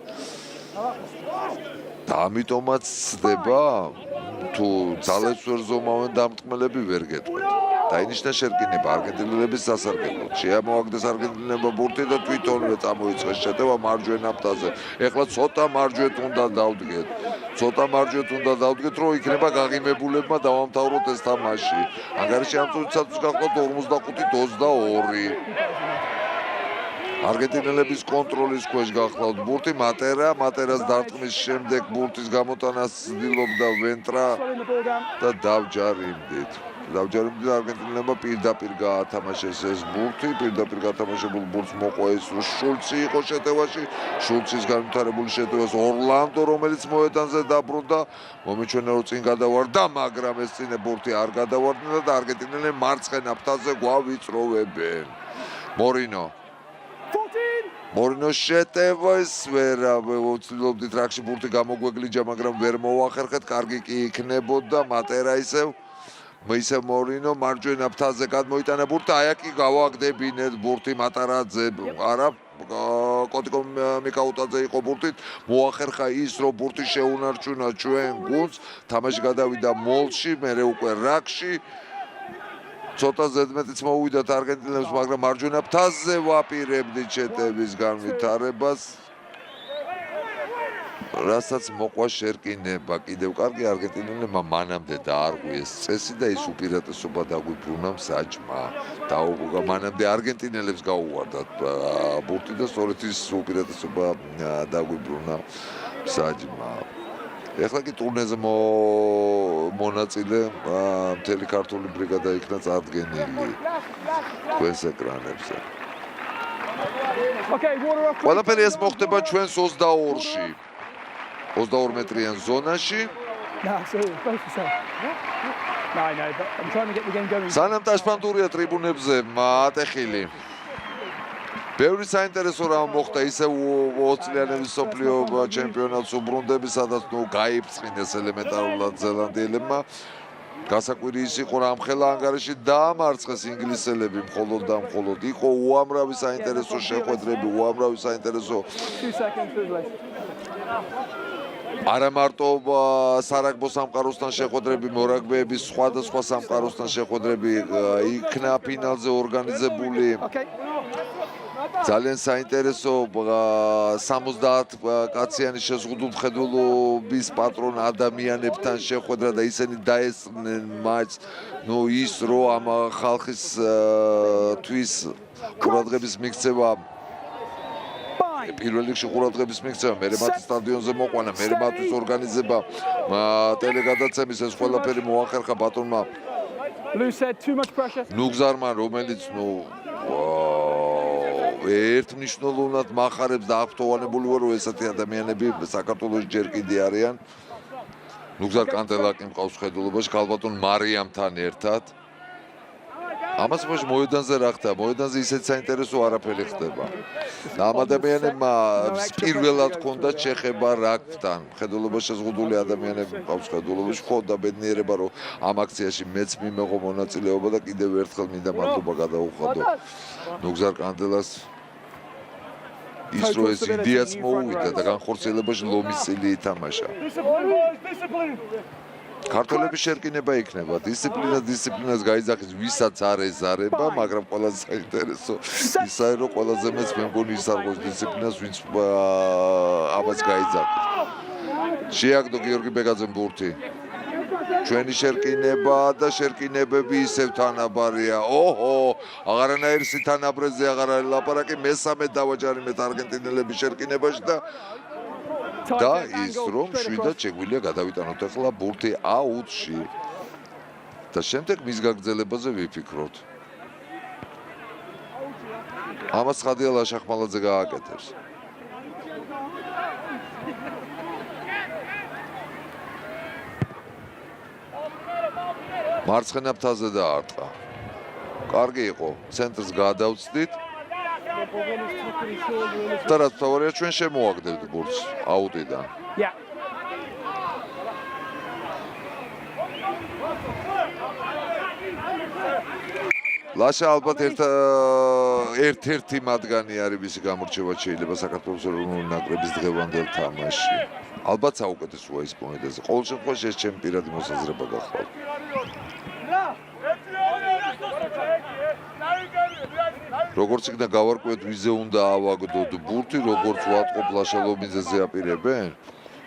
Speaker 1: და ამიტომაც ცდება, თუ ძალებს ვერ ზომავენ დამტყმელები ვერ გეტყვით. დაინიშნა შერკინება არგენტინელების სასარგებლოდ. შეამოაგდეს არგენტინელებმა ბურთი და თვითონვე წამოიწყეს შეტევა მარჯვენა ფრთაზე. ეხლა ცოტა მარჯვეთ უნდა დავდგეთ. რომ იქნება გაღიმებულებმა დავამთავროთ ეს თამაში. ანგარიში ამ წუთისათვის გახლავთ 45-ით 22. არგენტინელების კონტროლის ქვეშ გახლავთ ბურთი, მატერას დარტყმის შემდეგ ბურთის გამოტანას ცდილობდა ვენტრა და დავჯარიმდით. არგენტინელებმა პირდაპირ გაათამაშეს ეს ბურთი, პირდაპირ გათამაშებულ ბურთს მოყვა ის, რომ შულცი იყო შეტევაში, შულცის განვითარებული შეტევას ორლანდო, რომელიც მოედანზე დაბრუნდა, მომიჩვენა რომ წინ გადავარდა, მაგრამ ეს წინე ბურთი არ გადავარდნილა და არგენტინელები მარცხენა ფრთაზე გვავიწროვებენ. მორინოს შეტევას ვერ ვცდილობდით რაკში ბურთი გამოგვეგლიჯა, მაგრამ ვერ მოვახერხეთ, კარგი კი იქნებოდა, მატერა ისევ მორინო მარჯვენა ფრთაზე გადმოიტანა ბურთი, აი აქ გავაგდებინეთ ბურთი მატარაძე, არა კოტიკო მიკაუტაძე იყო ბურთით, მოახერხა ის, რომ ბურთი შეუნარჩუნა ჩვენ გუნდს, თამაში გადავიდა მოლში, მერე უკვე რაკში. ცოტა ზედმეტიც მოუვიდათ არგენტინელებს, მაგრამ მარჯვენა ფრთაზე ვაპირებდით შეტევის განვითარებას. რასაც მოყვა შერკინება, კიდევ კარგი არგენტინელებმა მანამდე დაარღვიეს წესი და ის უპირატესობა დაგვიბრუნა მსაჯმა. მანამდე არგენტინელებს გაუვარდათ ბურთი და სწორედ ის უპირატესობა დაგვიბრუნა მსაჯმა. ეხლა კი ტურნეზე მონაწილე მთელი ქართული ბრიგადა იქნა წარდგენილი თქვენს ეკრანებზე. ყველაფერი ეს მოხდება ჩვენს 22-ში. 22 მეტრიან ზონაში. სანამ ტაშფანდურია ტრიბუნებზე ატეხილი. ბევრი საინტერესო რამ მოხდა, ისე 20-წლიანების მსოფლიო ჩემპიონატს უბრუნდები, სადაც გაიფრთხინეს ელემენტარულად ზელანდიელებმა. გასაკვირი ის იყო, რომ ამხელა ანგარიში დაამარცხეს ინგლისელები მხოლოდ და მხოლოდ. იყო უამრავი საინტერესო შეხვედრები, უამრავი საინტერესო არა მარტო სარაგბო სამყაროსთან შეხვედრები, მორაგბეების სხვადასხვა სამყაროსთან შეხვედრები იქნა ფინალზე ორგანიზებული. ძალიან საინტერესო 70 კაციანი შეზღუდულმხედველობის პატრონ ადამიანებთან შეხვედრა და ისინი დაესწრნენ მაჩს, ის რომ ამ ხალხის თვის ყურადღების მიქცევა პირველ რიგში ყურადღების მიქცევა, მერე მათი სტადიონზე მოყვანა, მერე მათთვის ორგანიზება ტელეგადაცემის, ეს ყველაფერი მოახერხა ბატონმა ნუგზარმა, რომელიც ერთმნიშვნელოვნად მახარებს და აფრთხილებული ვარ, რომ ესეთი ადამიანები საქართველოს ჯერ კიდე არიან. ნუგზარ კანტელაკი მყავს ხედულობაში, ქალბატონ მარიამთან ერთად. ამას მოედანზე რა ხდება? მოედანზე ისეთ საინტერესო არაფერი ხდება. და ამ ადამიანებმა პირველად ჰქონდათ შეხება რაგბთან. ხედულობაში შეზღუდული ადამიანები მყავს ხედულობაში, ხოდა ბედნიერება, რომ ამ აქციაში მეც მიმეღო მონაწილეობა და კიდევ ერთხელ მინდა მადლობა გადაუხადო ნუგზარ კანტელას. ის რო ეს იდეაც მოუვიდა და განხორციელებაში ლომის წილი ითამაშა. ქართველების შერკინება იქნება, დისციპლინას გაიძახის ვისაც არ ეზარება, მაგრამ ყველაზე საინტერესო ისაა, რომ ყველაზე მეც მე მგონი ის არ ყავს დისციპლინას, ვინც ამას გაიძახის. შეაგდო გიორგი ბეგაძემ ბურთი. ჩვენი შერკინება და შერკინებები ისევ თანაბარია. ოჰო, აღარანაირი სითანაბრეზე აღარ არის ლაპარაკი, მესამე დავაჯარიმეთ არგენტინელების შერკინებაში და ის რომ შვიდად შეგვიძლია გადავიტანოთ ახლა ბურთი აუტში. და შემდეგ მის გაგრძელებაზე ვიფიქროთ. ამას ხადია ლაშახმალაძე გააკეთებს. მარცხენა ფრთაზე დაარტყა. კარგი იყო, ცენტრს გადავწდით. და რაც თავარია ჩვენ შემოაგდებთ ბურთს აუტიდან. ლაშა ალბათ ერთ-ერთი მათგანი არის მისი გამორჩევა შეიძლება საქართველოს ეროვნული ნაკრების დღევანდელ თამაში. ალბათ საუკეთესოა ის პოინტაზე. ყოველ შემთხვევაში ეს ჩემი პირადი მოსაზრება გახლავთ. როგორც იქნა გავარკვევთ ვიზე უნდა ავაგდოთ ბურთი, როგორც ვატყობ ლაშა ლომიძეზე აპირებენ?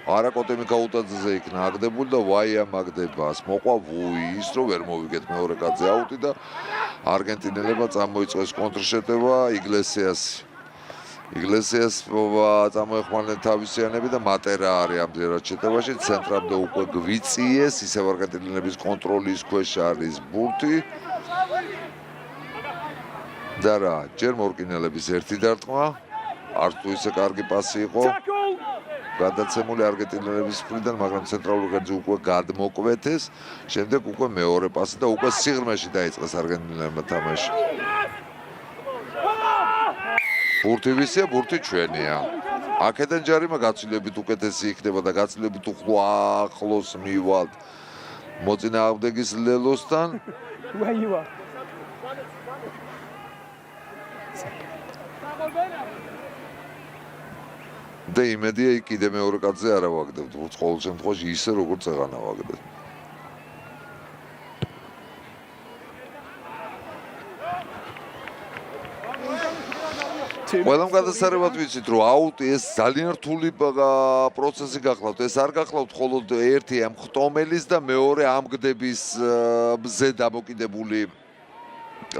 Speaker 1: არა კოტემი გაუტაძეზე იქნა აგდებული და ვაიამ აგდებას. მოყვა ვუი ის რომ ვერ მოვიგეთ მეორე კაცზე აუტი და არგენტინელებმა წამოიწყეს კონტრშეტევა იგლესიას წამოეხმარნენ თავისიანები და მატერა არის ამდენად შეტევაში, ცენტრამდე უკვე გვიწიეს, ისევ არგენტინელების კონტროლის ქვეშ არის ბურთი. და რა, ჯერ მორკინელების ერთი დარტყმა, არც თუ ისე კარგი პასი იყო გადაცემული არგენტინელების მხრიდან, მაგრამ ცენტრალურ ღერძზე უკვე გადმოკვეთეს, შემდეგ უკვე მეორე პასი და უკვე სიღრმეში დაიწყეს არგენტინელებმა თამაში. ბურთი ვისია, ბურთი ჩვენია. აქედან ჯარიმა გაცილებით უკეთესი იქნება და გაცილებით ახლოს მივალთ მოწინააღმდეგის ლელოსთან. და იმედია იქ კიდე მეორე კაცზე არ ავაგდებთ ბურთს, ყოველ შემთხვევაში ისე როგორც წეღან ავაგდებთ. ყველამ გადასარევად ვიცით, რომ აუტი ეს ძალიან რთული პროცესი გახლავთ. ეს არ გახლავთ მხოლოდ ერთი ამ ხტომელის და მეორე ამგდების მზე დამოკიდებული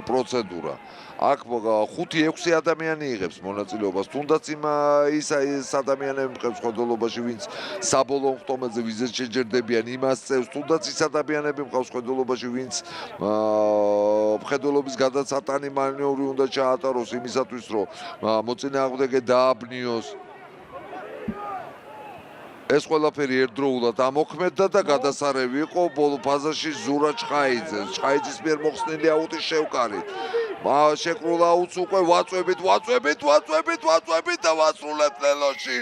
Speaker 1: პროცედურა. აქ 5-6 ადამიანი იღებს მონაწილეობას, თუნდაც ის ადამიანები მყავს ხედულობაში, ვინც საბოლოო ხტომელზე ვიზეთ შეჯერდებიან, იმას წევს, თუნდაც ის ადამიანები მყავს ხედულობაში, ვინც ხედულობის გადაცატანი მანევრი უნდა ჩაატაროს იმისათვის, რომ მოწინააღმდეგე დააბნიოს. ეს ყველაფერი ერთდროულად ამოქმედდა და გადასარევი იყო ბოლო ფაზაში ზურა ჩხაიძეს. ჩხაიძის მიერ მოხსნილი აუტის შევკარით. შეკრულ აუტს უკვე ვაწვევით და ვასრულეთ ლელოში.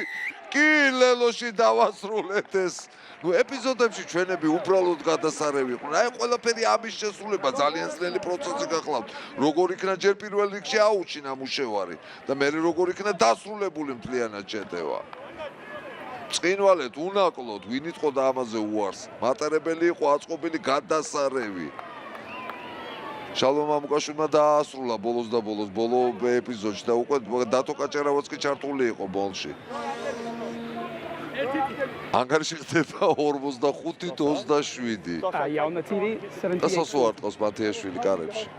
Speaker 1: კი, ლელოში დავასრულეთ ეს. ეპიზოდებში ჩვენები უბრალოდ გადასარევი იყვნენ. აი ყველაფერი ამის შესრულება ძალიან ძნელი პროცესი გახლავთ. როგორ იქნა ჯერ პირველ რიგში აუტში ნამუშევარი და მე როგორ იქნა დასრულებული მთლიანად შეტევა. წინვალეთ, უნაკლოდ, ვინ იტყოდა ამაზე უარს. მატარებელი იყო აწყობილი გადასარევი. შალომ მამუკაშვილმა დაასრულა ბოლოს ბოლო ეპიზოდში და უკვე დათო კაჭარავაც კი ჩართული იყო ბოლში. ანგარიში ხდება 45-27. და სასუარტყოს მათიაშვილი კარებში.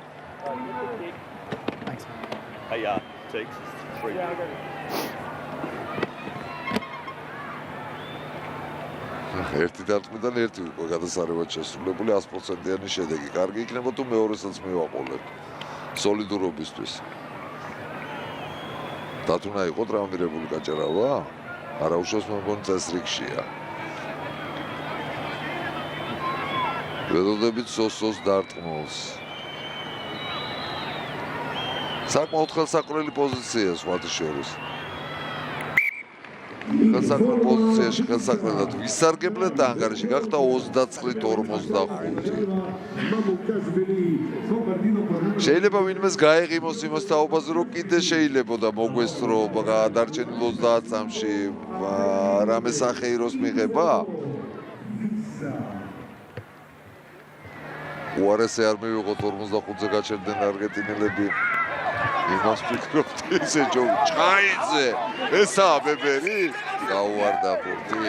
Speaker 1: ერთი დარტყმიდან ერთი უკვე გადასარევად შესრულებული 100%-იანი შედეგი. კარგი იქნება თუ მეორესაც მივაყოლებ სოლიდურობისთვის. დათუნა იყო ტრავმირებული გაჭერავა? არა, უშუალოდ მოგონი წესრიგშია. ველოდებით სოს დარტყმულს. საკმაოდ ხელსაყრელი პოზიციაა სხვათა შორის. ხელსაყრელ პოზიციაში ხელსაყრელად ვისარგებლეთ და ანგარიში გახდა 29-45. შეიძლება ვინმეს გაეღიმოს იმას თაობაზე, რომ კიდე შეიძლებოდა მოგვესწრო გადარჩენილ 30 წამში რამე სახეიროს მიღება? უარესი არ მივიღოთ 45-ზე გაჩერდნენ არგენტინელები. იმას ვფიქრობთ ისე ჭაიძე ესაა ბებერი გაუვარდა ბურთი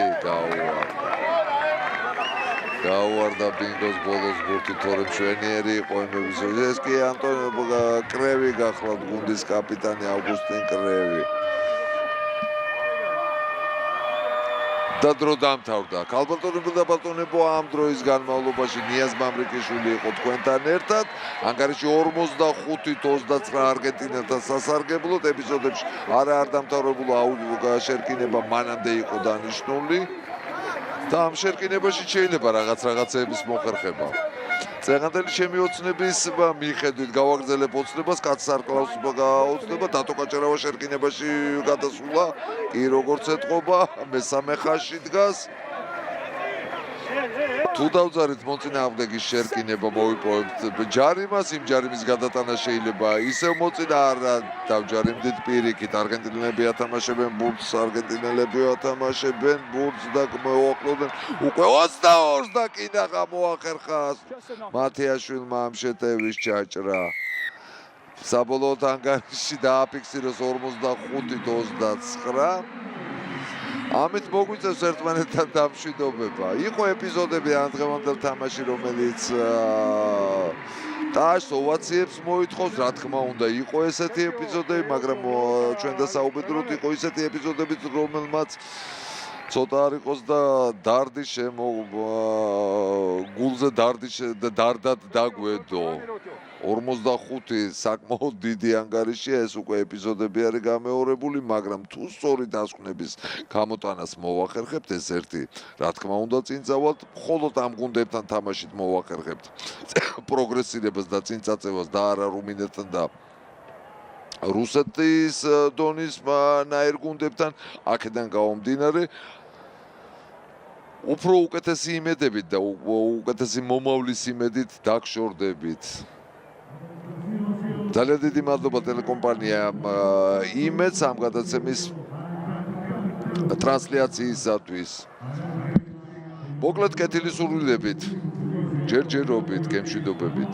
Speaker 1: გაუვარდა ბინგოს ბოლოს ბურთი თორემ მშვენიერი იყო იმების ეს კი ანტონიო კრევი გახლავთ გუნდის კაპიტანი ავგუსტინ კრევი და დრო დამთავრდა. ქალბატონებო და ბატონებო, ამ დროის განმავლობაში ნიაზ მამრიკიშვილი იყო თქვენთან ერთად. ანგარიში 45-29 არგენტინელთან სასარგებლოდ ეპიზოდებში არ დამთავრებულა შერკინება მანამდე იყო დანიშნული და ამ შერკინებაში შეიძლება რაღაცეების მოხერხება. წეგანდელი ჩემი ოცნების მიხედვით გავაგრძელებ ოცნებას, კაცსარკლავს გაოცნება, დათო გაჭერავა შერკინებაში გადასულა, კი როგორც ეთყობა, მესამე ხაზში დგას. თუ დავძარით მოწინააღმდეგის შერკინება მოვიპოვებთ ჯარიმას, იმ ჯარიმის გადატანა შეიძლება ისევ მოწინა არ დავჯარიმდით პირიქით. არგენტინელები ათამაშებენ ბურთს, არგენტინელები ათამაშებენ ბურთს და მოაკლოდნენ უკვე 22 და კინაღა მოახერხა მათიაშვილმა ამ შეტევის ჩაჭრა. საბოლოოდ ანგარიში დააფიქსირეს 45-29. ამით მოგვიწევს ერთმანეთთან დამშვიდობება. იყო ეპიზოდები ამ დღევანდელ თამაში, რომელიც ტაშს ოვაციებს მოითხოვს, რა თქმა უნდა, იყო ესეთი ეპიზოდები, მაგრამ ჩვენ დასაუბედროთ იყო ისეთი ეპიზოდებიც, რომელმაც ცოტა არ იყოს და დარდი გულზე დარდად დაგვედო. 45 საკმაოდ დიდი ანგარიშია, ეს უკვე ეპიზოდები არის გამეორებული, მაგრამ თუ სწორი დასკვნების გამოტანას მოვახერხებთ, ეს ერთი, რა თქმა უნდა, წინ წავალთ, მხოლოდ ამ გუნდებთან თამაშით მოვახერხებთ პროგრესირებას და წინ წაწევას და არა რუმინეთთან და რუსეთის დონის ნაირ გუნდებთან, აქედან გამომდინარე უფრო უკეთესი იმედებით და უკეთესი მომავლის იმედით დაგშორდებით. ძალიან დიდი მადლობა ტელეკომპანია იმედს ამ გადაცემის ტრანსლაციისათვის. მოკლედ კეთილი სურვილებით, ჯერჯერობით, გემშვიდობებით.